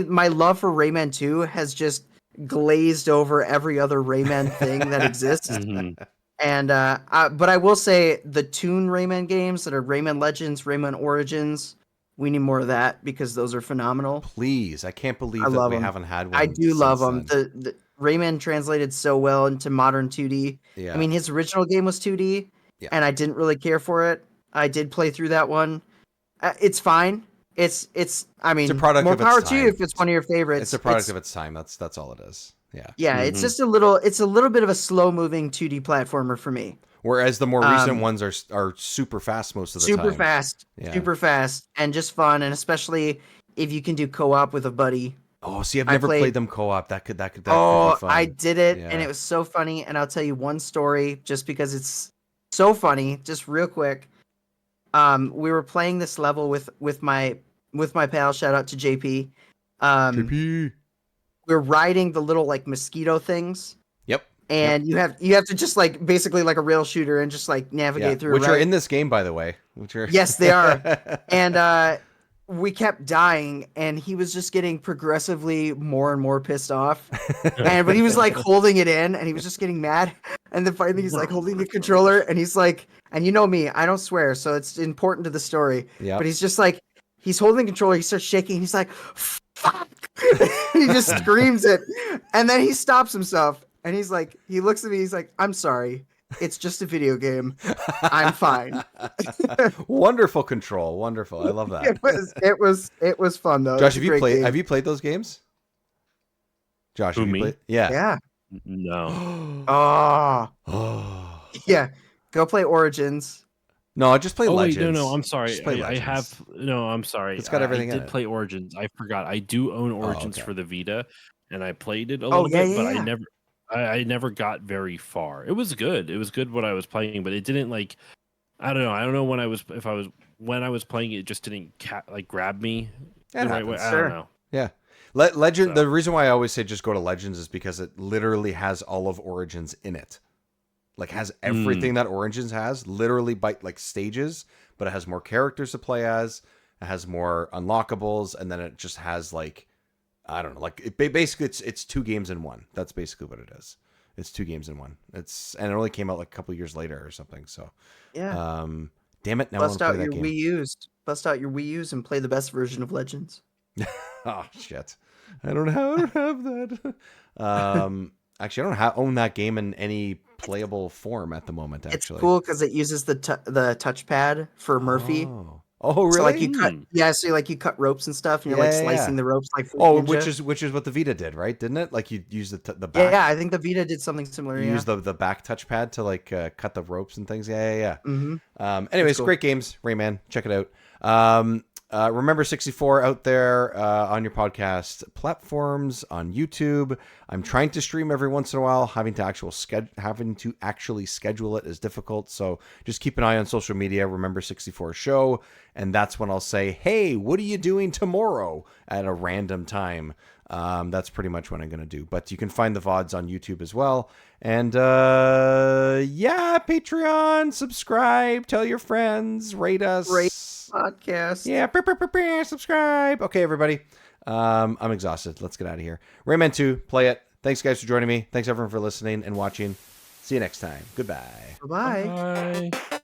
my love for Rayman 2 has just glazed over every other Rayman thing that exists. And but I will say the Toon Rayman games that are Rayman Legends, Rayman Origins, we need more of that because those are phenomenal. Please, I can't believe that we haven't had one. I do love them. The Rayman translated so well into modern 2D. Yeah. I mean, his original game was 2D, and I didn't really care for it. I did play through that one. It's fine. It's I mean, it's a product more of power its to you time. if it's one of your favorites. It's a product of its time. That's all it is. Yeah. Yeah, it's just a little bit of a slow moving 2D platformer for me. Whereas the more recent ones are super fast most of the time. Super fast, and just fun, and especially if you can do co-op with a buddy. Oh, see, I've never played them co-op. That could be fun. I did it, and it was so funny. And I'll tell you one story, just because it's so funny. Just real quick, we were playing this level with my pal. Shout out to JP. JP. We're riding the little like mosquito things. Yep. And you have to just like basically like a rail shooter and just like navigate through. Which are in this game, by the way. Yes, they are. And we kept dying, and he was just getting progressively more and more pissed off. But he was like holding it in, and he was just getting mad. And then finally he's like holding the controller, and he's like, and you know me, I don't swear, so it's important to the story. Yeah. But he's just like, he's holding the controller, he starts shaking, he's like, fuck. He just screams it, and then he stops himself, and he's like, he looks at me, he's like, I'm sorry. It's just a video game. I'm fine. Wonderful control. Wonderful. I love that. It was fun though. Josh, have you played those games? Josh, have you played? Yeah. Yeah. No. Oh. Yeah. Go play Origins. No, I just play Legends. Wait, no, I'm sorry. I'm sorry. It's got everything in it. I did play Origins. I forgot. I do own Origins for the Vita, and I played it a little bit, but I never got very far. It was good. It was good when I was playing, but it didn't like. I don't know. I don't know when I was playing it. It just didn't grab me the right way. I don't know. Yeah, Legend. The reason why I always say just go to Legends is because it literally has all of Origins in it. Like has everything that Origins has, literally by like stages, but it has more characters to play as. It has more unlockables, and then it just has like. I don't know. Like basically, it's 2 games in one. That's basically what it is. It's 2 games in one. And it only came out like a couple years later or something. So yeah. Damn it! Now I want to play that game. Bust out your Wii U's and play the best version of Legends. Oh shit! I don't have that. Actually, I don't own that game in any playable form at the moment. Actually, it's cool because it uses the touchpad for Murphy. Oh, really? So like you cut ropes and stuff, and you're slicing the ropes like. Which is what the Vita did, right? Didn't it? Like you use the back. Yeah, I think the Vita did something similar. You use the back touchpad to like cut the ropes and things. Yeah. Mm-hmm. Anyways, cool. Great games, Rayman. Check it out. Remember 64 out there on your podcast platforms, on YouTube. I'm trying to stream every once in a while. Having to actually schedule it is difficult. So just keep an eye on social media. Remember 64 show, and that's when I'll say, "Hey, what are you doing tomorrow?" at a random time. That's pretty much what I'm going to do. But you can find the VODs on YouTube as well. And Patreon, subscribe, tell your friends, rate us. Podcast. Yeah, subscribe. Okay, everybody. I'm exhausted. Let's get out of here. Rayman 2, play it. Thanks, guys, for joining me. Thanks, everyone, for listening and watching. See you next time. Goodbye. Bye-bye. Bye.